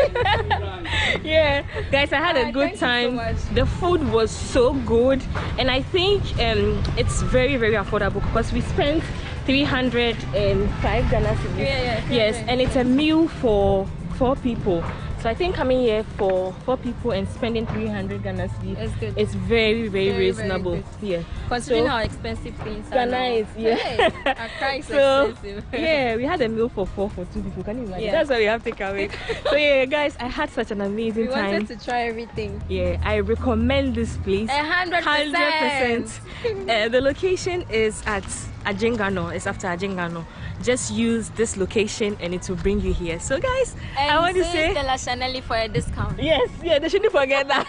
O: Yeah, guys, I had a good time. So the food was so good, and I think it's very, very affordable because we spent 305 Ghana cedis. Yes, and it's a meal for 4 people. So I think coming here for 4 people and spending 300 Ghana cedis, it's very, very reasonable.
D: Very good.
O: Yeah.
D: Considering how expensive things are.
O: Ghana is, yeah.
D: Hey, Accra is
O: so
D: expensive.
O: yeah, we had a meal for 2 people. Can you imagine?
D: Yeah.
O: That's why we have to take away. So yeah, guys, I had such an amazing time.
D: We wanted to try everything.
O: Yeah, I recommend this place.
D: 100%.
O: The location is at Ajengano. It's after Ajengano. Just use this location and it will bring you here. So guys,
D: and
O: I want to say
D: Stella Chanel for a discount.
O: Yes, yeah, they shouldn't forget that.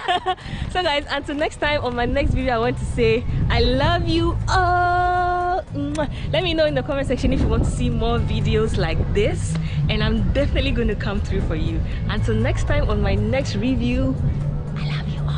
O: So guys, until next time on my next video, I want to say I love you all. Let me know in the comment section if you want to see more videos like this, and I'm definitely going to come through for you. Until next time on my next review, I love you all.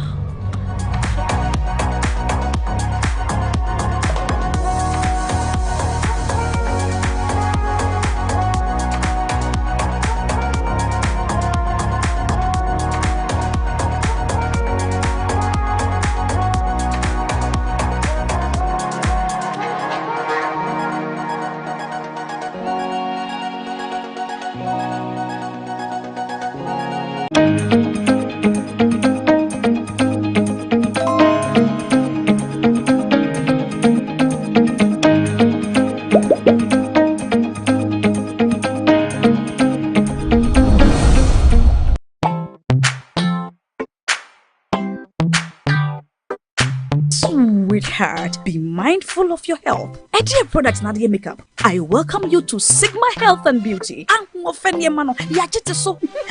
A: Sweetheart, be mindful of your health. Dear products na dear makeup. I welcome you to Sigma Health and Beauty.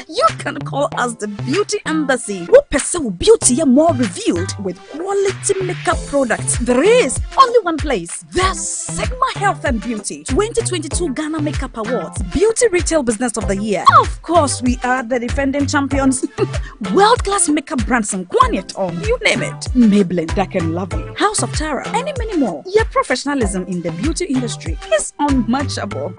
A: You can call us the Beauty Embassy. Who pursue beauty more revealed with quality makeup products. There is only one place. The Sigma Health and Beauty 2022 Ghana Makeup Awards Beauty Retail Business of the Year. Of course, we are the defending champions. World-class makeup brands and on you name it. Maybelline, Dark and Lovely, House of Tara, and many more. Your professionalism in the beauty industry is unmatchable.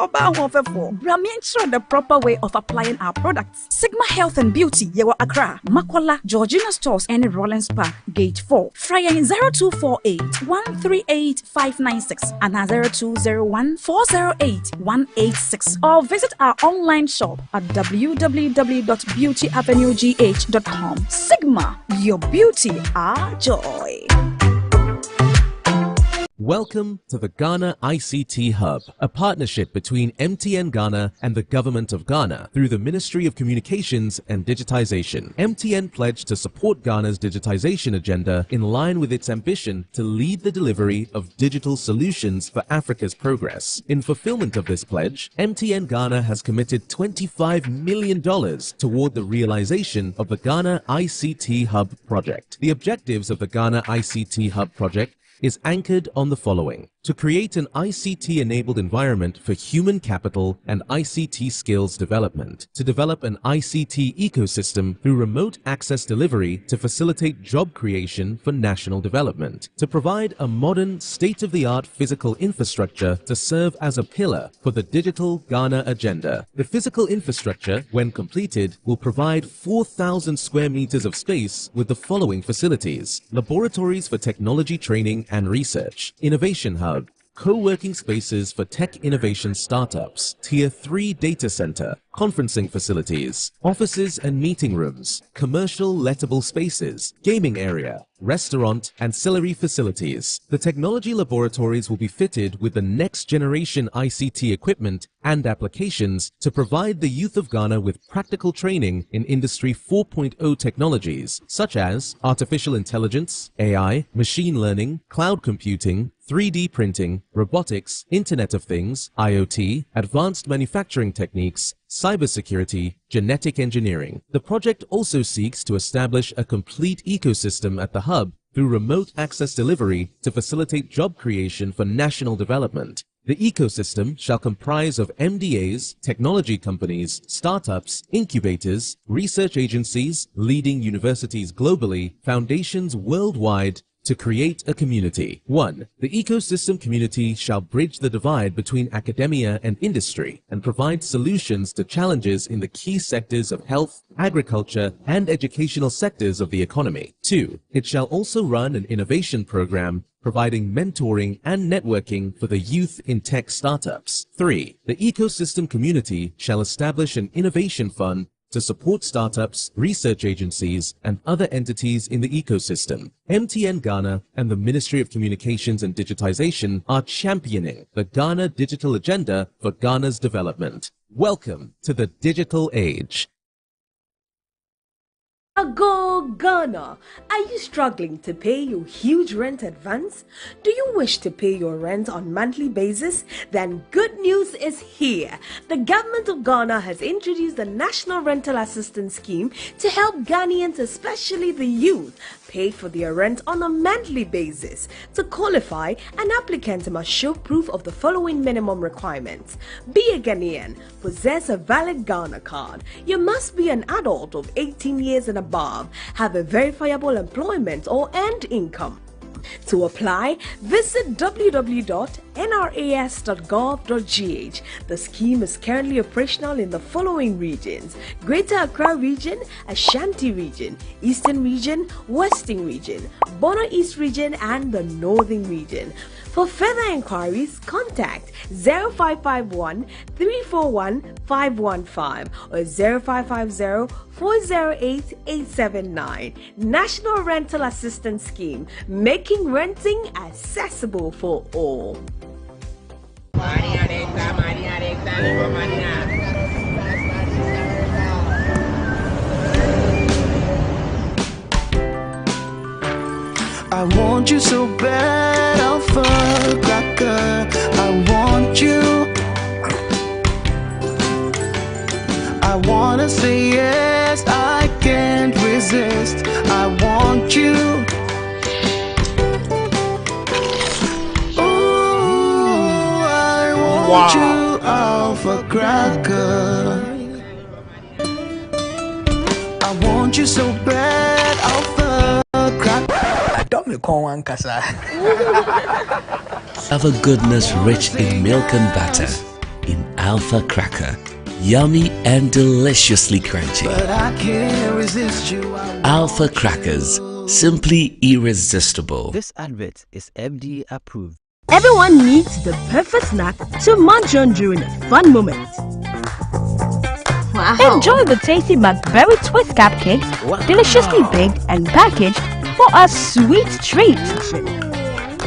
A: Ensure the proper way of applying our products. Sigma Health and Beauty, Yewa Accra, Makola, Georgina Stores, and Rollins Park, Gate 4. Fryer in 0248 138 596 and 0201 408 186. Or visit our online shop at www.beautyavenuegh.com. Sigma, your beauty, our joy.
B: Welcome to the Ghana ICT Hub, a partnership between MTN Ghana and the Government of Ghana through the Ministry of Communications and Digitization. MTN pledged to support Ghana's digitization agenda in line with its ambition to lead the delivery of digital solutions for Africa's progress. In fulfillment of this pledge, MTN Ghana has committed $25 million toward the realization of the Ghana ICT Hub project. The objectives of the Ghana ICT Hub project is anchored on the following: to create an ICT-enabled environment for human capital and ICT skills development, to develop an ICT ecosystem through remote access delivery to facilitate job creation for national development, to provide a modern, state-of-the-art physical infrastructure to serve as a pillar for the digital Ghana agenda. The physical infrastructure, when completed, will provide 4,000 square meters of space with the following facilities: laboratories for technology training and research, innovation hub, co-working spaces for tech innovation startups, Tier 3 data center, conferencing facilities, offices and meeting rooms, commercial lettable spaces, gaming area, restaurant, ancillary facilities. The technology laboratories will be fitted with the next generation ICT equipment and applications to provide the youth of Ghana with practical training in Industry 4.0 technologies such as artificial intelligence, AI, machine learning, cloud computing, 3D printing, robotics, Internet of Things, IoT, advanced manufacturing techniques, cybersecurity, genetic engineering. The project also seeks to establish a complete ecosystem at the hub through remote access delivery to facilitate job creation for national development. The ecosystem shall comprise of MDAs, technology companies, startups, incubators, research agencies, leading universities globally, foundations worldwide, to create a community. 1. The ecosystem community shall bridge the divide between academia and industry and provide solutions to challenges in the key sectors of health, agriculture, and educational sectors of the economy. 2. It shall also run an innovation program providing mentoring and networking for the youth in tech startups. 3. The ecosystem community shall establish an innovation fund to support startups, research agencies, and other entities in the ecosystem. MTN Ghana and the Ministry of Communications and Digitization are championing the Ghana digital agenda for Ghana's development. Welcome to the digital age.
E: Go Ghana! Are you struggling to pay your huge rent advance? Do you wish to pay your rent on monthly basis? Then good news is here. The government of Ghana has introduced the National Rental Assistance Scheme to help Ghanaians, especially the youth, pay for their rent on a monthly basis. To qualify, an applicant must show proof of the following minimum requirements: be a Ghanaian, possess a valid Ghana card, you must be an adult of 18 years and above, have a verifiable employment or earned income. To apply, visit www.nras.gov.gh. The scheme is currently operational in the following regions: Greater Accra Region, Ashanti Region, Eastern Region, Western Region, Bono East Region, and the Northern Region. For further inquiries, contact 0551 341 515 or 0550 408 879. National Rental Assistance Scheme, making renting accessible for all.
F: I want you so bad, Alpha Cracker. I want you. I wanna say yes, I can't resist. I want you. Ooh, I want you, Alpha Cracker. I want you so bad, Alpha Cracker.
G: Have a goodness rich in milk and butter in Alpha Cracker. Yummy and deliciously crunchy.
F: But I can't resist you.
G: Alpha Crackers, simply irresistible.
H: This advert is FDA approved.
R: Everyone needs the perfect snack to munch on during a fun moment. Wow. Enjoy the tasty McBerry Twist Cupcake, deliciously baked and packaged for a sweet treat.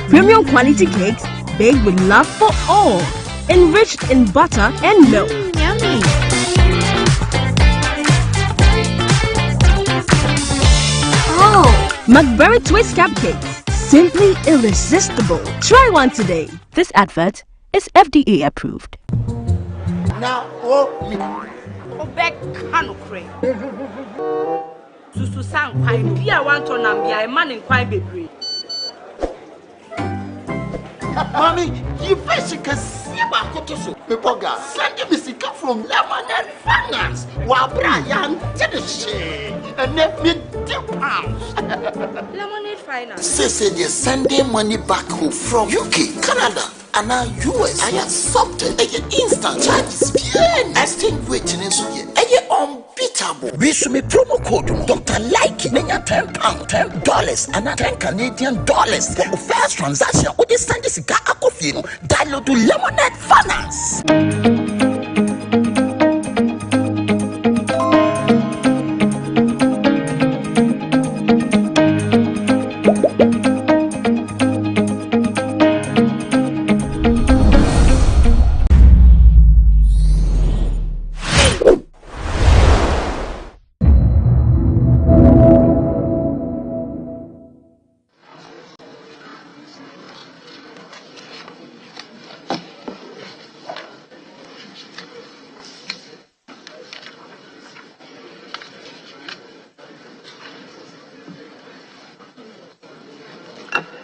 R: Premium quality cakes baked with love for all, enriched in butter and milk.
O: Yummy.
R: Oh, McBerry Twist Cupcakes. Simply irresistible. Try one today.
I: This advert is FDA approved.
K: Now,
J: Obek Kanukre. Susu sang kwai bia wan to nam bia e man kwai bebre.
K: Mommy, you basically see about Kotoso. People got sending me sick from Lemonade Finance. While Brian did the shit and let me £2.
J: Lemonade Finance.
K: Say they're sending money back home from UK, Canada, and now US. I am something. Instant charges. Exchange rate in Suya. Unbeatable. We should be promo code Dr. Like Nenya £10, $10, and $10 for the first transaction. What is send this guy coffee? Download to Lemonade Finance.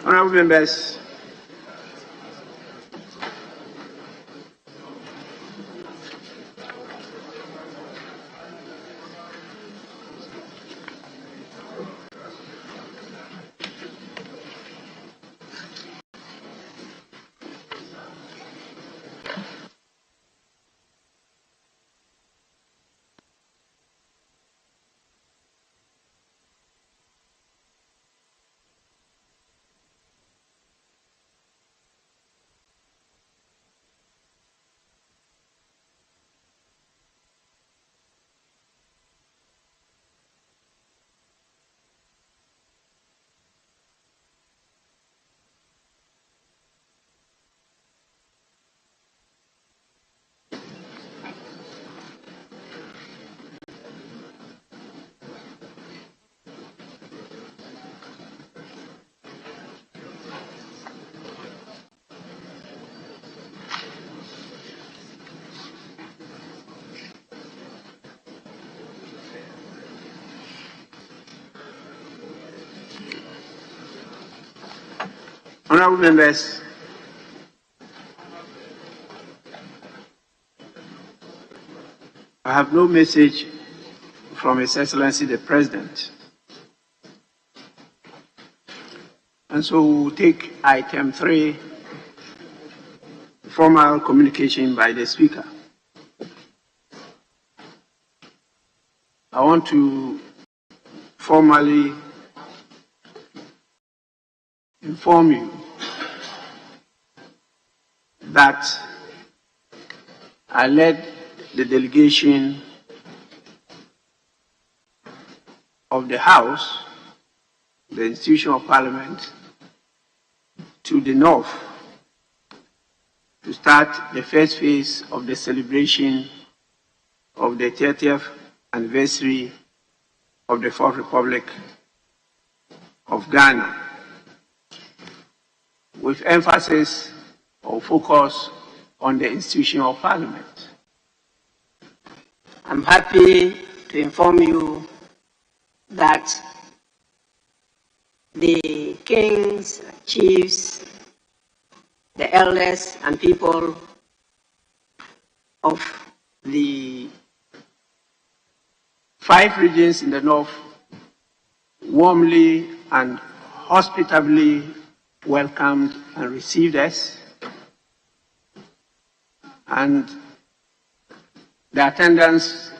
T: Honourable members, Honourable members, I have no message from His Excellency the President, and so we'll take item 3, formal communication by the Speaker. I want to formally inform you that I led the delegation of the House, the institution of Parliament, to the north to start the first phase of the celebration of the 30th anniversary of the Fourth Republic of Ghana, with emphasis or focus on the institution of Parliament.
V: I'm happy to inform you that the kings, chiefs, the elders and people of the 5 regions in the north warmly and hospitably welcomed and received us, and the attendance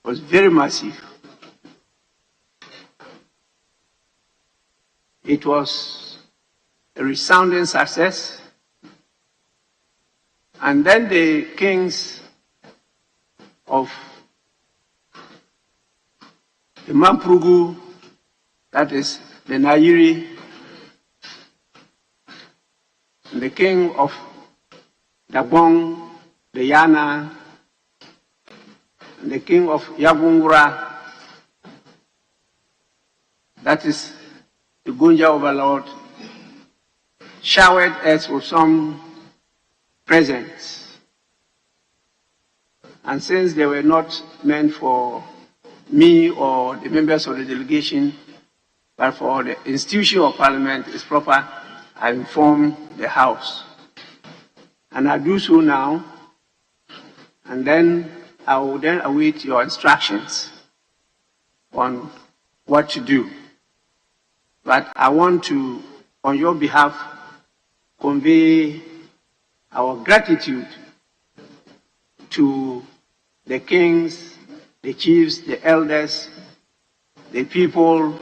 V: was very massive. It was a resounding success, and then the kings of the Mamprugu, that is the Nairi,
T: the king of Dagbon, the Yana, the king of Yabungura, that is the Gunja overlord, showered us with some presents. And since they were not meant for me or the members of the delegation, but for the institution of parliament, it's proper I inform the House. And I do so now, and then I will then await your instructions on what to do. But I want to, on your behalf, convey our gratitude to the kings, the chiefs, the elders, the people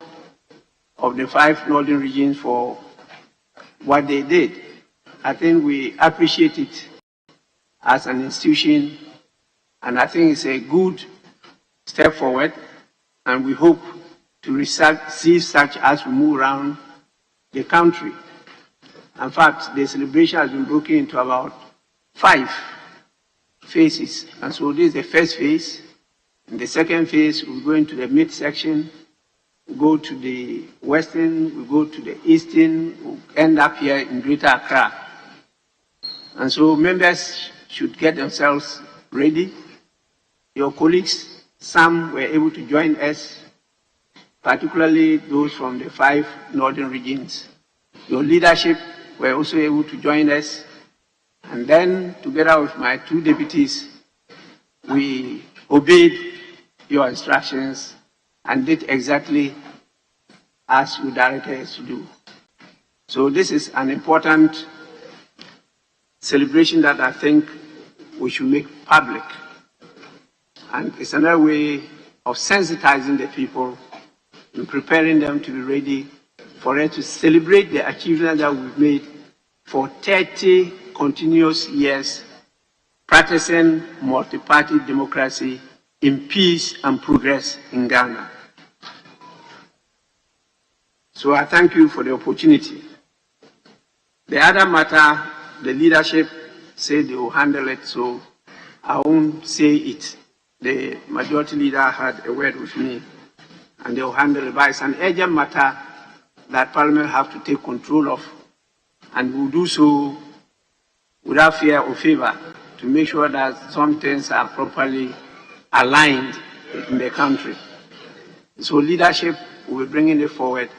T: of the 5 northern regions for what they did. I think we appreciate it as an institution, and I think it's a good step forward, and we hope to receive such as we move around the country. In fact, the celebration has been broken into about 5 phases, and so this is the first phase. In the second phase, we go into the mid-section, we go to the western, we go to the eastern, we end up here in Greater Accra. And so members should get themselves ready. Your colleagues, some were able to join us, particularly those from the 5 northern regions. Your leadership were also able to join us. And then, together with my 2 deputies, we obeyed your instructions and did exactly as you directed us to do. So this is an important celebration that I think we should make public. And it's another way of sensitizing the people and preparing them to be ready for us to celebrate the achievements that we've made for 30 continuous years, practicing multi-party democracy in peace and progress in Ghana. So I thank you for the opportunity. The other matter, the leadership said they will handle it, so I won't say it. The majority leader had a word with me, and they will handle it. But it's an urgent matter that Parliament have to take control of, and will do so without fear or favor to make sure that some things are properly aligned in the country. So leadership will be bringing it forward,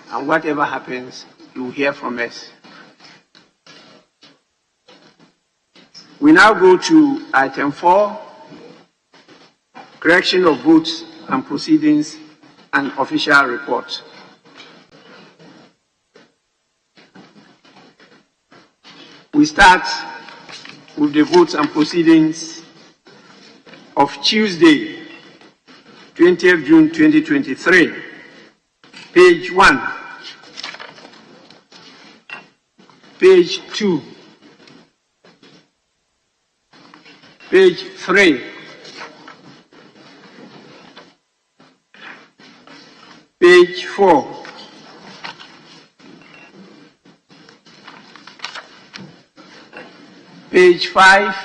T: and whatever happens, you will hear from us. We now go to item 4, correction of votes and proceedings and official report. We start with the votes and proceedings of Tuesday, 20th June 2023. Page 1, page 2, page 3, page 4, page 5,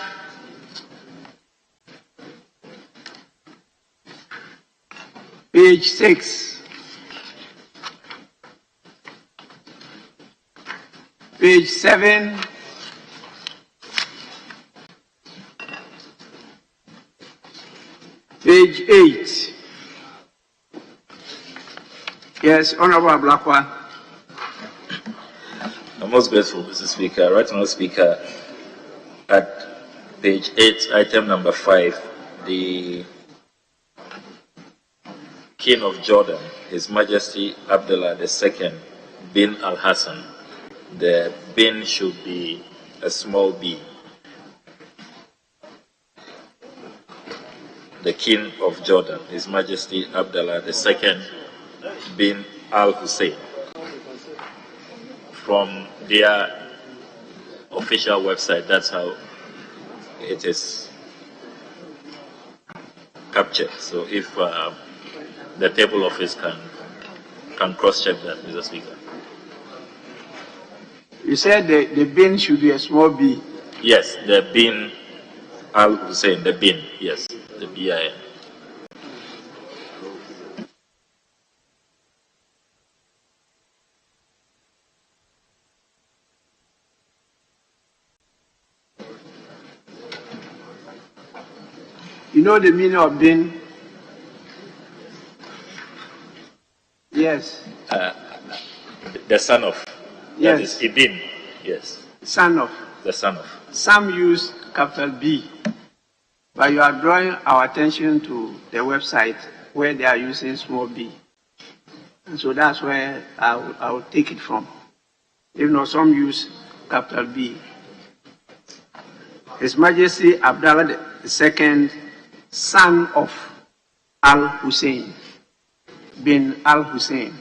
T: page 6, page 7, page 8. Yes, Honorable Ablakwa.
L: I'm most grateful, Mr. Speaker. Right, Mr. Speaker, at page 8, item number 5, the King of Jordan, His Majesty Abdullah II bin Al-Hassan. The bin should be a small b. The King of Jordan, His Majesty Abdullah II bin Al-Hussein. From their official website, that's how it is captured. So if the table office can cross-check that, Mr. Speaker.
V: You said the bin should be a small b.
L: Yes, the bin, Al Hussein, the bin, yes, the BIN.
V: You know the meaning of bin? Yes.
L: The son of.
V: Yes.
L: That is Ibn. Yes.
V: Son of.
L: The son of.
V: Some use capital B, but you are drawing our attention to the website where they are using small b. And so that's where I will take it from. If not, some use capital B. His Majesty Abdullah II, son of Al Hussein, bin Al Hussein.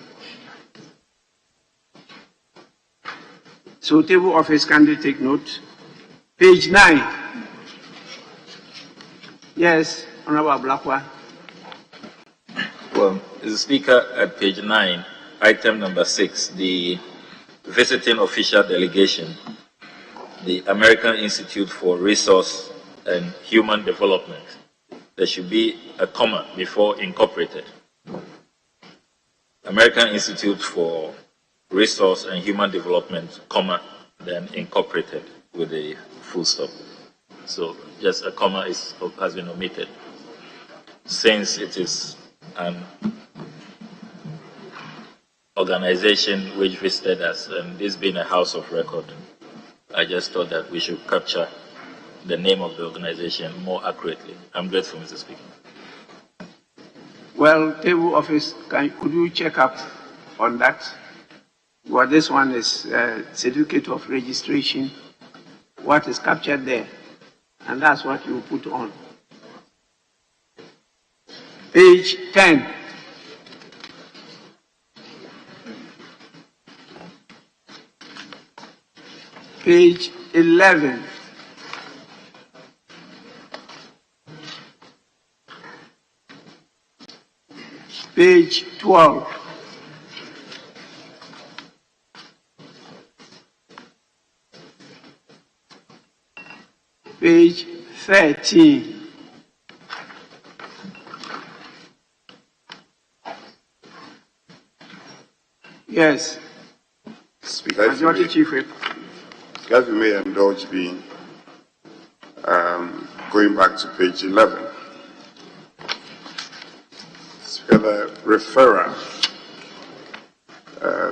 V: So table of his candidate, take note. Page 9. Yes, Honorable Blackwell.
L: Well, Mr. Speaker, at page 9, item number 6, the visiting official delegation, the American Institute for Resource and Human Development. There should be a comma before incorporated. American Institute for Resource and Human Development, comma, then incorporated with a full stop. So just a comma has been omitted. Since it is an organization which visited us, and this being a house of record, I just thought that we should capture the name of the organization more accurately. I'm grateful, Mr. Speaker.
V: Well, table office, could you check up on that? Well, this one is certificate of registration. What is captured there? And that's what you put on. Page 10. Page 11. Page 12. Page 13. Yes.
C: Speaker,
V: Majority Chief Whip.
C: If you may indulge me, going back to page 11. Speaker, the referrer,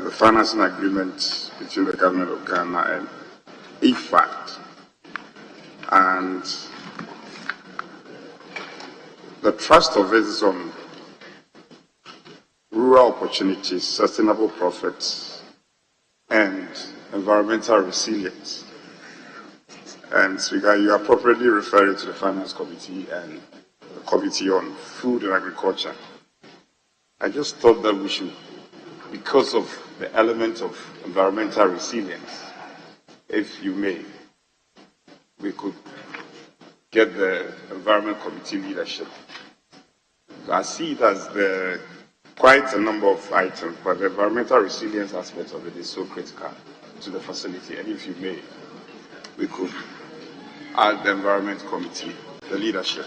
C: the financing agreement between the government of Ghana and IFAD, and the thrust of it is on rural opportunities, sustainable profits, and environmental resilience. And Speaker, you are appropriately referring to the Finance Committee and the Committee on Food and Agriculture. I just thought that we should, because of the element of environmental resilience, if you may, we could get the Environment Committee leadership. I see it as quite a number of items, but the environmental resilience aspect of it is so critical to the facility. And if you may, we could add the Environment Committee, the leadership.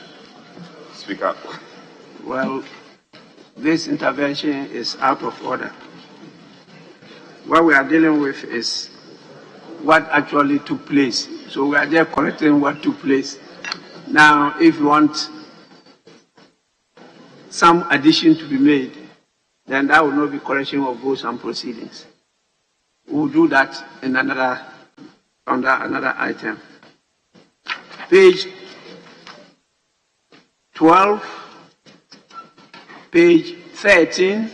C: Speak up.
V: Well, this intervention is out of order. What we are dealing with is what actually took place. So we are there correcting what took place. Now, if you want some addition to be made, then that will not be correction of votes and proceedings. We'll do that in under another item. Page 12, page 13,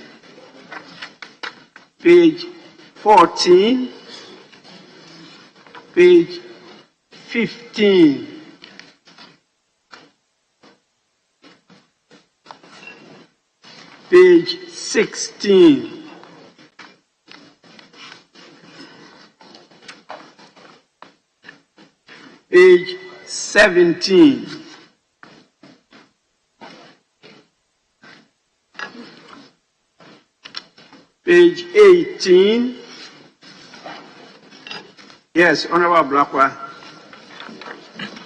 V: page 14, page 15, page 16, page 17, page 18, Yes, Honorable Blackwell.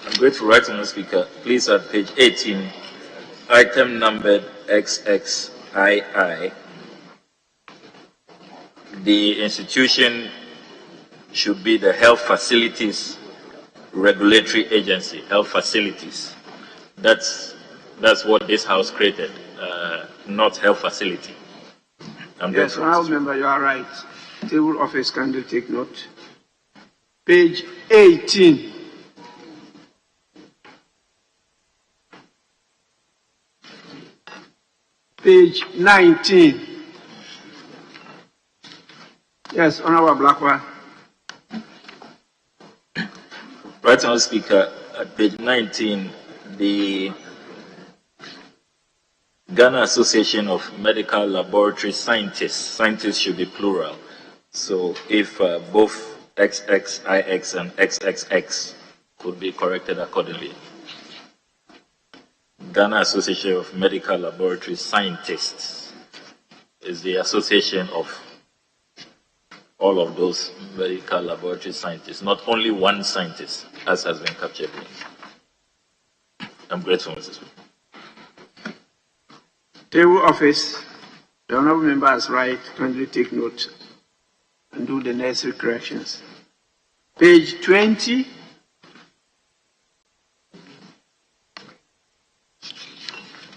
L: I'm grateful, Right Honourable Speaker. Please, at page 18, item numbered XXII, the institution should be the Health Facilities Regulatory Agency, Health Facilities. That's what this House created, not Health Facility.
V: Yes, Honourable Member, you are right. Table office, can you take note? Page 18. Page 19. Yes, Honourable Blackwell.
L: Right Honourable Speaker, at page 19, the Ghana Association of Medical Laboratory Scientists should be plural. So if both XXIX and XXX could be corrected accordingly. Ghana Association of Medical Laboratory Scientists is the association of all of those medical laboratory scientists, not only one scientist, as has been captured. I'm grateful, Mr. Speaker.
V: Table office, the Honourable Member is right. Kindly take note and do the necessary corrections. Page 20.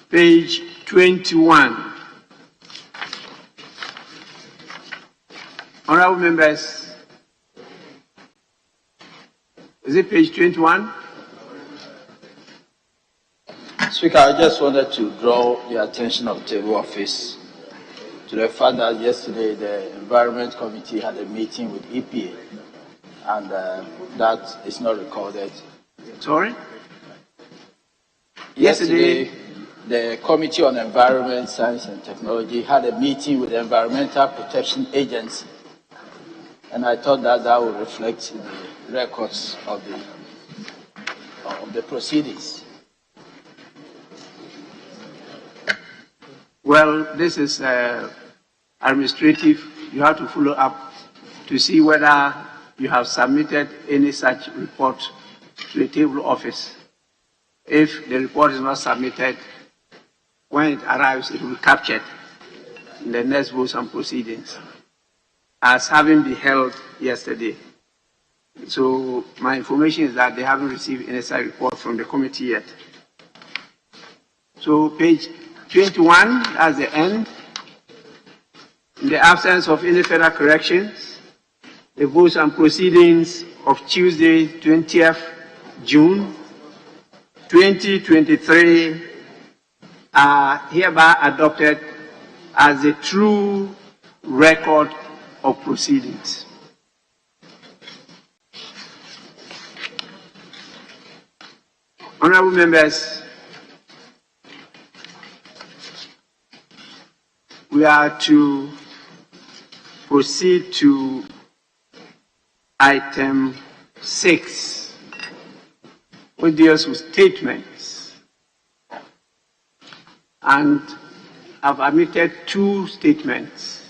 V: Page 21. Honourable Members, is it page 21?
N: Speaker, I just wanted to draw the attention of the table office to the fact that yesterday the Environment Committee had a meeting with EPA, and that is not recorded.
V: Sorry?
N: Yesterday, the Committee on Environment, Science and Technology had a meeting with the Environmental Protection Agency, and I thought that would reflect in the records of the proceedings.
V: Well, this is administrative. You have to follow up to see whether you have submitted any such report to the table office. If the report is not submitted, when it arrives, it will be captured in the next votes and proceedings, as having been held yesterday. So my information is that they haven't received any such report from the committee yet. So page 21, that's the end. In the absence of any further corrections, the votes and proceedings of Tuesday, 20th June 2023 are hereby adopted as a true record of proceedings. Honourable Members, we are to proceed to item 6, which deals with statements. And I've admitted 2 statements.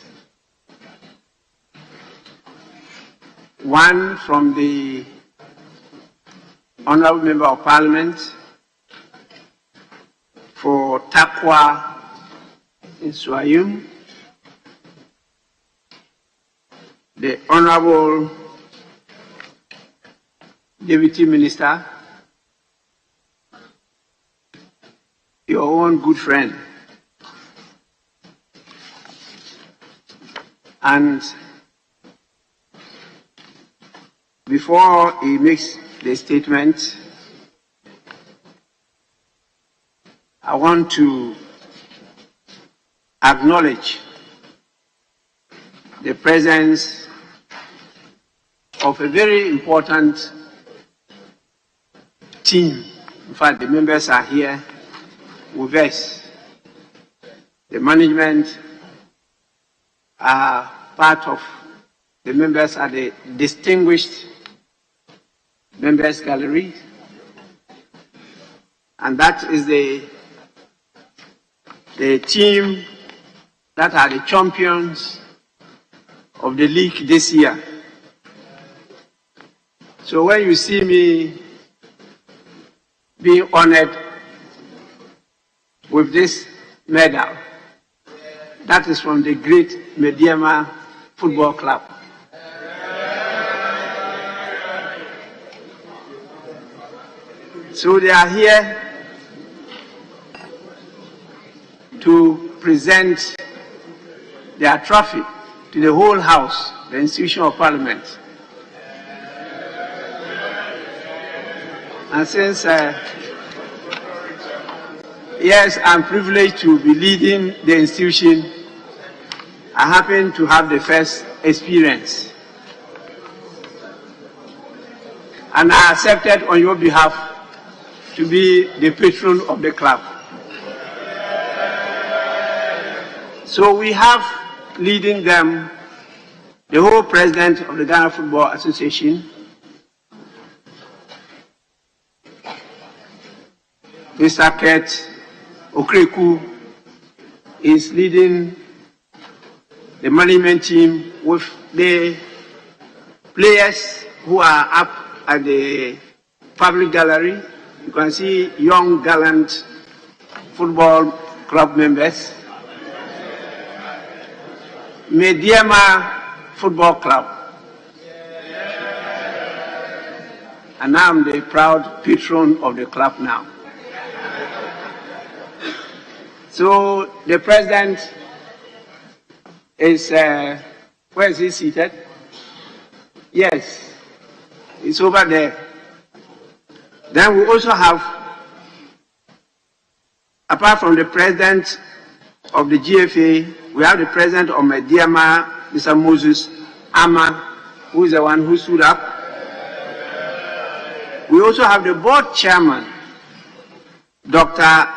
V: One from the Honourable Member of Parliament for Takwa in Swayum, the Honourable Deputy Minister, your own good friend, and before he makes the statement, I want to acknowledge the presence of a very important team. In fact, the members are here with us. The management are part of the members at the distinguished members gallery, and that is the team that are the champions of the league this year.
T: So when you see me being honored with this medal, that is from the great Mediema Football Club. So they are here to present their trophy to the whole House, the institution of Parliament. And since, yes, I'm privileged to be leading the institution, I happen to have the first experience. And I accepted on your behalf to be the patron of the club. So we have leading them the whole president of the Ghana Football Association, Mr. Kurt Okreku is leading the management team with the players who are up at the public gallery. You can see young, gallant football club members. Mediema Football Club. And I'm the proud patron of the club now. So the president is, where is he seated? Yes, it's over there. Then we also have, apart from the president of the GFA, we have the president of Mediema, Mr. Moses Ama, who is the one who stood up. We also have the board chairman, Dr.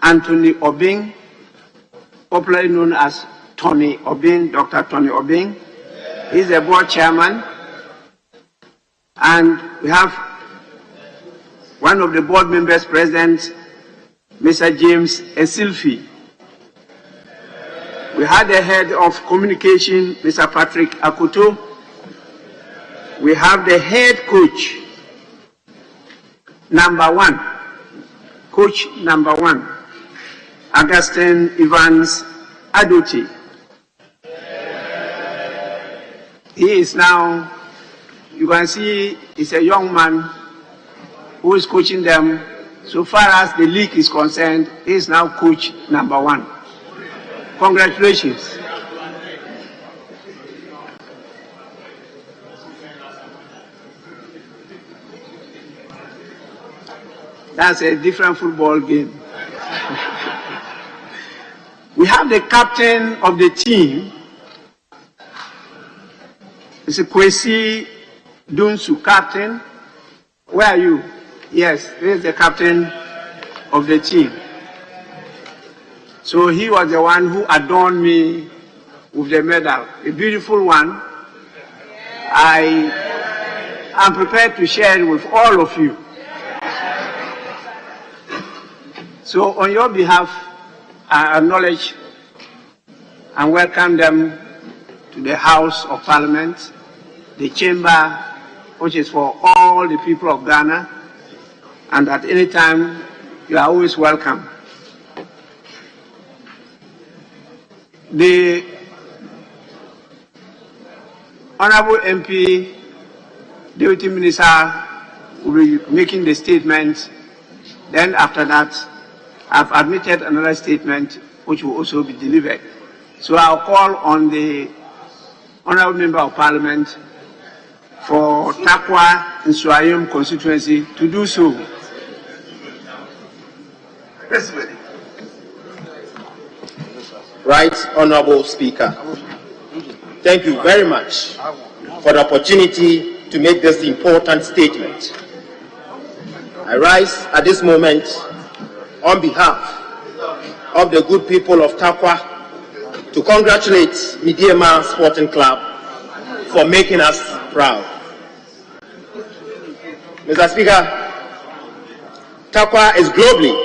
T: Anthony Obing, popularly known as Tony Obing, Dr. Tony Obing. He's the board chairman. And we have one of the board members present, Mr. James Esilfi. We had the head of communication, Mr. Patrick Akoto. We have the head coach, number one, Augustine Evans Adoti. He is now, you can see, he's a young man who is coaching them. So far as the league is concerned, he is now coach number one. Congratulations. That's a different football game. We have the captain of the team, Mr. Kwesi Dunsu, captain. Where are you? Yes, this is the captain of the team. So he was the one who adorned me with the medal, a beautiful one. I am prepared to share it with all of you. So on your behalf, I acknowledge and welcome them to the House of Parliament, the chamber, which is for all the people of Ghana, and at any time, you are always welcome. The Honorable MP, Deputy Minister, will be making the statement. Then after that, I've admitted another statement which will also be delivered. So I'll call on the Honorable Member of Parliament for Takwa and Swayum constituency to do so.
P: Right, Honorable Speaker. Thank you very much for the opportunity to make this important statement. I rise at this moment on behalf of the good people of Takwa to congratulate Mediema Sporting Club for making us proud. Mr. Speaker, Takwa is globally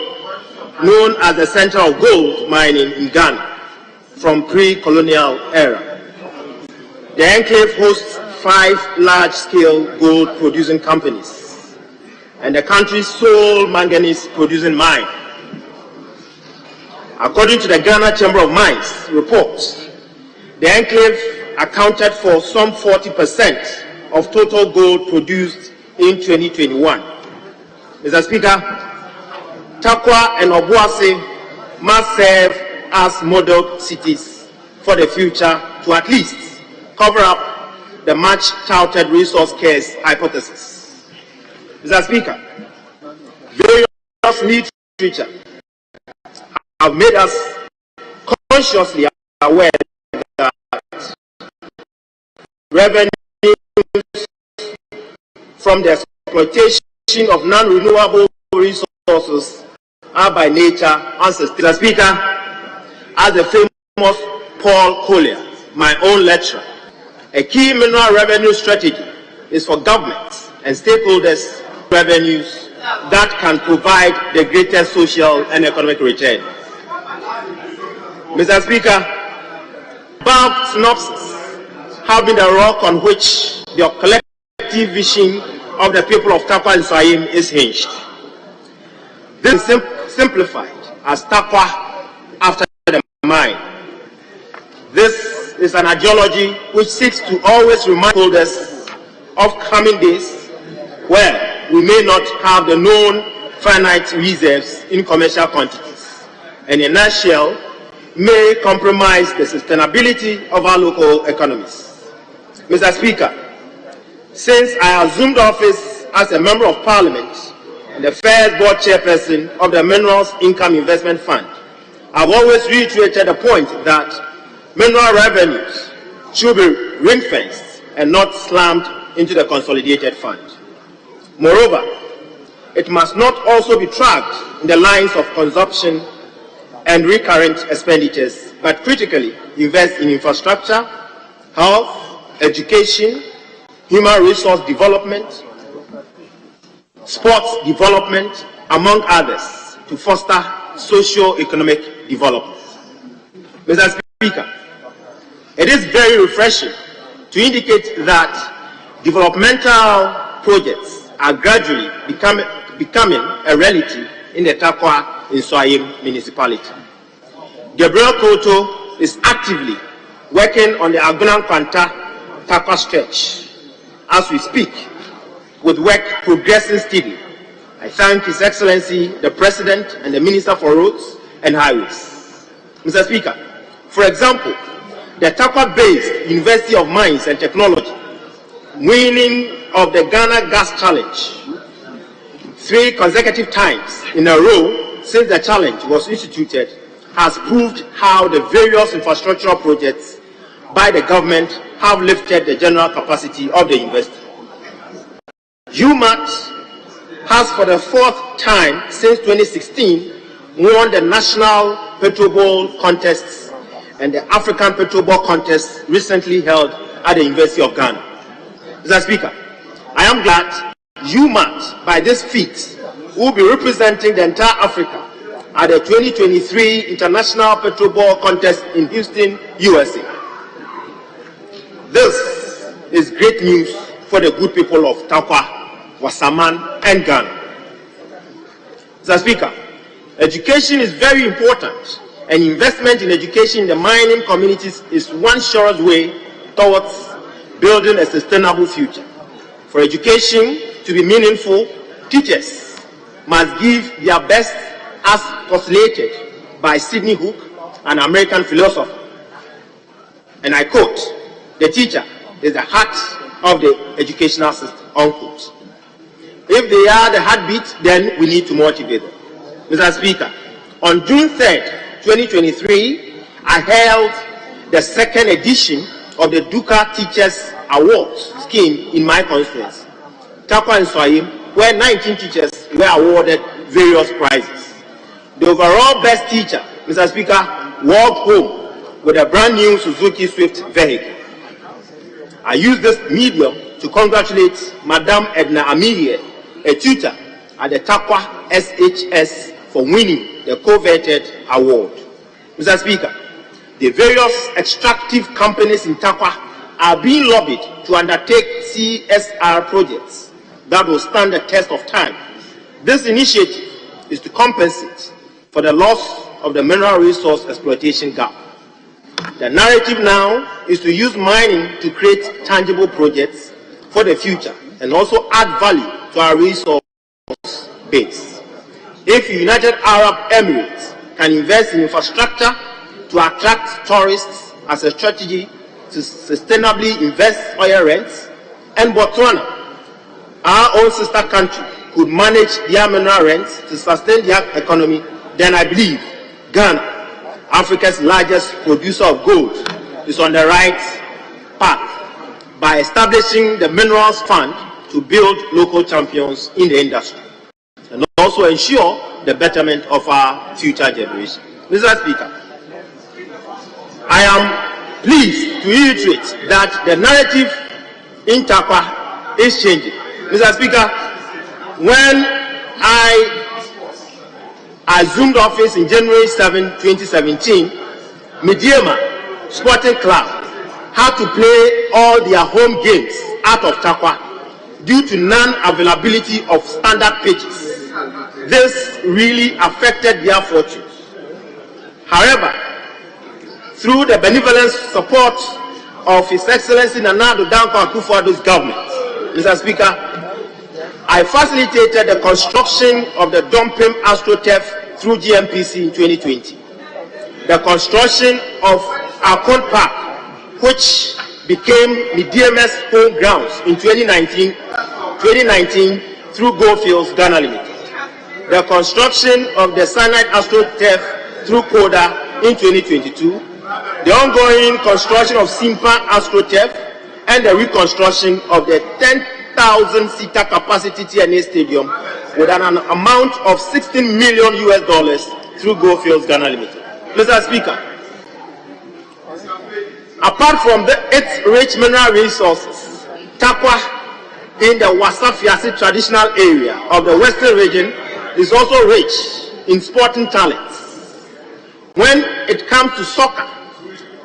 P: known as the center of gold mining in Ghana from pre-colonial era. The enclave hosts 5 large-scale gold-producing companies and the country's sole manganese-producing mine. According to the Ghana Chamber of Mines report, the enclave accounted for some 40% of total gold produced in 2021. Mr. Speaker, Tarkwa and Obuasi must serve as model cities for the future to at least cover up the much touted resource curse hypothesis. Mr. Speaker, various literature have made us consciously aware that revenues from the exploitation of non-renewable resources are by nature unsustainable. Mr. Speaker, as the famous Paul Collier, my own lecturer, a key mineral revenue strategy is for governments and stakeholders revenues that can provide the greatest social and economic return. Mr. Speaker, above synopsis have been the rock on which the collective vision of the people of Tarkwa and Swahim is hinged. This is simplified as Tarkwa after the mine. This is an ideology which seeks to always remind holders of coming days where we may not have the known finite reserves in commercial quantities, and in a nutshell, may compromise the sustainability of our local economies. Mr. Speaker, since I assumed office as a Member of Parliament and the first board chairperson of the Minerals Income Investment Fund, I've always reiterated the point that mineral revenues should be ring-fenced and not slammed into the consolidated fund. Moreover, it must not also be tracked in the lines of consumption and recurrent expenditures, but critically invest in infrastructure, health, education, human resource development, sports development, among others, to foster socio-economic development. Mr. Speaker, it is very refreshing to indicate that developmental projects are gradually becoming a reality in the Tarkwa and Swahim municipality. Gabriel Koto is actively working on the Agunan-Kwanta Tarkwa stretch as we speak, with work progressing steadily. I thank His Excellency, the President and the Minister for Roads and Highways. Mr. Speaker, for example, the Tarkwa-based University of Mines and Technology, winning of the Ghana Gas Challenge 3 consecutive times in a row since the challenge was instituted, has proved how the various infrastructural projects by the government have lifted the general capacity of the university. UMAT has for the 4th time since 2016 won the National Petroball Contests and the African Petroball Contest recently held at the University of Ghana. Mr. Speaker, I am glad UMAT, by this feat, will be representing the entire Africa at the 2023 International Petroball Contest in Houston, USA. This is great news for the good people of Tarkwa, Wassaman, and Ghana. Mr. Speaker, education is very important, and investment in education in the mining communities is one surest way towards building a sustainable future. For education to be meaningful, teachers must give their best, as postulated by Sidney Hook, an American philosopher. And I quote, "The teacher is the heart of the educational system," unquote. If they are the heartbeat, then we need to motivate them. Mr. Speaker, on June 3rd, 2023, I held the 2nd edition of the Duka Teachers Awards scheme in my constituency, Tarkwa and Swahim, where 19 teachers were awarded various prizes. The overall best teacher, Mr. Speaker, walked home with a brand new Suzuki Swift vehicle. I use this medium to congratulate Madam Edna Amirie, a tutor at the Tarkwa SHS, for winning the coveted award. Mr. Speaker, the various extractive companies in Tarkwa are being lobbied to undertake CSR projects that will stand the test of time. This initiative is to compensate for the loss of the mineral resource exploitation gap. The narrative now is to use mining to create tangible projects for the future and also add value to our resource base. If United Arab Emirates can invest in infrastructure to attract tourists as a strategy to sustainably invest oil rents, and Botswana, our own sister country, could manage their mineral rents to sustain their economy, then I believe Ghana, Africa's largest producer of gold, is on the right path by establishing the Minerals Fund to build local champions in the industry and also ensure the betterment of our future generation. Mr. Speaker, I am pleased to reiterate that the narrative in Takwa is changing. Mr. Speaker, when I assumed office in January 7, 2017, Midiema Sporting Club had to play all their home games out of Takwa due to non-availability of standard pitches. This really affected their fortunes. However, through the benevolent support of His Excellency Nana Addo Dankwa Akufo-Addo's government, Mr. Speaker, I facilitated the construction of the Dompim AstroTurf through GMPC in 2020. The construction of Akon Park, which became Midiema's home grounds in 2019 through Goldfields Ghana Limited. The construction of the Cyanide AstroTurf through Koda in 2022. The ongoing construction of Simpa AstroTurf and the reconstruction of the 10,000-seater capacity TNA Stadium with an amount of $16 million through Goldfields Ghana Limited. Mr. Speaker, apart from its rich mineral resources, Takwa in the Wasa-Fiase traditional area of the Western region is also rich in sporting talents. When it comes to soccer,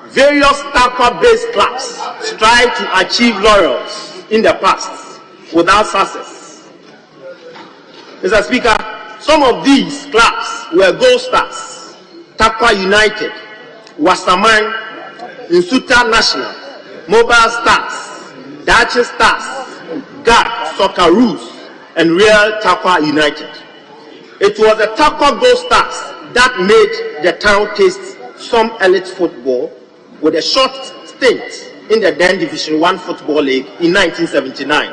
P: various Takwa-based clubs strive to achieve laurels in the past without success. Mr. Speaker, some of these clubs were Gold Stars, Takwa United, Wasaman, Nsuta National, Mobile Stars, Dachi Stars, GAD Socceroos, and Real Takwa United. It was the Takwa Gold Stars that made the town taste some elite football with a short stint in the then Division 1 Football League in 1979.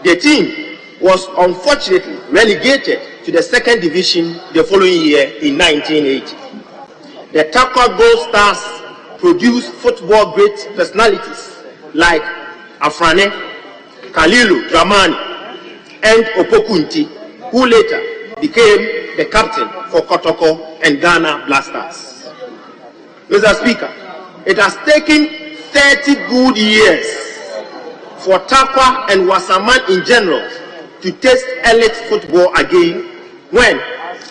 P: The team was unfortunately relegated to the second division the following year in 1980. The Takwa Gold Stars produced football great personalities like Afrane, Kalilu Dramani, and Opokunti, who later became the captain for Kotoko and Ghana Blasters. Mr. Speaker, it has taken 30 good years for Takwa and Wasaman in general to taste elite football again when,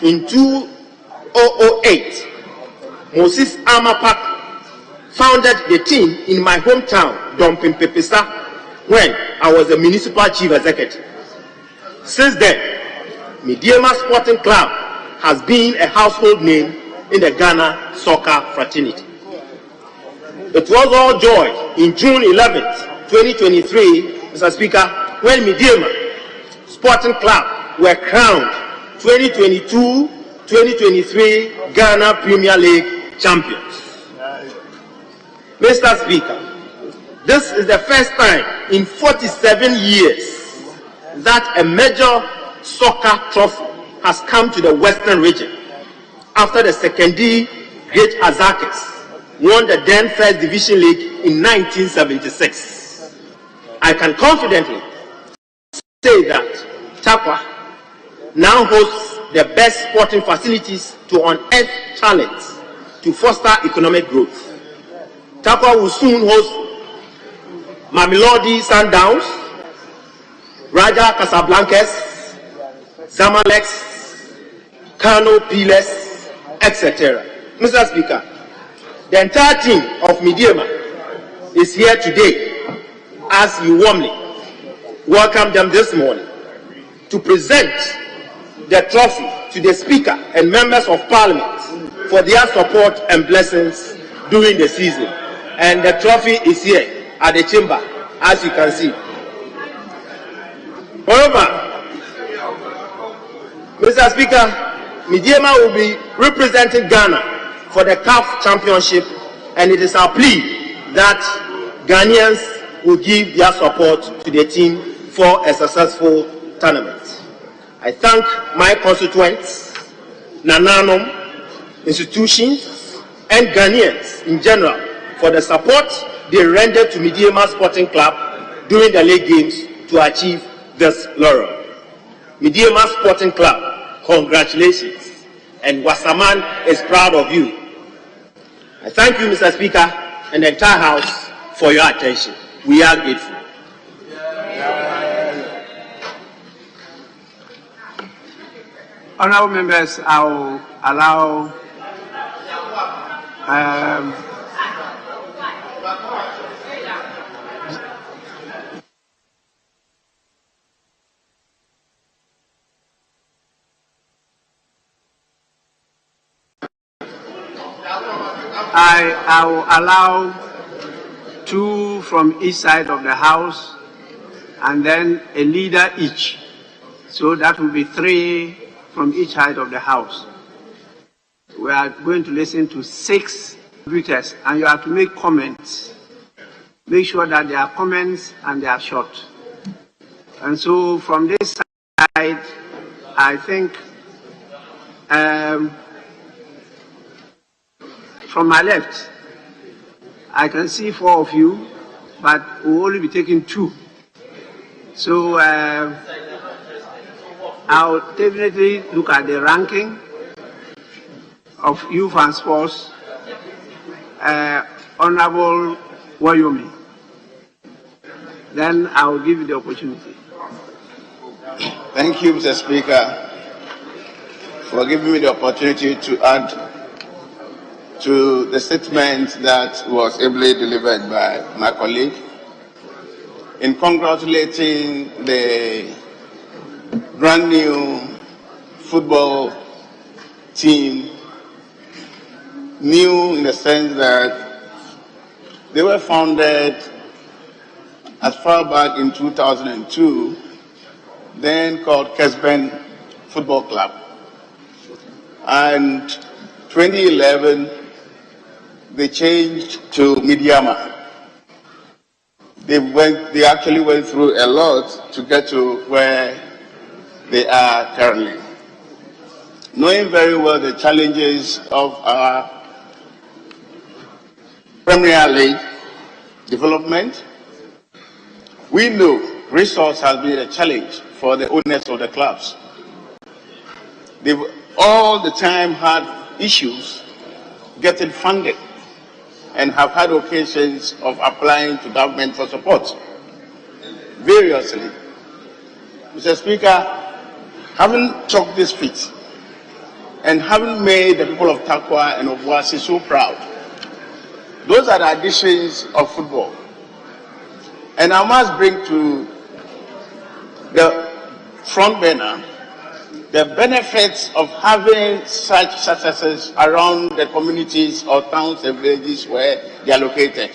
P: in 2008, Moses Amapak founded the team in my hometown, Dompim Pepesa, when I was the municipal chief executive. Since then, Midiema Sporting Club has been a household name in the Ghana soccer fraternity. It was all joy in June 11th, 2023, Mr. Speaker, when Midiema Sporting Club were crowned 2022-2023 Ghana Premier League champions. Mr. Speaker, this is the first time in 47 years that a major soccer trophy has come to the Western region after the Sekendi Great Azakis won the then First Division League in 1976. I can confidently say that Takwa now hosts the best sporting facilities to unearth talent to foster economic growth. Takwa will soon host Mamelodi Sundowns, Raja Casablancas, Zamaleks, Kano Pilas, etc. Mr. Speaker, the entire team of Midiema is here today as you warmly welcome them this morning to present the trophy to the Speaker and members of Parliament for their support and blessings during the season. And the trophy is here at the chamber, as you can see. Moreover, Mr. Speaker, Midiema will be representing Ghana for the CAF Championship, and it is our plea that Ghanaians will give their support to the team for a successful tournament. I thank my constituents, Nananom, institutions, and Ghanaians in general for the support they rendered to Midiema Sporting Club during the league games to achieve this laurel. Midiema Sporting Club, congratulations, and Wasserman is proud of you. I thank you, Mr. Speaker, and the entire House for your attention. We are grateful.
T: Honourable members, I will allow I will allow 2 from each side of the House and then a leader each. So that will be 3 from each side of the House. We are going to listen to 6 contributors, and you have to make comments. Make sure that there are comments and they are short. And so from this side, I think from my left, I can see 4 of you, but we'll only be taking 2. So I'll definitely look at the ranking of youth and sports. Honorable Wayomi. Then I will give you the opportunity.
Q: Thank you, Mr. Speaker, for giving me the opportunity to add to the statement that was ably delivered by my colleague in congratulating the brand new football team, new in the sense that they were founded as far back in 2002, then called Kesben Football Club. And 2011, they changed to Midiema. They actually went through a lot to get to where they are currently. Knowing very well the challenges of our Premier League development, we know resource has been a challenge for the owners of the clubs. They've all the time had issues getting funded and have had occasions of applying to government for support variously. Mr. Speaker, having chalked this feat and having made the people of Takwa and of Wasi so proud, those are the additions of football. And I must bring to the front burner the benefits of having such successes around the communities or towns and villages where they are located.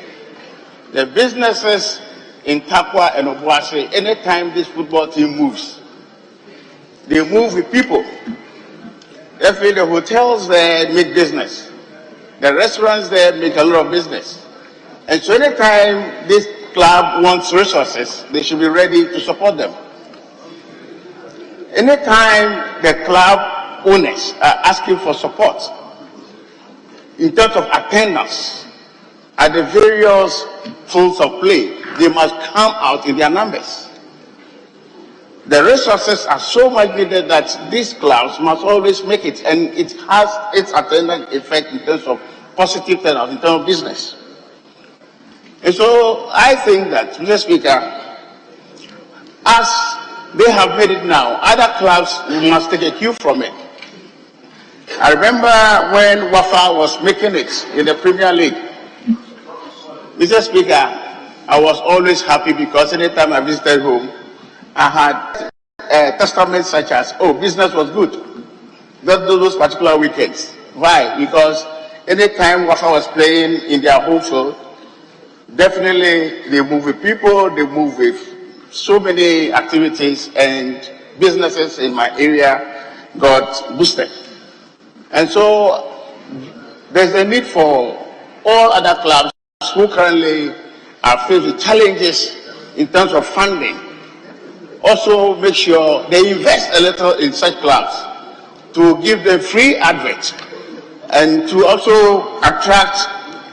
Q: The businesses in Takwa and Obuasi, anytime this football team moves, they move with people. Therefore, the hotels there make business. The restaurants there make a lot of business. And so anytime this club wants resources, they should be ready to support them. Anytime the club owners are asking for support in terms of attendance at the various fields of play, they must come out in their numbers. The resources are so much needed that these clubs must always make it, and it has its attendant effect in terms of positive turnout, in terms of business. And so I think that, Mr. Speaker, as they have made it now, other clubs must take a cue from it. I remember when Wafa was making it in the Premier League. Mr. Speaker, I was always happy because anytime I visited home, I had testaments such as, oh, business was good. Those particular weekends. Why? Because anytime Wafa was playing in their home field, definitely they move with people, they move with so many activities, and businesses in my area got boosted. And so there's a need for all other clubs who currently are faced with challenges in terms of funding. Also make sure they invest a little in such clubs to give them free adverts and to also attract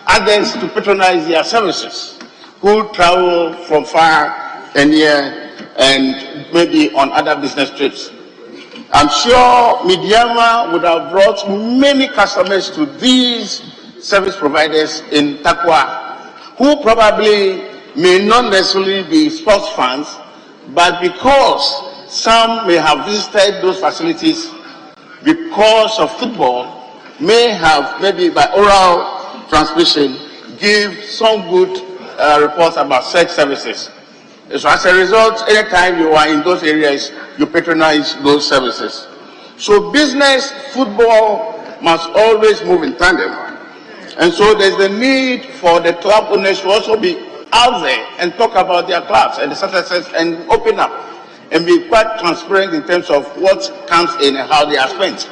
Q: others to patronize their services who travel from far and near and maybe on other business trips. I'm sure Midiama would have brought many customers to these service providers in Takwa who probably may not necessarily be sports fans, but because some may have visited those facilities because of football, may have maybe by oral transmission give some good reports about such services. So as a result, anytime you are in those areas, you patronize those services. So business, football must always move in tandem. And so there's the need for the club owners to also be out there and talk about their clubs and the successes and open up and be quite transparent in terms of what comes in and how they are spent.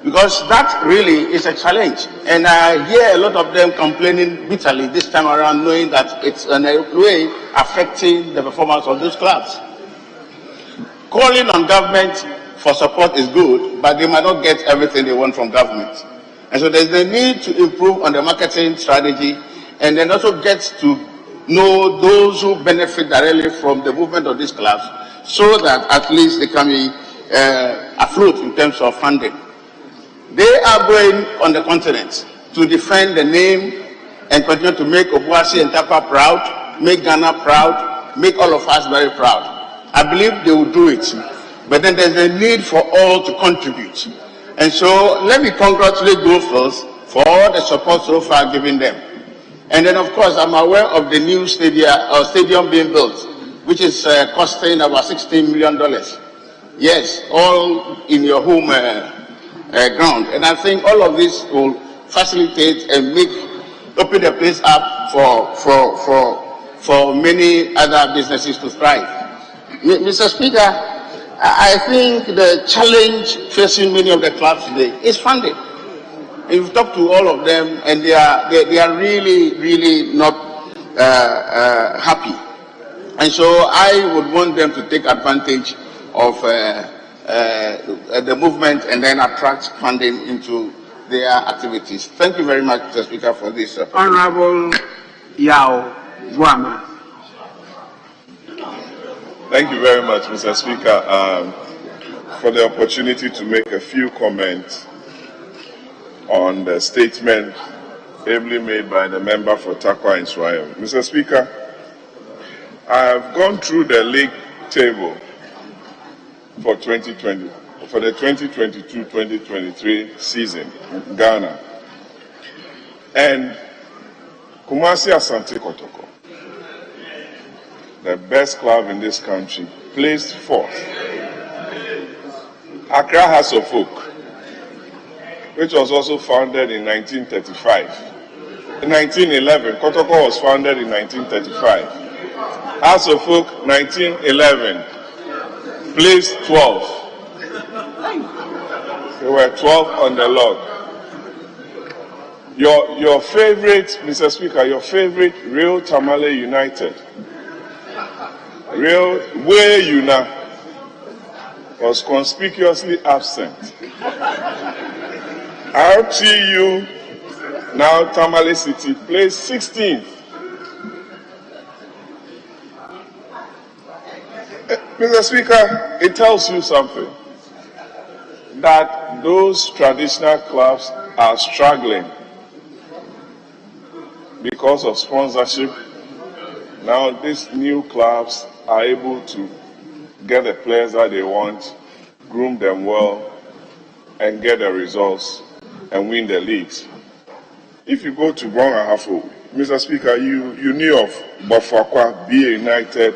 Q: Because that really is a challenge. And I hear a lot of them complaining bitterly this time around, knowing that it's in a way affecting the performance of those clubs. Calling on government for support is good, but they might not get everything they want from government. And so there's the need to improve on the marketing strategy and then also get to know those who benefit directly from the movement of these clubs so that at least they can be afloat in terms of funding. They are going on the continent to defend the name and continue to make Obuasi and Takwa proud, make Ghana proud, make all of us very proud. I believe they will do it. But then there's a need for all to contribute. And so let me congratulate those first for all the support so far given them. And then of course I'm aware of the new stadium being built, which is costing about $16 million. Yes, all in your home ground. And I think all of this will facilitate and open the place up for many other businesses to thrive. Mr. Speaker, I think the challenge facing many of the clubs today is funding. You've talked to all of them, and they are really not happy. And so I would want them to take advantage of the movement and then attract funding into their activities. Thank you very much, Mr. Speaker, for this.
T: Honorable Yao Guama.
M: Thank you very much, Mr. Speaker, for the opportunity to make a few comments on the statement ably made by the member for Takwa and Swahili. Mr. Speaker, I have gone through the league table for the 2022-2023 season in Ghana. And Kumasi Asante Kotoko, the best club in this country, placed fourth. Accra House of Folk, which was also founded in 1935. In 1911, Kotoko was founded in 1935. House of Folk, 1911, placed 12th. They were 12 on the log. Your favorite, Mr. Speaker, your favorite Real Tamale United, Real Way Una, was conspicuously absent. RTU, now Tamale City, placed 16th. Mr. Speaker, it tells you something, that those traditional clubs are struggling because of sponsorship. Now these new clubs are able to get the players that they want, groom them well, and get the results and win the leagues. If you go to Bon Ahafo, Mr. Speaker, you knew of Bafakwa, BA United,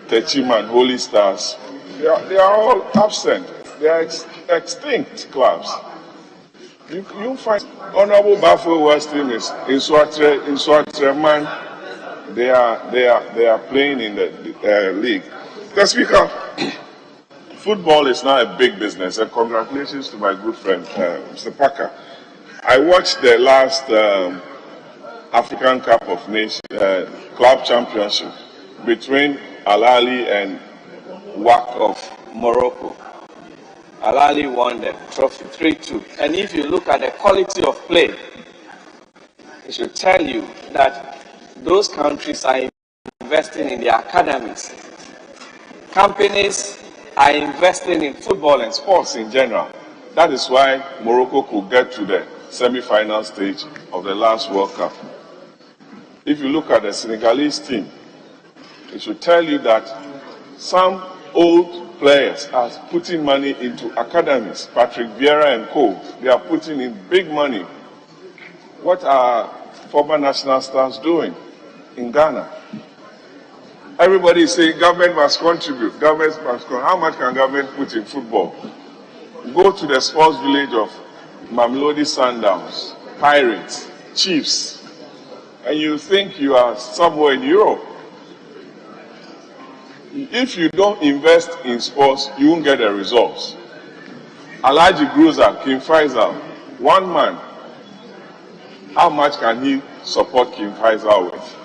M: Techiman, Holy Stars. They are all absent. They are extinct clubs. You find Honorable Bafo Westin in Swatre Man. They are playing in the league. Mr. Speaker, football is now a big business, and congratulations to my good friend, Mr. Parker. I watched the last African Cup of Nations Club Championship between Al Ahly and WAC of Morocco. Al Ahly won the trophy 3-2. And if you look at the quality of play, it should tell you that those countries are investing in their academies. Companies are investing in football and sports in general. That is why Morocco could get to the semi-final stage of the last World Cup. If you look at the Senegalese team, it should tell you that some old players are putting money into academies. Patrick Vieira and co, they are putting in big money. What are former national stars doing in Ghana? Everybody is saying government must contribute. Government must contribute. How much can government put in football? Go to the sports village of Mamelodi Sundowns, Pirates, Chiefs, and you think you are somewhere in Europe. If you don't invest in sports, you won't get the results. Alhaji Gruza, King Faisal, one man, how much can he support King Faisal with?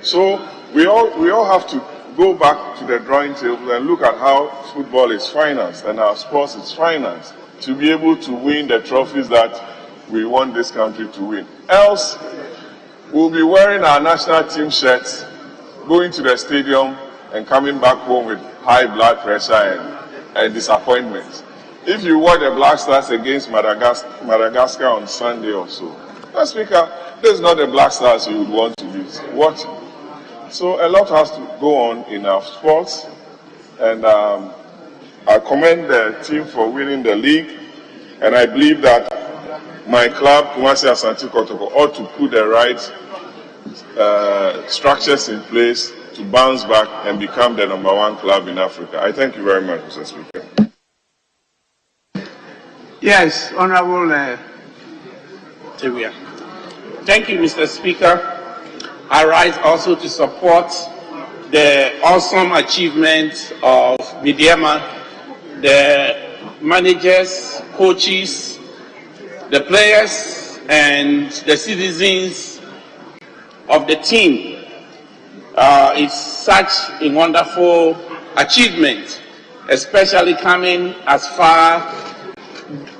M: So we all have to go back to the drawing table and look at how football is financed and our sports is financed to be able to win the trophies that we want this country to win. Else, we'll be wearing our national team shirts, going to the stadium and coming back home with high blood pressure and disappointment. If you watch the Black Stars against Madagascar on Sunday or so, Mr. Speaker, this is not the Black Stars you would want to be watching. So a lot has to go on in our sports, and I commend the team for winning the league, and I believe that my club, Kumasi Asante Kotoko, ought to put the right structures in place to bounce back and become the #1 club in Africa. I thank you very much, Mr. Speaker.
T: Yes, Honorable
Q: Tewia. Thank you, Mr. Speaker. I rise also to support the awesome achievement of Midiama, the managers, coaches, the players, and the citizens of the team. It's such a wonderful achievement, especially coming as far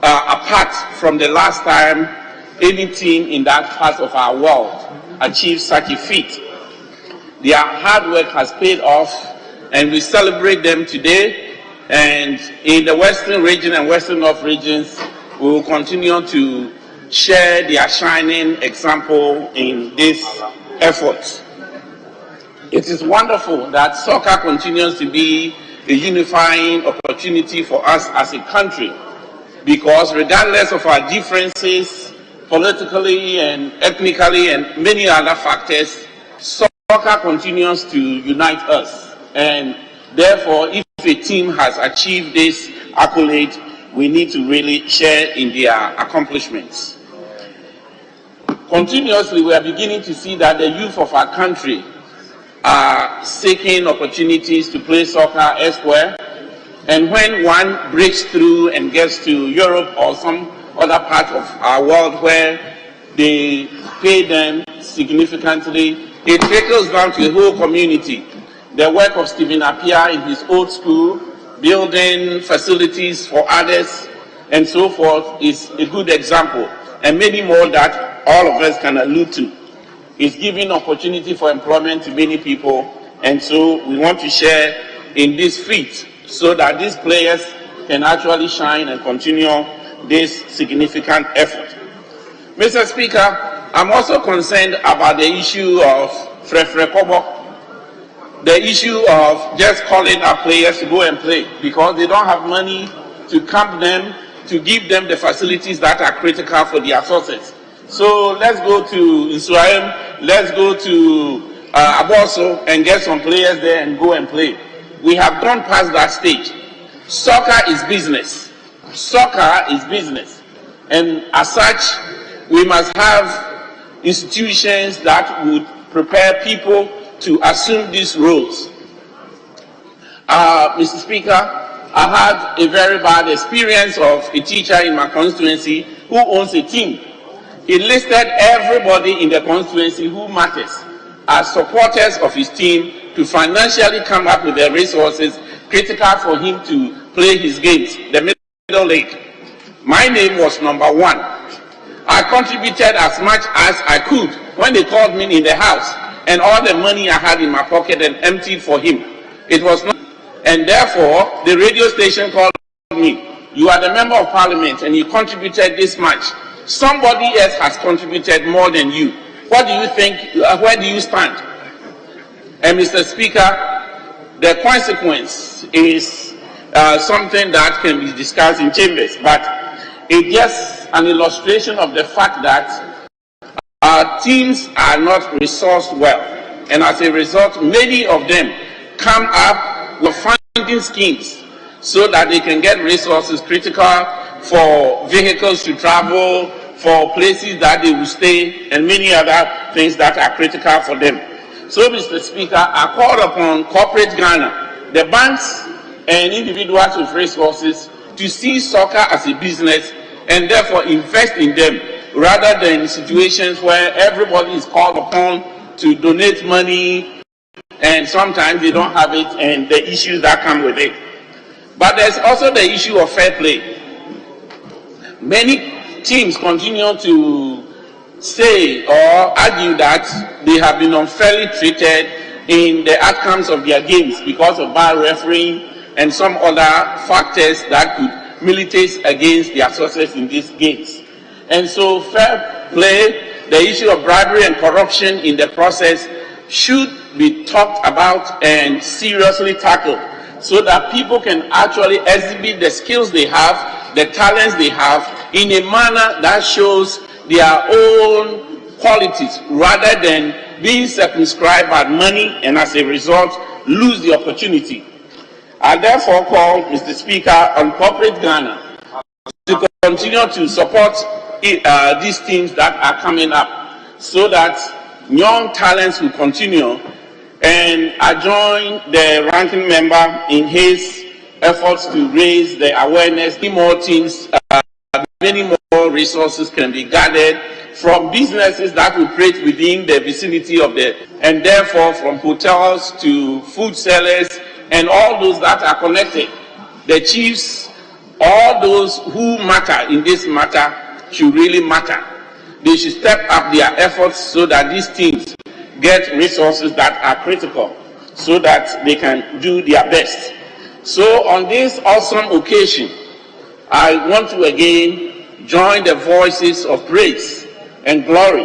Q: apart from the last time any team in that part of our world achieved such a feat. Their hard work has paid off, and we celebrate them today. And in the Western region and Western North regions, we will continue to share their shining example in this effort. It is wonderful that soccer continues to be a unifying opportunity for us as a country, because regardless of our differences politically and ethnically and many other factors, soccer continues to unite us. And therefore, if a team has achieved this accolade, we need to really share in their accomplishments. Continuously, we are beginning to see that the youth of our country are seeking opportunities to play soccer elsewhere. And when one breaks through and gets to Europe or some other part of our world where they pay them significantly, it trickles down to the whole community. The work of Stephen Appiah in his old school, building facilities for others and so forth, is a good example. And many more that all of us can allude to. It's giving opportunity for employment to many people, and so we want to share in this feat so that these players can actually shine and continue this significant effort. Mr. Speaker, I'm also concerned about the issue of Frefre Kobo, the issue of just calling our players to go and play because they don't have money to camp them, to give them the facilities that are critical for their success. So let's go to Israel let's go to Aboso and get some players there and go and play. We have gone past that stage. Soccer is business. Soccer is business. And as such, we must have institutions that would prepare people to assume these roles. Mr. Speaker, I had a very bad experience of a teacher in my constituency who owns a team. He listed everybody in the constituency who matters as supporters of his team to financially come up with the resources critical for him to play his games, the middle league. My name was number 1. I contributed as much as I could when they called me in the house, and all the money I had in my pocket and emptied for him. It was not, and therefore the radio station called me. You are the member of parliament and you contributed this much. Somebody else has contributed more than you. What do you think? Where do you stand? And Mr. Speaker, the consequence is something that can be discussed in chambers, but it's just an illustration of the fact that our teams are not resourced well, and as a result, many of them come up with funding schemes so that they can get resources critical for vehicles to travel, for places that they will stay, and many other things that are critical for them. So, Mr. Speaker, I called upon corporate Ghana, the banks and individuals with resources to see soccer as a business and therefore invest in them, rather than situations where everybody is called upon to donate money and sometimes they don't have it and the issues that come with it. But there's also the issue of fair play. Many teams continue to say or argue that they have been unfairly treated in the outcomes of their games because of bad refereeing and some other factors that could militate against their success in these games. And so fair play, the issue of bribery and corruption in the process should be talked about and seriously tackled so that people can actually exhibit the skills they have, the talents they have, in a manner that shows their own qualities rather than being circumscribed by money and as a result lose the opportunity. I therefore call, Mr. Speaker, on corporate Ghana to continue to support these teams that are coming up so that young talents will continue. And I join the ranking member in his efforts to raise the awareness. Many more teams, many more resources can be gathered from businesses that operate within the vicinity of and therefore from hotels to food sellers and all those that are connected. The chiefs, all those who matter in this matter should really matter. They should step up their efforts so that these teams get resources that are critical so that they can do their best. So on this awesome occasion, I want to again join the voices of praise and glory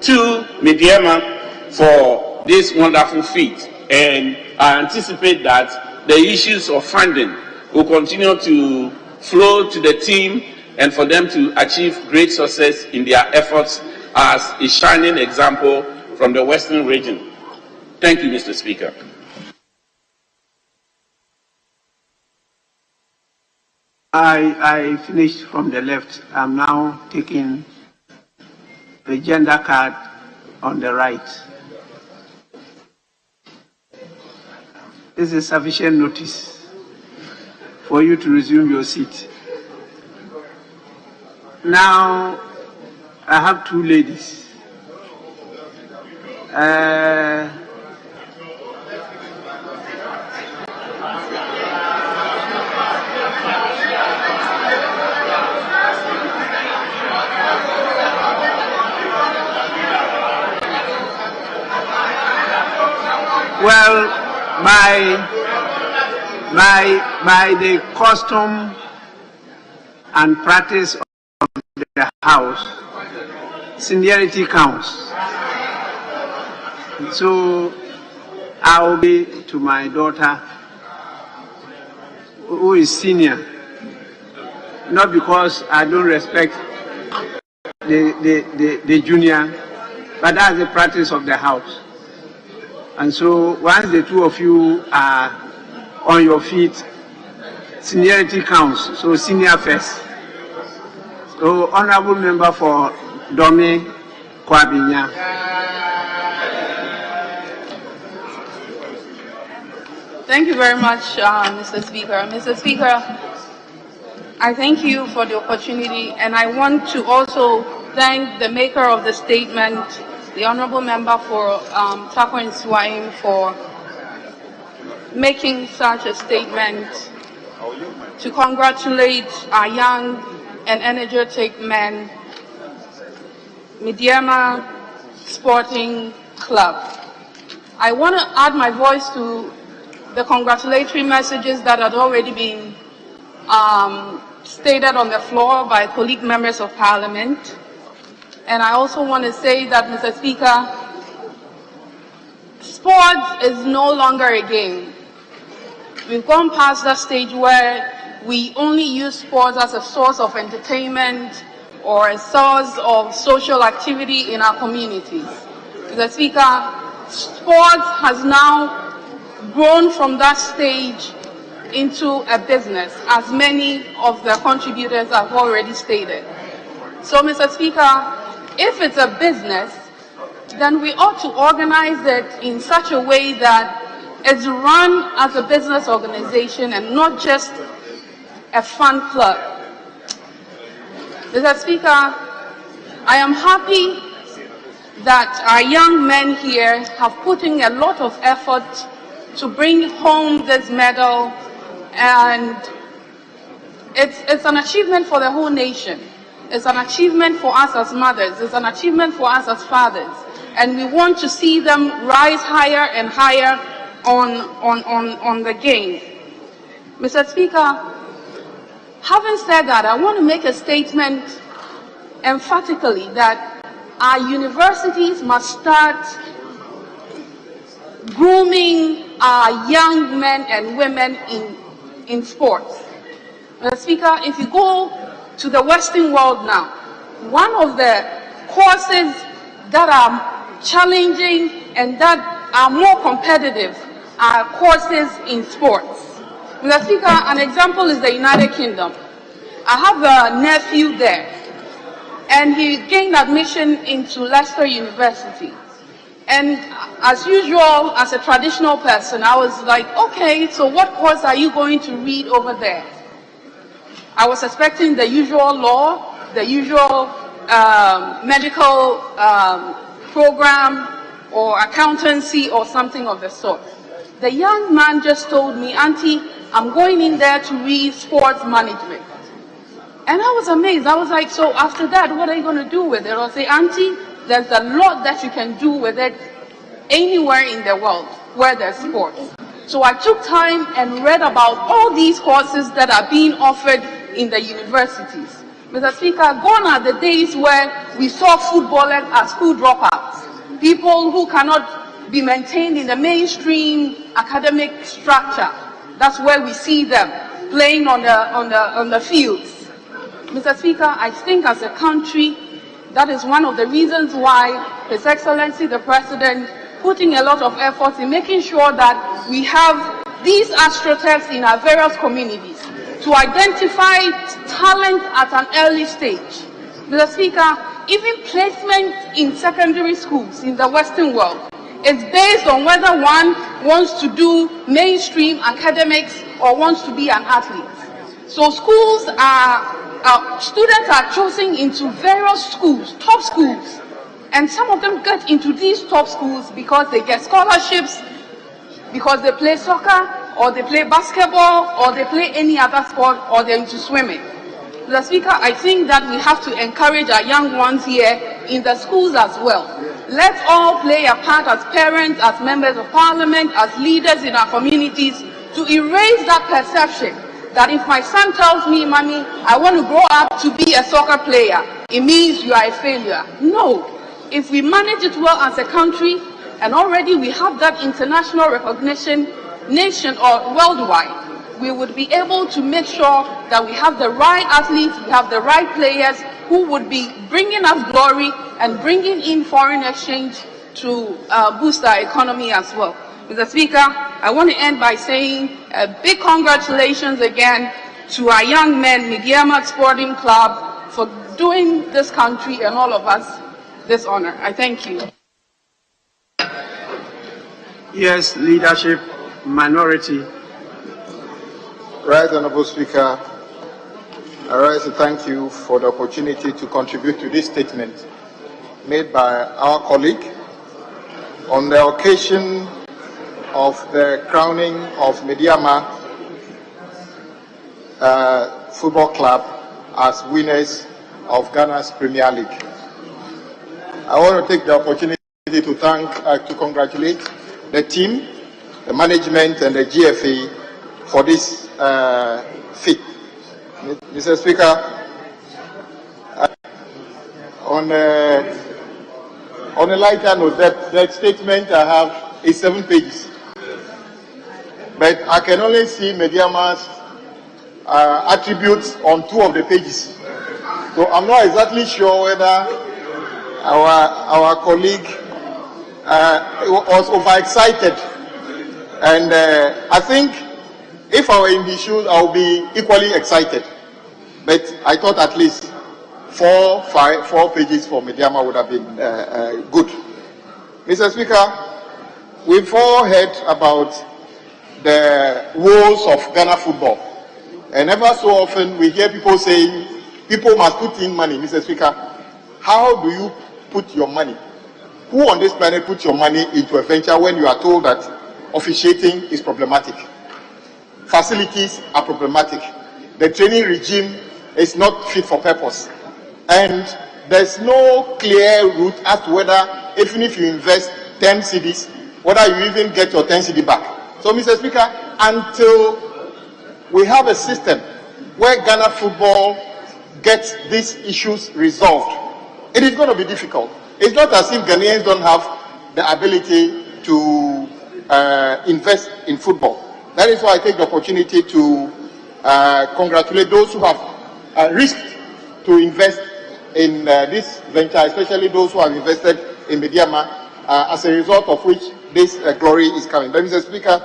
Q: to Mediema for this wonderful feat. And I anticipate that the issues of funding will continue to flow to the team and for them to achieve great success in their efforts as a shining example from the Western region. Thank you, Mr. Speaker.
T: I finished from the left. I'm now taking the gender card on the right. This is sufficient notice for you to resume your seat. Now, I have two ladies. Well, by the custom and practice of the house, seniority counts. So I'll be to my daughter, who is senior, not because I don't respect the junior, but that's the practice of the house. And so once the two of you are on your feet, seniority counts, so senior first. So honorable member for Domi Kwabinya.
D: Thank you very much, Mr. Speaker. Mr. Speaker, I thank you for the opportunity, and I want to also thank the maker of the statement, the honorable member for Tako and Swaim, for making such a statement, to congratulate our young and energetic men, Midiama Sporting Club. I want to add my voice to the congratulatory messages that had already been stated on the floor by colleague members of Parliament. And I also want to say that, Mr. Speaker, sports is no longer a game. We've gone past that stage where we only use sports as a source of entertainment or a source of social activity in our communities. Mr. Speaker, sports has now grown from that stage into a business, as many of the contributors have already stated. So, Mr. Speaker, if it's a business, then we ought to organize it in such a way that it's run as a business organization and not just a fun club. Mr. Speaker, I am happy that our young men here have put in a lot of effort to bring home this medal, and it's an achievement for the whole nation. It's an achievement for us as mothers. It's an achievement for us as fathers. And we want to see them rise higher and higher on the game. Mr. Speaker, having said that, I want to make a statement emphatically that our universities must start grooming our young men and women in sports. Mr. Speaker, if you go to the Western world now, one of the courses that are challenging and that are more competitive are courses in sports. Mr. Speaker, an example is the United Kingdom. I have a nephew there, and he gained admission into Leicester University. And as usual, as a traditional person, I was like, okay, so what course are you going to read over there? I was expecting the usual law, the usual medical program, or accountancy, or something of the sort. The young man just told me, Auntie, I'm going in there to read sports management. And I was amazed. I was like, so after that, what are you going to do with it? I'll say, Auntie, there's a lot that you can do with it anywhere in the world where there's sports. So I took time and read about all these courses that are being offered in the universities. Mr. Speaker, gone are the days where we saw footballers as school dropouts, people who cannot be maintained in the mainstream academic structure. That's where we see them playing on the fields. Mr. Speaker, I think as a country, that is one of the reasons why His Excellency the President putting a lot of effort in making sure that we have these astroturfs in our various communities to identify talent at an early stage. Mr. Speaker, even placement in secondary schools in the Western world is based on whether one wants to do mainstream academics or wants to be an athlete. So schools students are chosen into various schools, top schools, and some of them get into these top schools because they get scholarships, because they play soccer, or they play basketball, or they play any other sport, or they're into swimming. Mr. Speaker, I think that we have to encourage our young ones here in the schools as well. Let's all play a part as parents, as members of parliament, as leaders in our communities to erase that perception that if my son tells me, Mommy, I want to grow up to be a soccer player, it means you are a failure. No. If we manage it well as a country, and already we have that international recognition, nation or worldwide, we would be able to make sure that we have the right athletes, we have the right players, who would be bringing us glory and bringing in foreign exchange to boost our economy as well. Mr. Speaker, I want to end by saying a big congratulations again to our young men, Midiama Sporting Club, for doing this country and all of us this honor. I thank you.
T: Yes, leadership, minority.
S: Right, Honorable Speaker, I rise to thank you for the opportunity to contribute to this statement made by our colleague on the occasion of the crowning of Midiama Football Club as winners of Ghana's Premier League. I want to take the opportunity to congratulate the team, the management, and the GFA for this feat. Mr. Speaker, on a lighter note, that statement I have is 7 pages, but I can only see Midiama's attributes on 2 of the pages. So I'm not exactly sure whether our colleague was overexcited, and I think if I were in his shoes, I would be equally excited. But I thought at least 4 pages for Midiama would have been good. Mr. Speaker, we've all heard about the woes of Ghana football, and ever so often we hear people saying people must put in money. Mr. Speaker, how do you put your money? Who on this planet puts your money into a venture when you are told that officiating is problematic, facilities are problematic, the training regime is not fit for purpose, and there's no clear route as to whether, even if you invest 10 cedis, whether you even get your 10 cedi back. So, Mr. Speaker, until we have a system where Ghana football gets these issues resolved, it is going to be difficult. It's not as if Ghanaians don't have the ability to invest in football. That is why I take the opportunity to congratulate those who have risked to invest in this venture, especially those who have invested in Midiama, as a result of which this glory is coming. But, Mr. Speaker,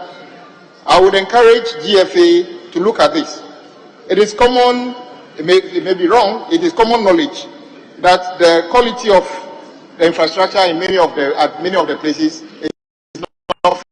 S: I would encourage GFA to look at this. It is common, it may be wrong, it is common knowledge that the quality of the infrastructure in many of the places is not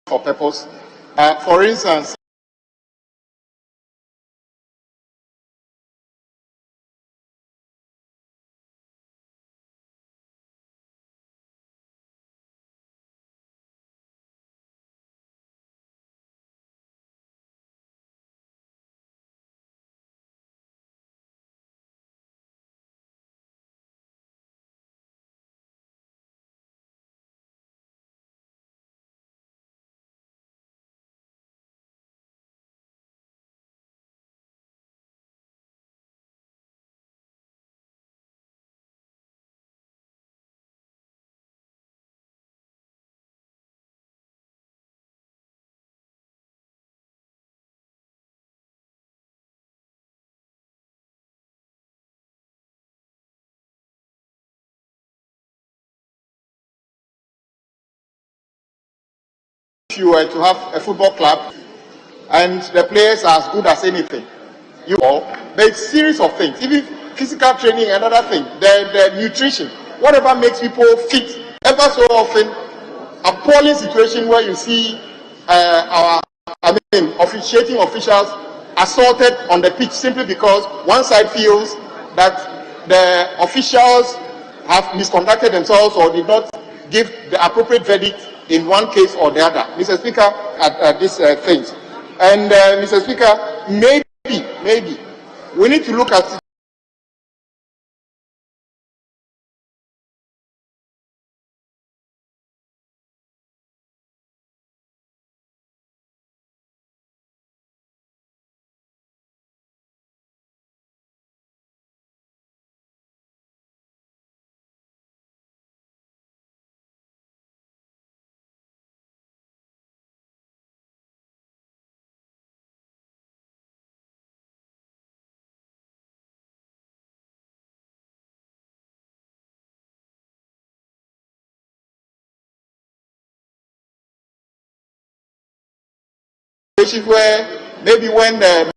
S: for purpose. For instance, if you were to have a football club and the players are as good as anything, but it's a series of things, even physical training, another thing, the nutrition, whatever makes people fit. Ever so often, appalling situation where you see officiating officials assaulted on the pitch simply because one side feels that the officials have misconducted themselves or did not give the appropriate verdict in one case or the other. Mr. Speaker, at these things. And Mr. Speaker, maybe we need to look at where maybe when the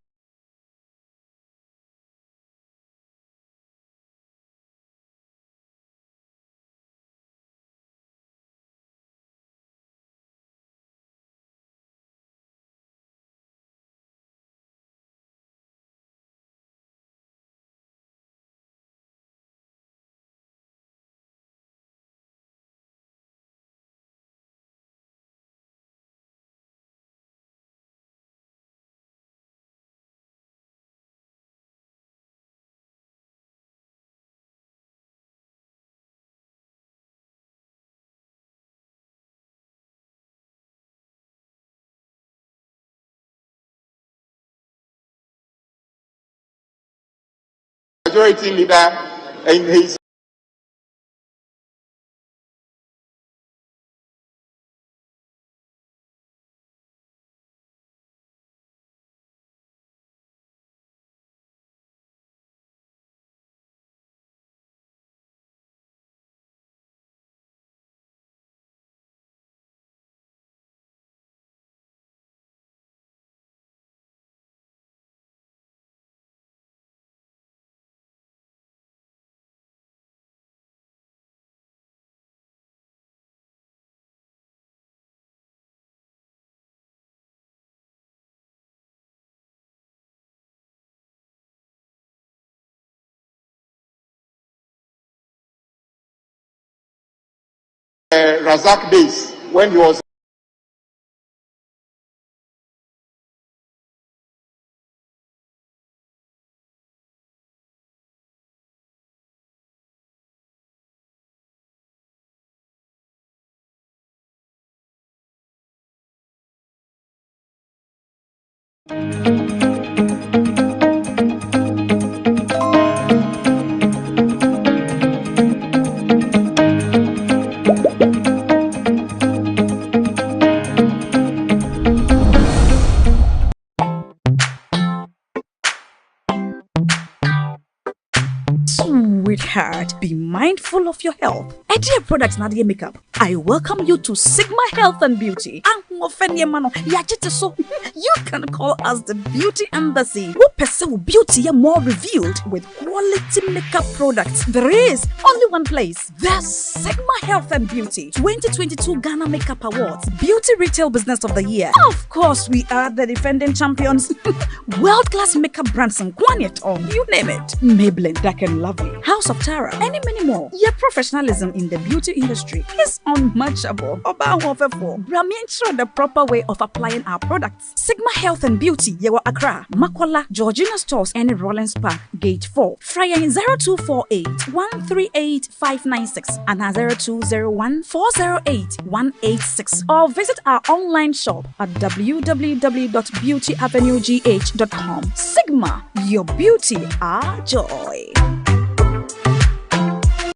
S: majority leader in his Razak days when he was
R: Sweetheart, be mindful of your health. Dear Products Nadia Makeup, I welcome you to Sigma Health and Beauty. You can call us the Beauty Embassy. We pursue beauty more revealed with quality makeup products. There is only one place. The Sigma Health and Beauty 2022 Ghana Makeup Awards Beauty Retail Business of the Year. Of course, we are the defending champions. World-class makeup brands and Kwanyet on, you name it. Maybelline, Dark and Lovely, House of Tara, and many more. Your professionalism in the beauty industry is unmatchable. The proper way of applying our products. Sigma Health and Beauty, Yewa Accra, Makwala, Georgina Stores, and Rollins Park, Gate 4. Fryer 0248 138 596 and 0201 408 186. Or visit our online shop at www.beautyavenuegh.com. Sigma, your beauty, our joy.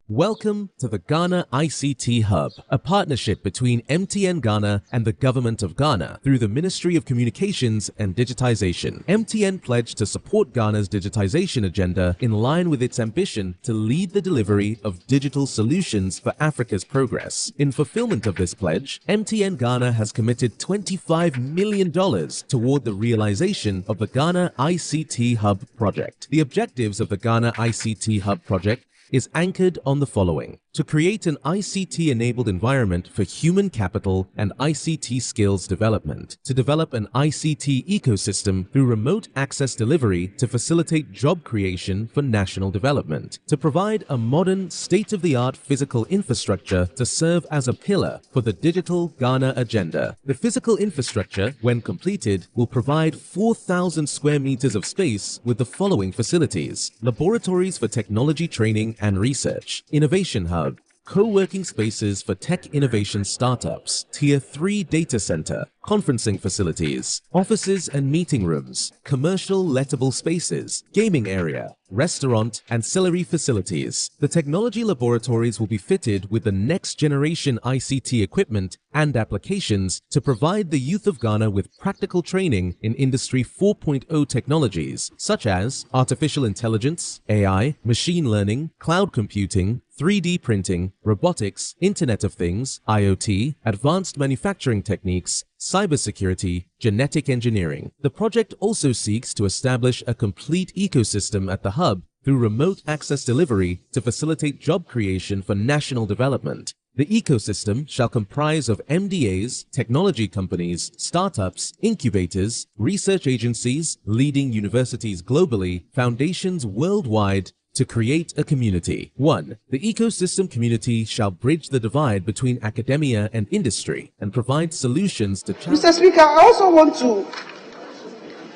B: Welcome to the Ghana ICT Hub, a partnership between MTN Ghana and the Government of Ghana through the Ministry of Communications and Digitization. MTN pledged to support Ghana's digitization agenda in line with its ambition to lead the delivery of digital solutions for Africa's progress. In fulfillment of this pledge, MTN Ghana has committed $25 million toward the realization of the Ghana ICT Hub project. The objectives of the Ghana ICT Hub project is anchored on the following: to create an ICT-enabled environment for human capital and ICT skills development, to develop an ICT ecosystem through remote access delivery to facilitate job creation for national development, to provide a modern, state-of-the-art physical infrastructure to serve as a pillar for the Digital Ghana agenda. The physical infrastructure, when completed, will provide 4,000 square meters of space with the following facilities: laboratories for technology training and research, innovation hub, co-working spaces for tech innovation startups, Tier 3 data center, conferencing facilities, offices and meeting rooms, commercial lettable spaces, gaming area, restaurant, ancillary facilities. The technology laboratories will be fitted with the next generation ICT equipment and applications to provide the youth of Ghana with practical training in Industry 4.0 technologies such as artificial intelligence, AI, machine learning, cloud computing, 3D printing, robotics, Internet of Things, IoT, advanced manufacturing techniques, cybersecurity, genetic engineering. The project also seeks to establish a complete ecosystem at the hub through remote access delivery to facilitate job creation for national development. The ecosystem shall comprise of MDAs, technology companies, startups, incubators, research agencies, leading universities globally, foundations worldwide, to create a community. 1. The ecosystem community shall bridge the divide between academia and industry and provide solutions to challenges.
A: Mr. Speaker, I also want to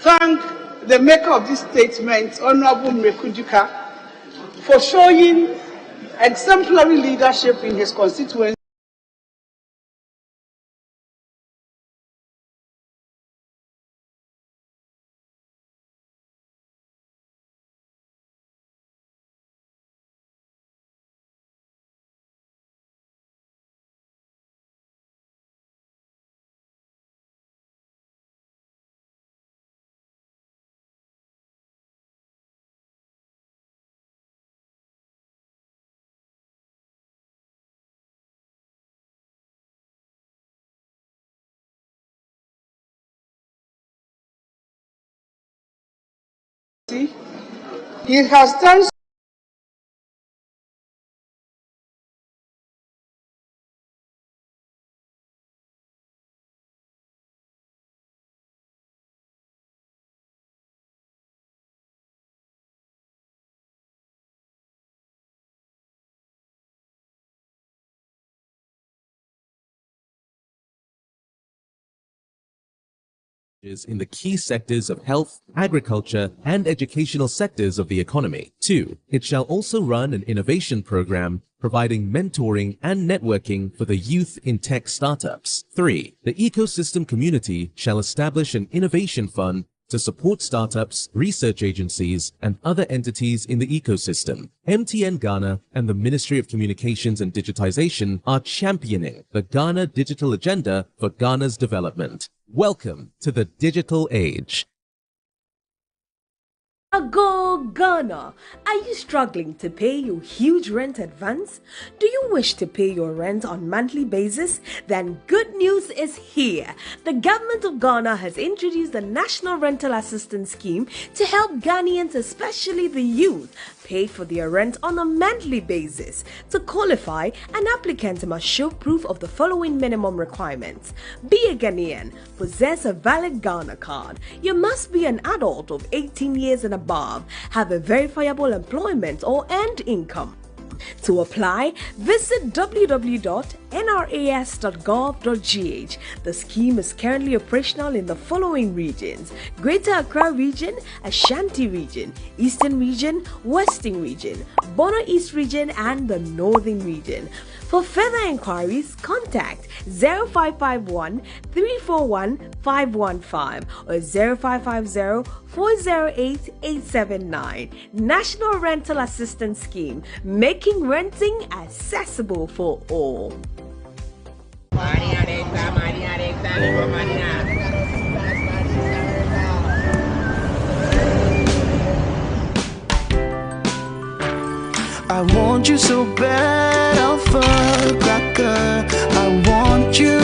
A: thank the maker of this statement, Honorable Mrekudika, for showing exemplary leadership in his constituency. He has done
B: in the key sectors of health, agriculture, and educational sectors of the economy. 2. It shall also run an innovation program providing mentoring and networking for the youth in tech startups. 3. The ecosystem community shall establish an innovation fund to support startups, research agencies, and other entities in the ecosystem. MTN Ghana and the Ministry of Communications and Digitization are championing the Ghana Digital Agenda for Ghana's development. Welcome to the digital age.
E: Go Ghana! Are you struggling to pay your huge rent advance? Do you wish to pay your rent on monthly basis? Then good news is here. The government of Ghana has introduced the National Rental Assistance Scheme to help Ghanaians, especially the youth, pay for their rent on a monthly basis. To qualify, an applicant must show proof of the following minimum requirements. Be a Ghanaian, possess a valid Ghana card. You must be an adult of 18 years and above, have a verifiable employment or earned income. To apply, visit www.nras.gov.gh. The scheme is currently operational in the following regions: Greater Accra Region, Ashanti Region, Eastern Region, Western Region, Bono East Region, and the Northern Region. For further inquiries, contact 0551 341 515 or 0550 408 879. National Rental Assistance Scheme, making renting accessible for all.
F: I want you so bad, Alpha Cracker. I want you.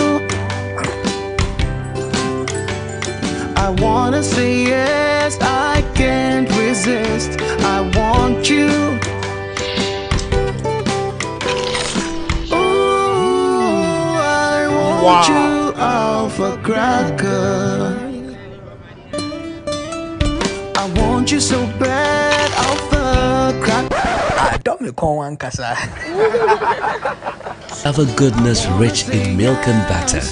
F: I wanna say yes, I can't resist. I want you. want you Alpha Cracker. I want you so bad, Alpha Cracker. I don't know one kasa.
G: Alpha goodness rich in milk and butter.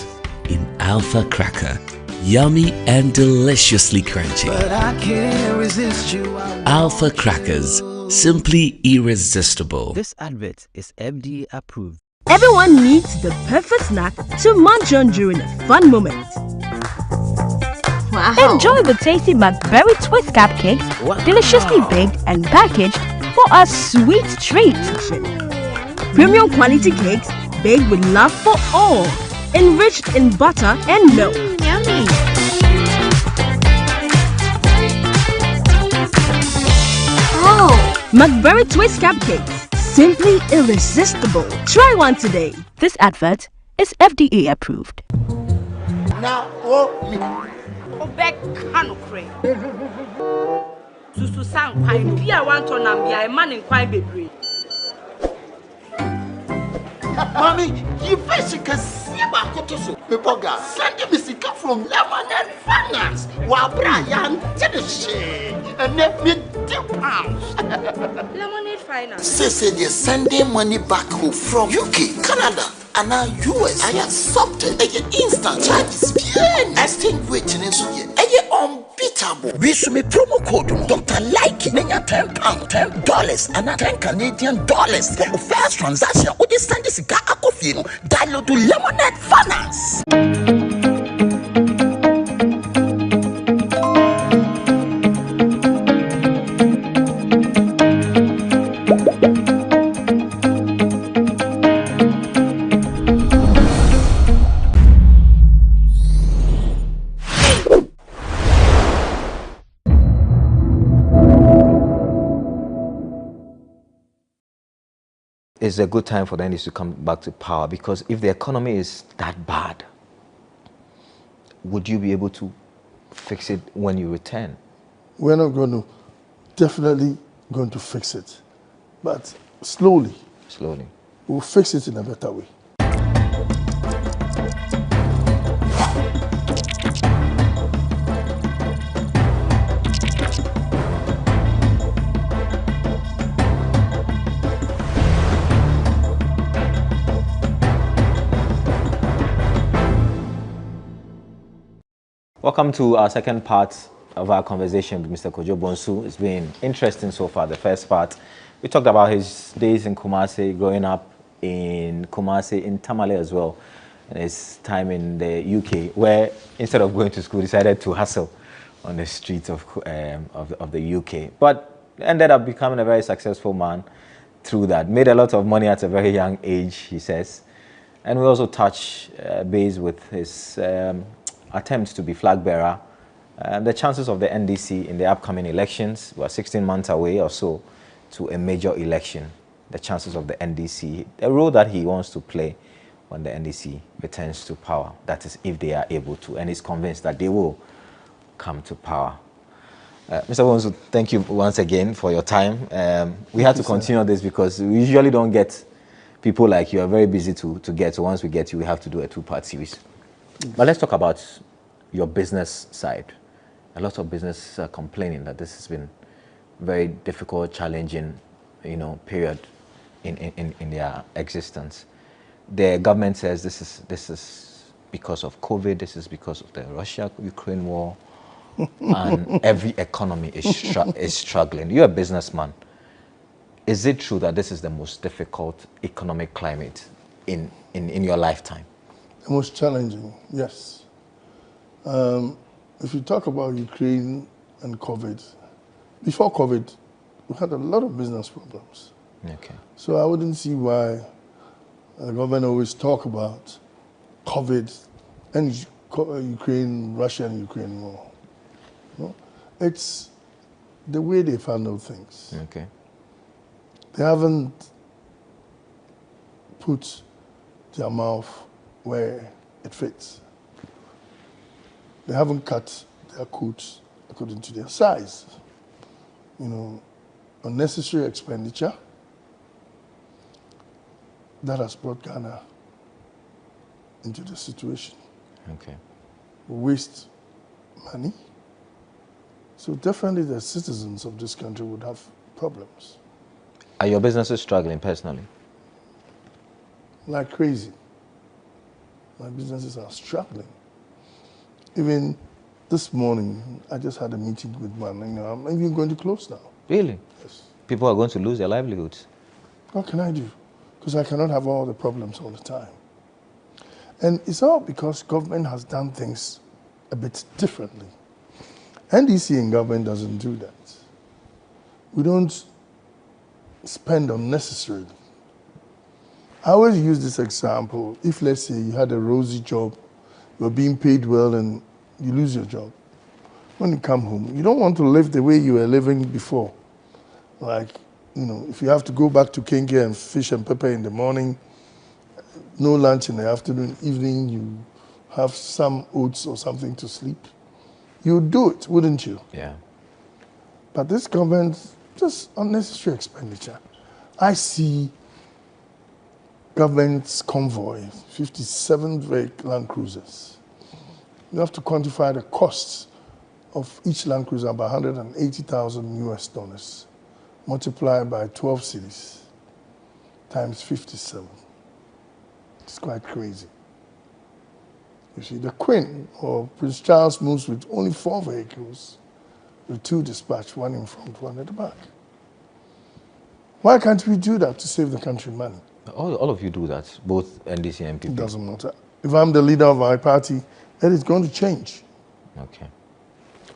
G: In Alpha Cracker. Yummy and deliciously crunchy.
F: But I can't resist you.
G: Alpha Crackers. Simply irresistible.
H: This advert is FDA approved.
R: Everyone needs the perfect snack to munch on during a fun moment.
I: Wow.
R: Enjoy the tasty McBerry Twist cupcakes, deliciously baked and packaged for a sweet treat. Premium quality cakes baked with love for all, enriched in butter and milk.
I: Yummy.
R: Oh, McBerry Twist cupcakes, simply irresistible. Try one today.
I: This advert is FDA approved.
K: Now,
J: Obek Kanukre. Susu Sang Pine, be a one ton and be a man in quite baby.
K: Mommy, you basically see about Kotoso. People got sending me sick from Lemonade Finance. While Brian did the shit and let me £2.
J: Lemonade Finance.
K: Say they're sending money back home from UK, Canada, and now US. I accepted a instant charges. Extinguishing in so unbeatable. We should be promo code Dr. Like £10, $10, and $10 Canadian dollars for the first transaction. What is send this guy coffee? Download to Lemonade Finance.
U: It's a good time for the NDC to come back to power, because if the economy is that bad, would you be able to fix it when you return?
W: We're not definitely going to fix it, but slowly.
U: Slowly.
W: We'll fix it in a better way.
U: Welcome to our second part of our conversation with Mr. Kojo Bonsu. It's been interesting so far. The first part, we talked about his days in Kumasi, growing up in Kumasi, in Tamale as well, and his time in the UK, where instead of going to school, decided to hustle on the streets of the UK. But ended up becoming a very successful man through that. Made a lot of money at a very young age, he says. And we also touch base with his attempts to be flag bearer, the chances of the NDC in the upcoming elections. We're 16 months away or so to a major election. The chances of the NDC, the role that he wants to play when the NDC returns to power. That is, if they are able to, and he's convinced that they will come to power. Mr. Bonsu, thank you once again for your time. We had to continue this because we usually don't get people like you. Are very busy to get. So once we get you, we have to do a two-part series. But let's talk about your business side. A lot of businesses are complaining that this has been very difficult, challenging, period in their existence. The government says this is because of COVID. This is because of the Russia-Ukraine war, and every economy is struggling. You're a businessman. Is it true that this is the most difficult economic climate in your lifetime?
W: The most challenging, yes. If you talk about Ukraine and COVID, before COVID, we had a lot of business problems.
U: Okay.
W: So I wouldn't see why the government always talk about COVID and Ukraine, Russia and Ukraine war. No? It's the way they've handled things.
U: Okay.
W: They haven't put their mouth where it fits. They haven't cut their coats according to their size. Unnecessary expenditure that has brought Ghana into the situation.
U: Okay.
W: Waste money. So definitely the citizens of this country would have problems.
U: Are your businesses struggling personally?
W: Like crazy. My businesses are struggling. Even this morning, I just had a meeting with one. I'm even going to close now.
U: Really?
W: Yes.
U: People are going to lose their livelihoods.
W: What can I do? Because I cannot have all the problems all the time. And it's all because government has done things a bit differently. NDC in government doesn't do that. We don't spend unnecessarily. I always use this example. If, let's say, you had a rosy job, you're being paid well, and you lose your job. When you come home, you don't want to live the way you were living before. Like, if you have to go back to Kenge and fish and pepper in the morning, no lunch in the afternoon, evening, you have some oats or something to sleep, you'd do it, wouldn't you?
U: Yeah.
W: But this government, just unnecessary expenditure. I see government's convoy, 57 Land Cruisers. You have to quantify the costs of each Land Cruiser about $180,000 US, multiplied by 12 cities, times 57. It's quite crazy. You see, the Queen or Prince Charles moves with only 4 vehicles, with 2 dispatched, 1 in front, 1 at the back. Why can't we do that to save the country money?
U: All of you do that, both NDC and PP.
W: It doesn't matter. If I'm the leader of my party, then it's going to change.
U: Okay.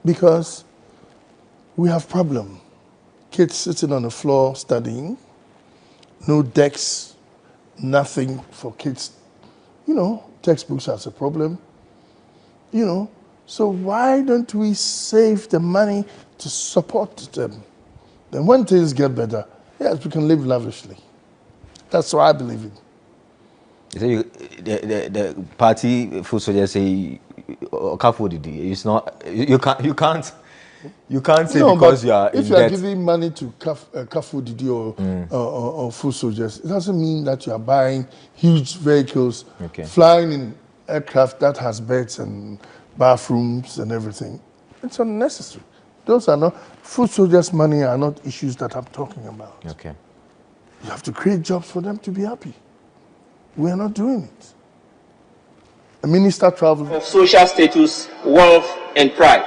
W: Because we have problem. Kids sitting on the floor studying, no decks, nothing for kids. Textbooks has a problem. So why don't we save the money to support them? Then when things get better, yes, we can live lavishly. That's what I believe in.
U: You say the party food soldiers say it's not you can't say because you are in debt.
W: If you are giving money to Kafu Didi or food soldiers, it doesn't mean that you are buying huge vehicles, flying in aircraft that has beds and bathrooms and everything. It's unnecessary. Those are not food soldiers' money are not issues that I'm talking about.
U: Okay.
W: You have to create jobs for them to be happy. We are not doing it. A minister travels
P: of social status, wealth, and pride.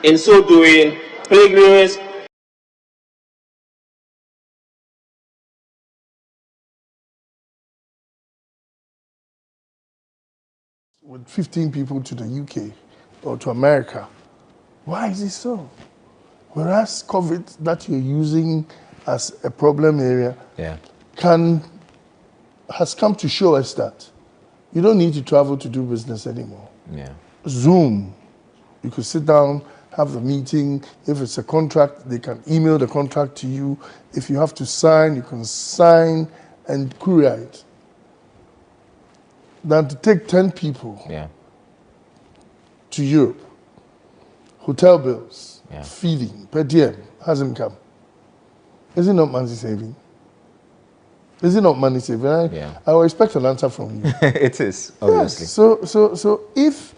P: In so doing, pilgrims
W: with 15 people to the UK or to America. Why is it so? Whereas COVID that you're using as a problem area has come to show us that you don't need to travel to do business anymore.
U: Yeah.
W: Zoom, you could sit down, have the meeting. If it's a contract, they can email the contract to you. If you have to sign, you can sign and courier it. Than to take 10 people to Europe, hotel bills, feeding, per diem, hasn't come. Is it not money saving? Is it not money saving? I will expect an answer from you.
U: It is, obviously.
W: Yes. So if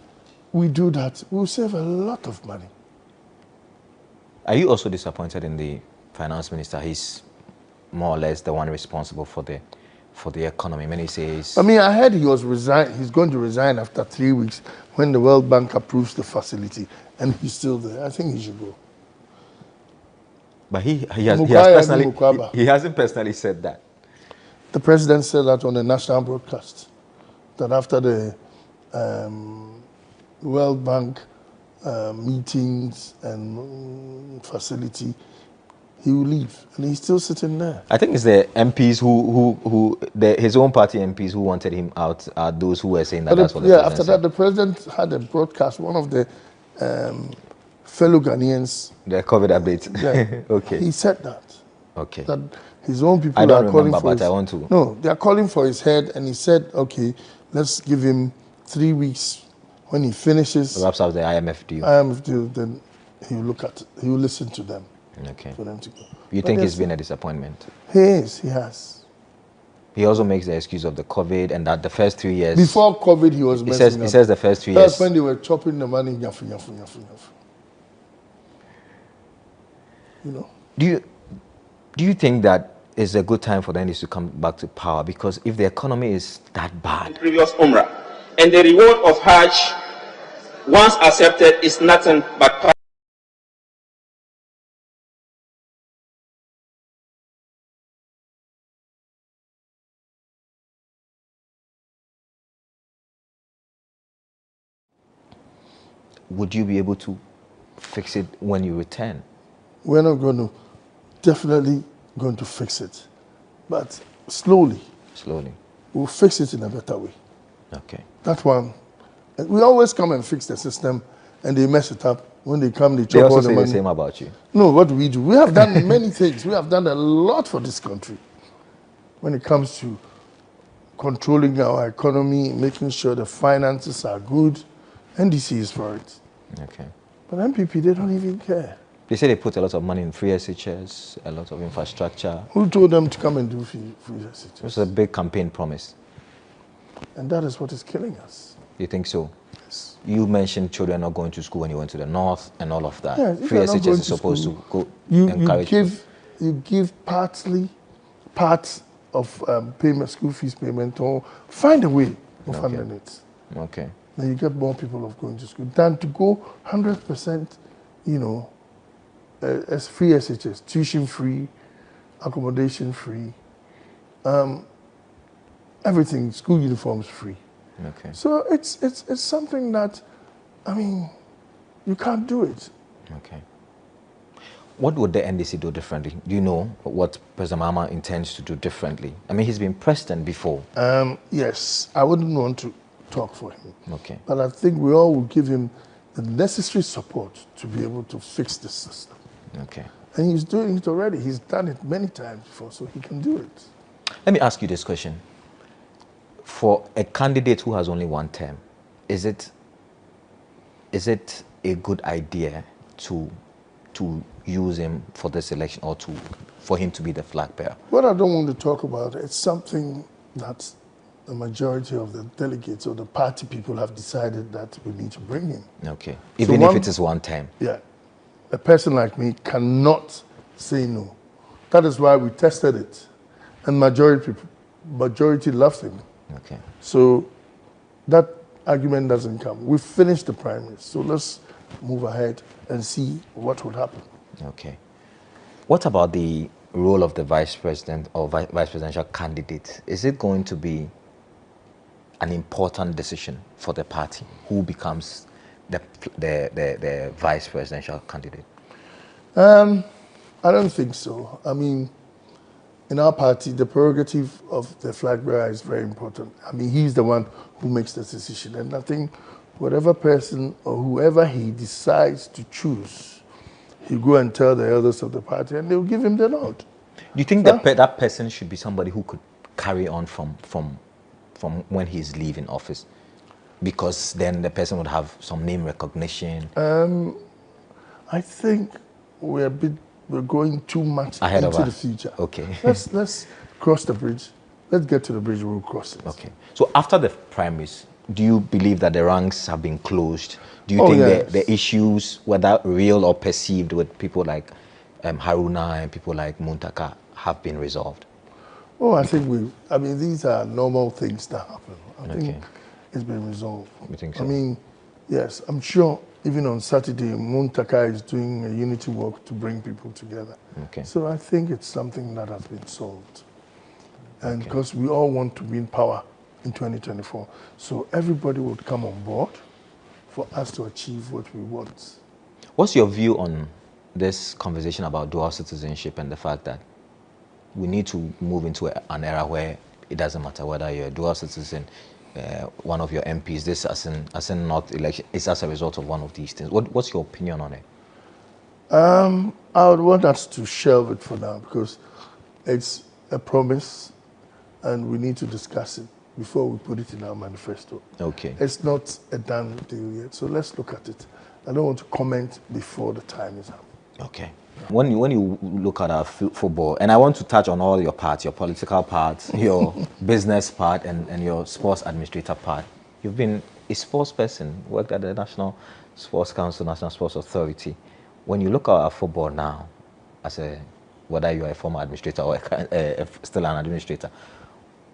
W: we do that, we'll save a lot of money.
U: Are you also disappointed in the finance minister? He's more or less the one responsible for the economy. Many says.
W: I mean, I heard he was he's going to resign after 3 weeks when the World Bank approves the facility, and he's still there. I think he should go.
U: But he hasn't personally said that.
W: The president said that on the national broadcast, that after the World Bank meetings and facility, he will leave, and he's still sitting there.
U: I think it's the MPs his own party MPs who wanted him out are those who were saying that. That's what the president
W: after that, the president had a broadcast. One of the fellow Ghanaians.
U: The COVID update. Okay.
W: He said that.
U: Okay.
W: That his own people
U: I don't
W: are calling
U: remember,
W: for
U: but I want to.
W: No, they are calling for his head, and he said, "Okay, let's give him 3 weeks. When he finishes,
U: wraps up the IMF deal.
W: Then he will listen to them.
U: Okay.
W: For them to go.
U: You think it's been a disappointment?
W: He has.
U: He also makes the excuse of the COVID and that the first 3 years...
W: Before COVID, he was messing up.
U: He says the first 3 years...
W: That's when they were chopping the money, yafu. You know?
U: Do you think that it's a good time for the NDC to come back to power? Because if the economy is that bad...
C: Previous Umrah. And the reward of Hajj, once accepted, is nothing but...
U: Would you be able to fix it when you return?
W: We're not definitely going to fix it. But slowly.
U: Slowly.
W: We'll fix it in a better way.
U: Okay.
W: That one. We always come and fix the system and they mess it up. When they come, they chop
U: They also
W: all the
U: say
W: money.
U: the same about you.
W: No, what do? We have done many things. We have done a lot for this country. When it comes to controlling our economy, making sure the finances are good, NDC is for it.
U: Okay.
W: But MPP, they don't even care.
U: They say they put a lot of money in free SHS, a lot of infrastructure.
W: Who told them to come and do free SHS?
U: It was a big campaign promise.
W: And that is what is killing us.
U: You think so?
W: Yes.
U: You mentioned children not going to school when you went to the north and all of that.
W: Yeah,
U: free SHS is supposed to go encourage
W: you give parts of school fees payment, or find a way of handling it.
U: Okay.
W: Then you get more people of going to school than to go 100%, as free SHS, tuition free, accommodation free, everything, school uniforms free.
U: Okay.
W: So it's something that, you can't do it.
U: Okay. What would the NDC do differently? Do you know what President Mahama intends to do differently? He's been president before.
W: Yes, I wouldn't want to talk for him.
U: Okay.
W: But I think we all will give him the necessary support to be able to fix this system.
U: Okay.
W: And he's doing it already. He's done it many times before, so he can do it.
U: Let me ask you this question. For a candidate who has only one term, is it a good idea to use him for this election, or for him to be the flag bearer?
W: What I don't want to talk about, it's something that the majority of the delegates or the party people have decided that we need to bring him.
U: Okay. Even if it is one term?
W: Yeah. A person like me cannot say no. That is why we tested it. And majority loves him.
U: Okay.
W: So that argument doesn't come. We've finished the primaries, so let's move ahead and see what would happen.
U: Okay. What about the role of the vice president or vice presidential candidate? Is it going to be an important decision for the party who becomes the vice presidential candidate?
W: I don't think so. In our party, the prerogative of the flag bearer is very important. He's the one who makes the decision. And I think whatever person or whoever he decides to choose, he'll go and tell the elders of the party and they'll give him the nod.
U: Do you think that person should be somebody who could carry on from when he's leaving office? Because then the person would have some name recognition.
W: I think we're going too much
U: ahead
W: into the future.
U: Okay.
W: Let's cross the bridge. Let's get to the bridge, we'll cross it.
U: Okay. So after the primaries, do you believe that the ranks have been closed? Do you think the issues, whether real or perceived, with people like Haruna and people like Muntaka have been resolved?
W: Oh, I think these are normal things that happen. I think it's been resolved.
U: You think so?
W: Yes, I'm sure even on Saturday, Muntaka is doing a unity walk to bring people together.
U: Okay.
W: So I think it's something that has been solved. And because we all want to be in power in 2024. So everybody would come on board for us to achieve what we want.
U: What's your view on this conversation about dual citizenship and the fact that we need to move into an era where it doesn't matter whether you're a dual citizen, one of your MPs, this as in not election, it's as a result of one of these things. What's your opinion on it?
W: I would want us to shelve it for now because it's a promise and we need to discuss it before we put it in our manifesto.
U: Okay.
W: It's not a done deal yet, so let's look at it. I don't want to comment before the time is up.
U: Okay. When you look at our football, and I want to touch on all your parts, your political part, your business part, and your sports administrator part. You've been a sports person, worked at the National Sports Council, National Sports Authority. When you look at our football now, whether you are a former administrator or still an administrator,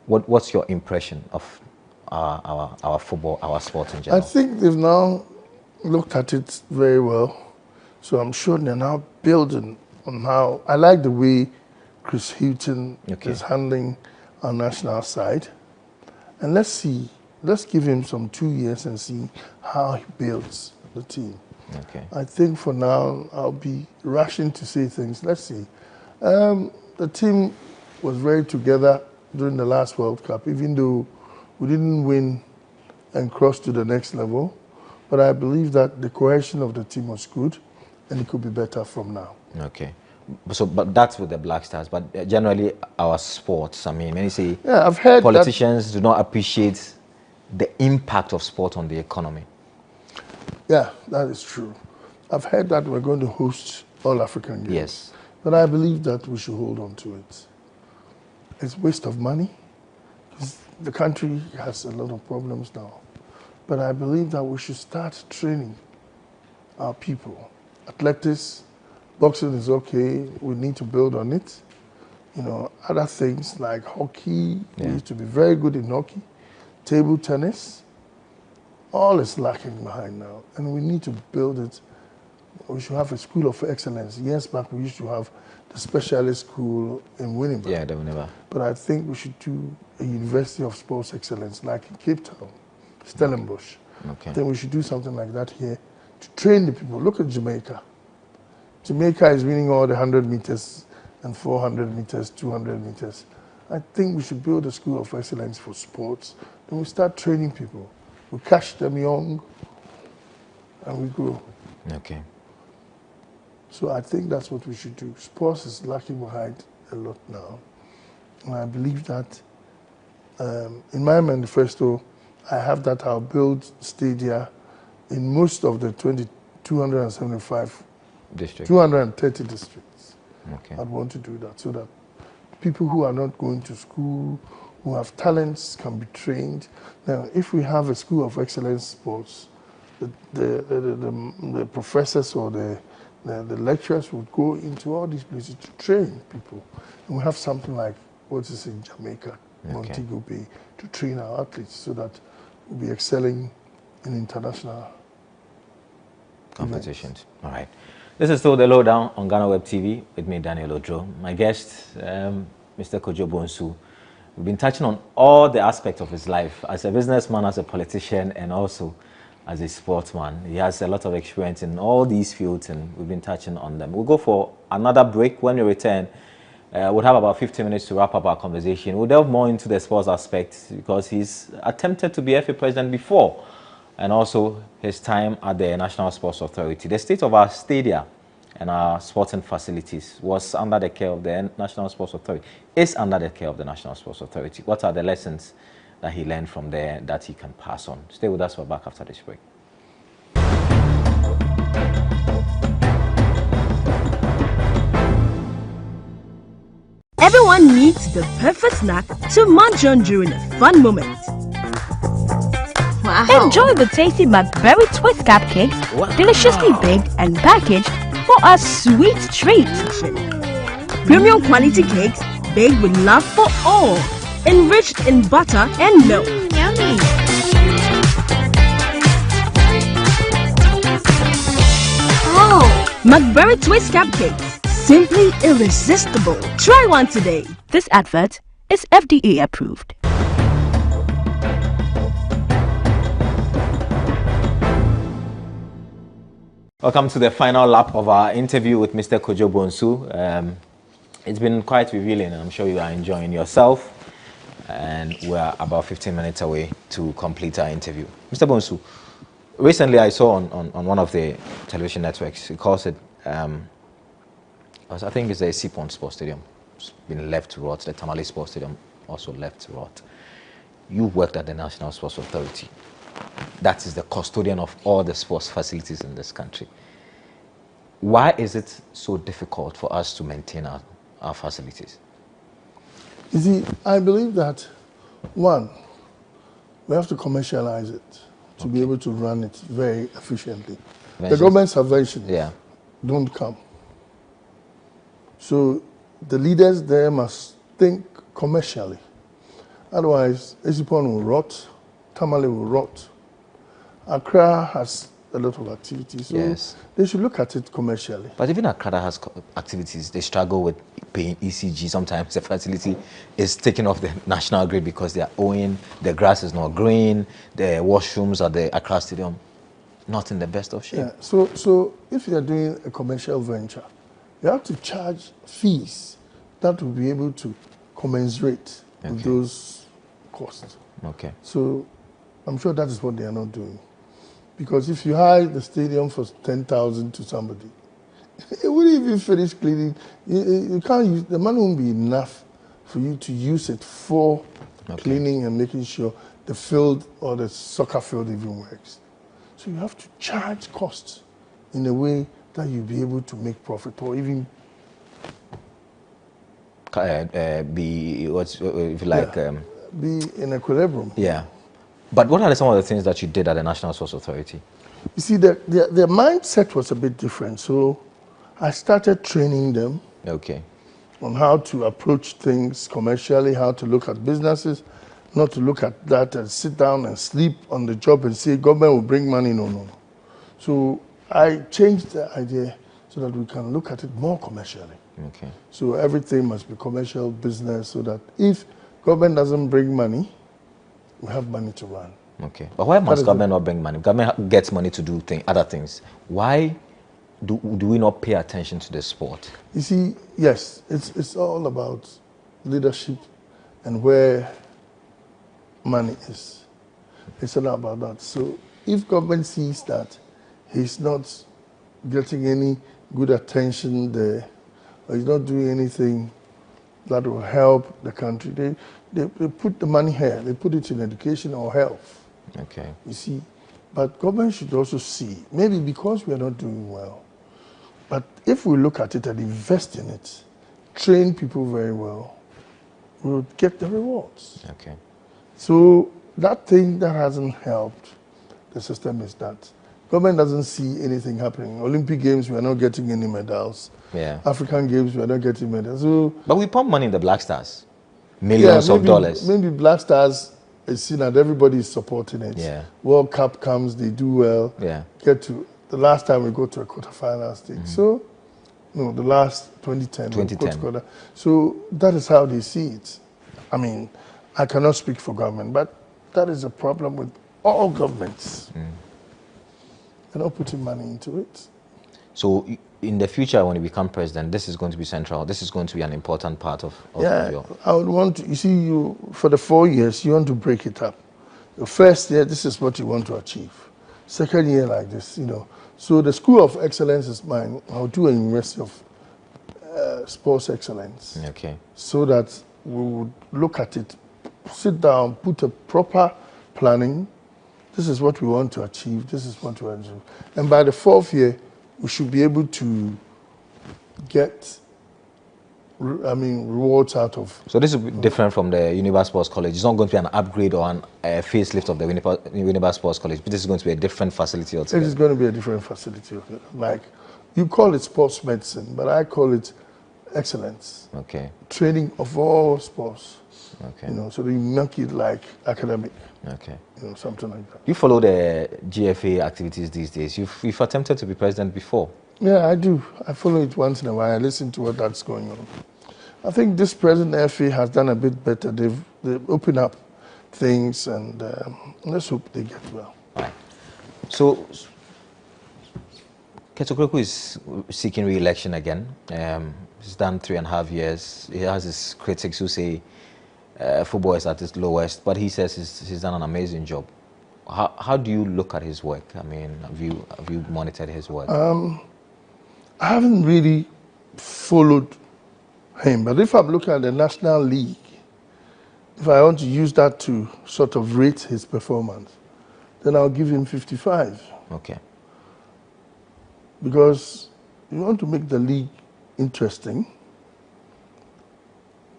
U: what's your impression of our football, our sport in general?
W: I think they've now looked at it very well. So I'm sure they're now building on how, I like the way Chris Hughton is handling our national side. And let's give him some 2 years and see how he builds the team.
U: Okay.
W: I think for now, I'll be rushing to say things. Let's see. The team was very together during the last World Cup, even though we didn't win and cross to the next level. But I believe that the cohesion of the team was good, and it could be better from now.
U: Okay. So, but that's with the Black Stars. But generally, our sports, I mean, many say
W: I've heard
U: politicians do not appreciate the impact of sport on the economy.
W: Yeah, that is true. I've heard that we're going to host all African Games.
U: Yes.
W: But I believe that we should hold on to it. It's waste of money. The country has a lot of problems now. But I believe that we should start training our people. Athletics, boxing is okay. We need to build on it. You know, other things like hockey, we used to be very good in hockey, table tennis, all is lacking behind now. And we need to build it. We should have a school of excellence. Years back, we used to have the specialist school in Winnipeg.
U: Yeah, they will never.
W: But I think we should do a University of Sports Excellence like in Cape Town, Stellenbosch.
U: Okay.
W: Then we should do something like that here to train the people. Look at Jamaica. Jamaica is winning all the 100 meters and 400 meters, 200 meters. I think we should build a school of excellence for sports. Then we start training people. We catch them young and we grow.
U: Okay.
W: So I think that's what we should do. Sports is lacking behind a lot now. And I believe that in my manifesto, I have that I'll build stadia in most of the 275
U: districts.
W: 230 districts.
U: Okay.
W: I'd want to do that so that people who are not going to school, who have talents, can be trained. Now, if we have a school of excellence sports, the professors or the lecturers would go into all these places to train people. And we have something like what is in Jamaica, Montego Bay, to train our athletes so that we'll be excelling in international
U: competitions. All right. This is still the lowdown on GhanaWeb TV with me, Daniel Odro. My guest, Mr. Kojo Bonsu. We've been touching on all the aspects of his life as a businessman, as a politician, and also as a sportsman. He has a lot of experience in all these fields, and we've been touching on them. We'll go for another break. When we return, we'll have about 15 minutes to wrap up our conversation. We'll delve more into the sports aspect because he's attempted to be FA president before, and also his time at the National Sports Authority. The state of our stadia and our sporting facilities was under the care of the National Sports Authority, is under the care of the National Sports Authority. What are the lessons that he learned from there that he can pass on? Stay with us. We're back after this break.
R: Everyone needs the perfect snack to munch on during a fun moment. Wow. Enjoy the tasty McBerry Twist cupcakes, deliciously baked and packaged for a sweet treat. Premium quality cakes baked with love for all, enriched in butter and milk.
I: Yummy.
R: Oh, McBerry Twist cupcakes, simply irresistible. Try one today.
I: This advert is FDA approved.
U: Welcome to the final lap of our interview with Mr. Kojo Bonsu. It's been quite revealing, and I'm sure you are enjoying yourself. And we're about 15 minutes away to complete our interview. Mr. Bonsu, recently I saw on one of the television networks, it calls it, I think it's a Seapond Sports Stadium. It's been left to rot. The Tamale Sports Stadium also left to rot. You worked at the National Sports Authority. That is the custodian of all the sports facilities in this country. Why is it so difficult for us to maintain our facilities?
W: You see, I believe that, one, we have to commercialize it to be able to run it very efficiently. The government subventions don't come. So the leaders there must think commercially. Otherwise, Esipon will rot, Tamale will rot. Accra has a lot of activities, so they should look at it commercially.
U: But even Accra has activities, they struggle with paying ECG. Sometimes the facility is taken off the national grid because they are owing, the grass is not green, the washrooms at the Accra Stadium not in the best of shape.
W: Yeah. So if you are doing a commercial venture, you have to charge fees that will be able to commensurate with those costs.
U: Okay.
W: So I'm sure that is what they are not doing. Because if you hire the stadium for 10,000 to somebody, it wouldn't even finish cleaning. You can't use, the money won't be enough for you to use it for cleaning and making sure the field or the soccer field even works. So you have to charge costs in a way that you'll be able to make profit or even
U: be if you like
W: be in equilibrium.
U: Yeah. But what are some of the things that you did at the National Sports Authority?
W: You see, the mindset was a bit different. So I started training them on how to approach things commercially, how to look at businesses, not to look at that and sit down and sleep on the job and say government will bring money. No. So I changed the idea so that we can look at it more commercially.
U: Okay.
W: So everything must be commercial business so that if government doesn't bring money, we have money to run.
U: Okay. But why must government not bring money? Government gets money to do other things. Why do we not pay attention to the sport?
W: You see, yes, it's all about leadership and where money is. It's all about that. So if government sees that he's not getting any good attention there, or he's not doing anything that will help the country, they put the money here. They put it in education or health.
U: Okay.
W: You see, but government should also see, maybe because we are not doing well, but if we look at it and invest in it, train people very well, we'll get the rewards.
U: Okay.
W: So that thing that hasn't helped the system is that government doesn't see anything happening. Olympic Games, we are not getting any medals.
U: Yeah.
W: African Games, we are not getting medals. So,
U: but we pump money in the Black Stars. Millions of dollars.
W: Maybe Black Stars is seen that everybody is supporting it.
U: Yeah.
W: World Cup comes, they do well.
U: Yeah.
W: Get to the last time we go to a quarterfinal stage. So, no, the last 2010.
U: 2010.
W: So that is how they see it. I mean, I cannot speak for government, but that is a problem with all governments. They're not putting money into it.
U: So in the future, when you become president, this is going to be central. This is going to be an important part of your...
W: I would want to, you see, for the 4 years, you want to break it up. The first year, this is what you want to achieve. Second year, like this, So the School of Excellence is mine. I'll do a University of Sports Excellence.
U: Okay.
W: So that we would look at it, sit down, put a proper planning. This is what we want to achieve. This is what we want to do. And by the 4th year, we should be able to get, rewards out of.
U: So this is different from the Universal Sports College. It's not going to be an upgrade or a facelift of the Universal Sports College, but this is going to be a different facility altogether.
W: It is going to be a different facility. Like, you call it sports medicine, but I call it excellence.
U: Okay.
W: Training of all sports.
U: Okay.
W: So that you make it like academic.
U: Okay.
W: Something like that.
U: You follow the GFA activities these days. You've attempted to be president before.
W: Yeah, I do. I follow it once in a while. I listen to that's going on. I think this present FA has done a bit better. They've opened up things, and let's hope they get well.
U: Right. So, Ketokroku is seeking re-election again. He's done 3.5 years. He has his critics who say football is at its lowest, but he says he's done an amazing job. How do you look at his work? I mean, have you monitored his work?
W: I haven't really followed him, but if I'm looking at the National League, if I want to use that to sort of rate his performance, then I'll give him 55.
U: Okay.
W: Because you want to make the league interesting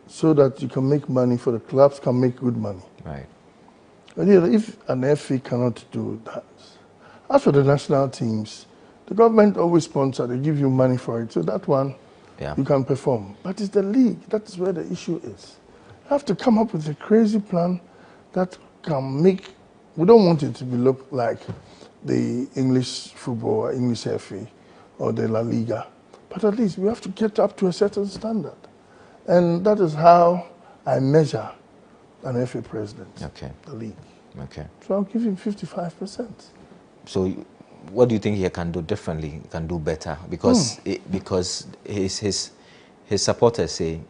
W: so that you can make money for the clubs, can make good money.
U: Right.
W: And if an FA cannot do that, as for the national teams, the government always sponsors, they give you money for it, so that one you can perform. But it's the league, that is where the issue is. You have to come up with a crazy plan that can make, we don't want it to look like the English football, or English FA, or the La Liga, but at least we have to get up to a certain standard. And that is how I measure an FA president, the league.
U: Okay.
W: So I'll give him 55%.
U: So what do you think he can do differently, he can do better? Because because his supporters say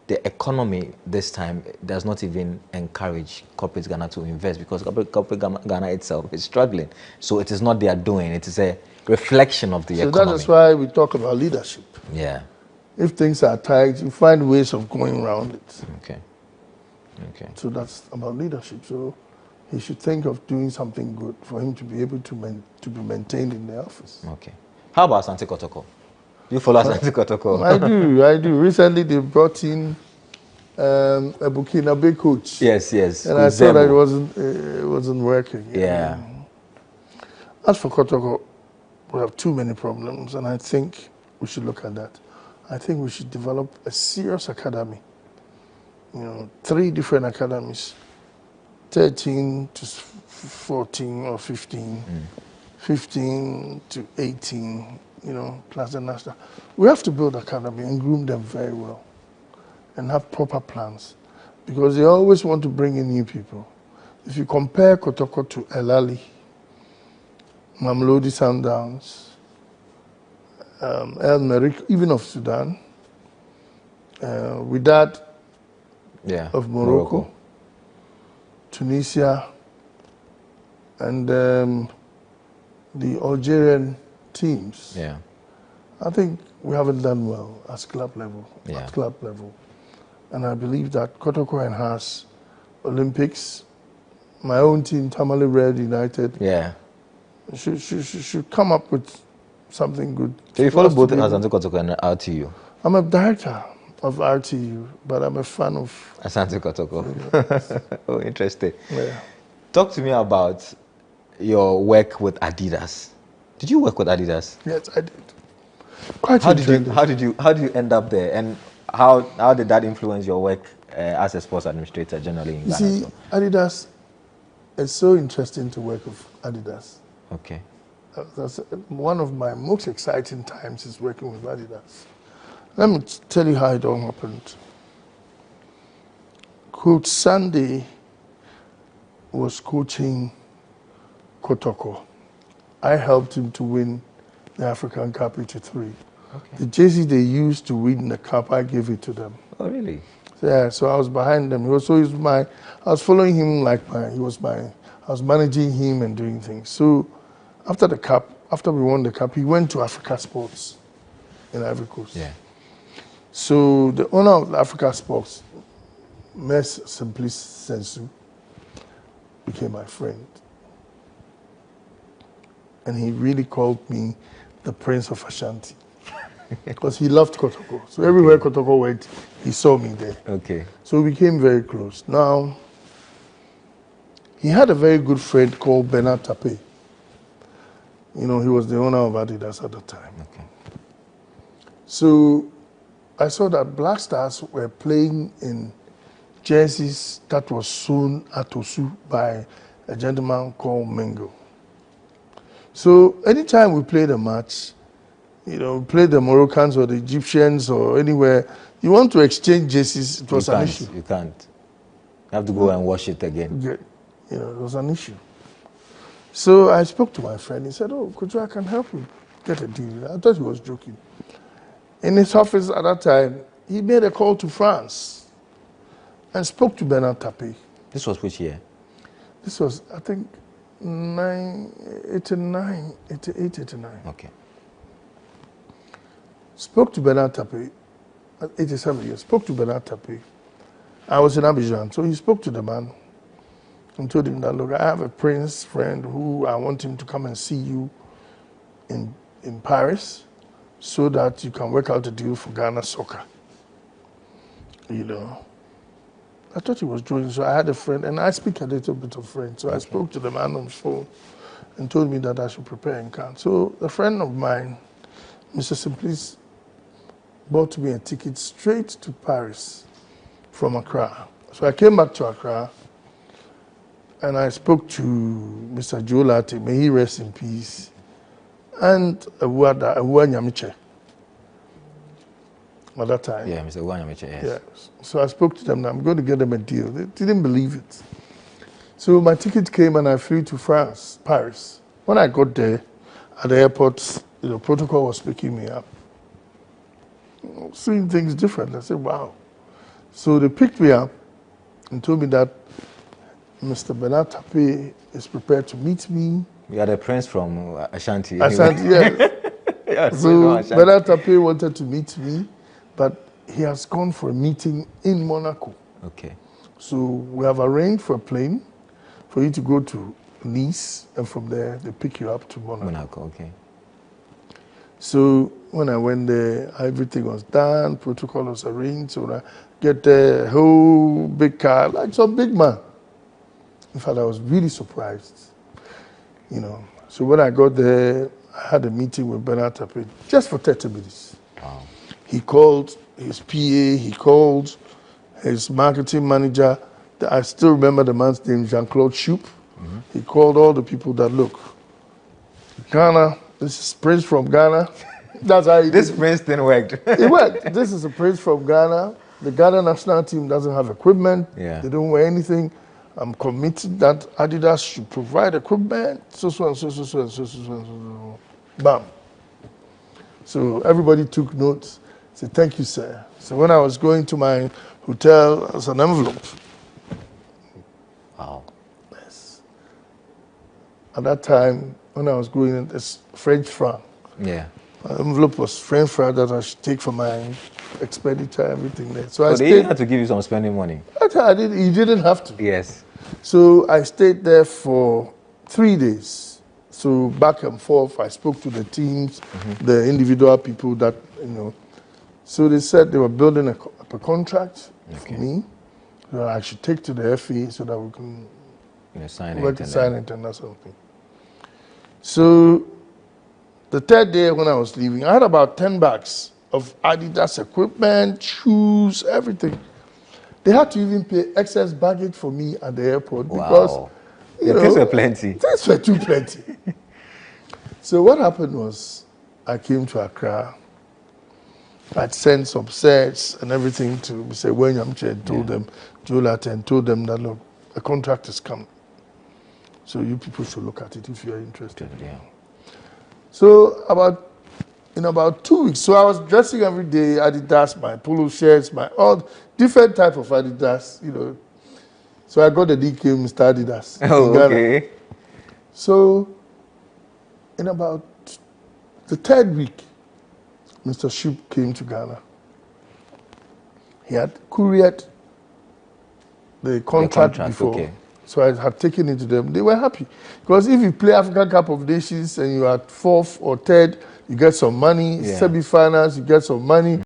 U: the economy this time does not even encourage corporate Ghana to invest, because corporate Ghana itself is struggling. So it is not their doing, it is a reflection of the economy.
W: So that is why we talk about leadership.
U: Yeah.
W: If things are tight, you find ways of going around it.
U: Okay. Okay.
W: So that's about leadership. So he should think of doing something good for him to be able to be maintained in the office.
U: Okay. How about Asante Kotoko? Do you follow Asante Kotoko?
W: I do. Recently they brought in a Burkinabe coach.
U: Yes.
W: And I saw that it wasn't working.
U: Yeah.
W: As for Kotoko, we have too many problems, and I think we should look at that. I think we should develop a serious academy. 3 different academies, 13 to 14 or 15, 15 to 18, plus the national. We have to build academy and groom them very well and have proper plans, because they always want to bring in new people. If you compare Kotoko to El Ali, Mamelodi Sundowns, El Merreikh, even of Sudan, Wydad of Morocco, Tunisia, and the Algerian teams.
U: Yeah.
W: I think we haven't done well at club level. And I believe that Kotoko enhance Olympics, my own team, Tamale Red United, should come up with something good.
U: So you follow both Asante Kotoko and RTU?
W: I'm a director of RTU, but I'm a fan of
U: Asante Kotoko. Oh, interesting.
W: Yeah.
U: Talk to me about your work with Adidas. Did you work with Adidas?
W: Yes, I did.
U: How did you end up there, and how did that influence your work as a sports administrator generally in Ghana?
W: You see, Adidas, it's so interesting to work with Adidas.
U: Okay.
W: That's one of my most exciting times is working with Adidas. Let me tell you how it all happened. Coach Sunday was coaching Kotoko. I helped him to win the African Cup 83. Okay. The jersey they used to win the cup, I gave it to them.
U: Oh, really?
W: Yeah, so I was behind them. I was following him I was managing him and doing things. So after we won the cup, he went to Africa Sports in Ivory Coast.
U: Yeah.
W: So the owner of Africa Sports, Mes Simplice Sensu, became my friend. And he really called me the Prince of Ashanti. Because he loved Kotoko. So everywhere Kotoko went, he saw me there.
U: Okay.
W: So we became very close. Now, he had a very good friend called Bernard Tapé. He was the owner of Adidas at the time.
U: Okay.
W: So I saw that Black Stars were playing in jerseys that was sewn at Osu by a gentleman called Mengo. So anytime we played a match, we played the Moroccans or the Egyptians or anywhere, you want to exchange jerseys, it was an issue.
U: You can't. You have to go and wash it again.
W: It was an issue. So I spoke to my friend. He said, "Oh, Kojo, I can help you get a deal." I thought he was joking. In his office at that time, he made a call to France and spoke to Bernard Tapé.
U: This was which year?
W: This was, I think, 89, 88, 89.
U: Okay.
W: Spoke to Bernard Tapé, 87 years, spoke to Bernard Tapé. I was in Abidjan, so he spoke to the man and told him that, look, I have a Prince friend who I want him to come and see you in Paris so that you can work out a deal for Ghana soccer. You know, I thought he was joining, so I had a friend, and I speak a little bit of French, so I spoke to the man on the phone and told me that I should prepare and come. So a friend of mine, Mr. Simplice, bought me a ticket straight to Paris from Accra. So I came back to Accra, and I spoke to Mr. Joe Latte, may he rest in peace, and Awuada Nyamiche at that time.
U: Yeah, Mr. Nyamiche, yes.
W: Yes. So I spoke to them, I'm going to get them a deal. They didn't believe it. So my ticket came and I flew to France, Paris. When I got there, at the airport, the protocol was picking me up. Seeing things different. I said, wow. So they picked me up and told me that Mr. Bernard Tapie is prepared to meet me.
U: You are the prince from Ashanti.
W: Ashanti, yes.
U: Yes,
W: so Bernard Tapie wanted to meet me, but he has gone for a meeting in Monaco.
U: Okay.
W: So we have arranged for a plane for you to go to Nice, and from there they pick you up to Monaco.
U: Monaco, okay.
W: So when I went there, everything was done, protocol was arranged, so I get the whole big car, like some big man. In fact, I was really surprised, you know. So when I got there, I had a meeting with Bernard Tapie just for 30 minutes.
U: Wow.
W: He called his PA, he called his marketing manager. I still remember the man's name, Jean-Claude Choup. He called all the people that, look, Ghana, this is Prince from Ghana. That's how he
U: This
W: did.
U: Prince thing worked.
W: It worked. This is a Prince from Ghana. The Ghana national team doesn't have equipment.
U: Yeah.
W: They don't wear anything. I'm committed that Adidas should provide equipment, so and so. Bam. So everybody took notes. Said, thank you, sir. So when I was going to my hotel, there was an envelope.
U: Wow.
W: Yes. At that time, when I was going in, this French franc.
U: Yeah.
W: My envelope was French franc that I should take for my expenditure, everything there. So
U: So
W: I
U: they
W: stayed.
U: even had to give you some spending money.
W: You didn't have to.
U: Yes.
W: So I stayed there for 3 days. So back and forth, I spoke to the teams, the individual people that, you know. So they said they were building a contract for me that I should take to the FA so that we can
U: sign
W: work and sign it and that sort of thing. So the third day when I was leaving, I had about 10 bags of Adidas equipment, shoes, everything. They had to even pay excess baggage for me at the airport because
U: things were plenty.
W: Things were too plenty. So what happened was I came to Accra. I'd sent some sets and everything to Mr. Wenyamche and told them, Joe Latte, and told them that, look, a contract is coming. So you people should look at it if you're interested.
U: Yeah.
W: So in about 2 weeks, so I was dressing every day, Adidas, my polo shirts, my all different type of Adidas, you know. So I got the DK Mr. Adidas.
U: Oh, okay.
W: So in about the third week, Mr. Choup came to Ghana. He had couriered the contract before.
U: Okay.
W: So I had taken it to them. They were happy. Because if you play African Cup of Nations and you are 4th or 3rd, you get some money.
U: Yeah.
W: Semi-finals, you get some money.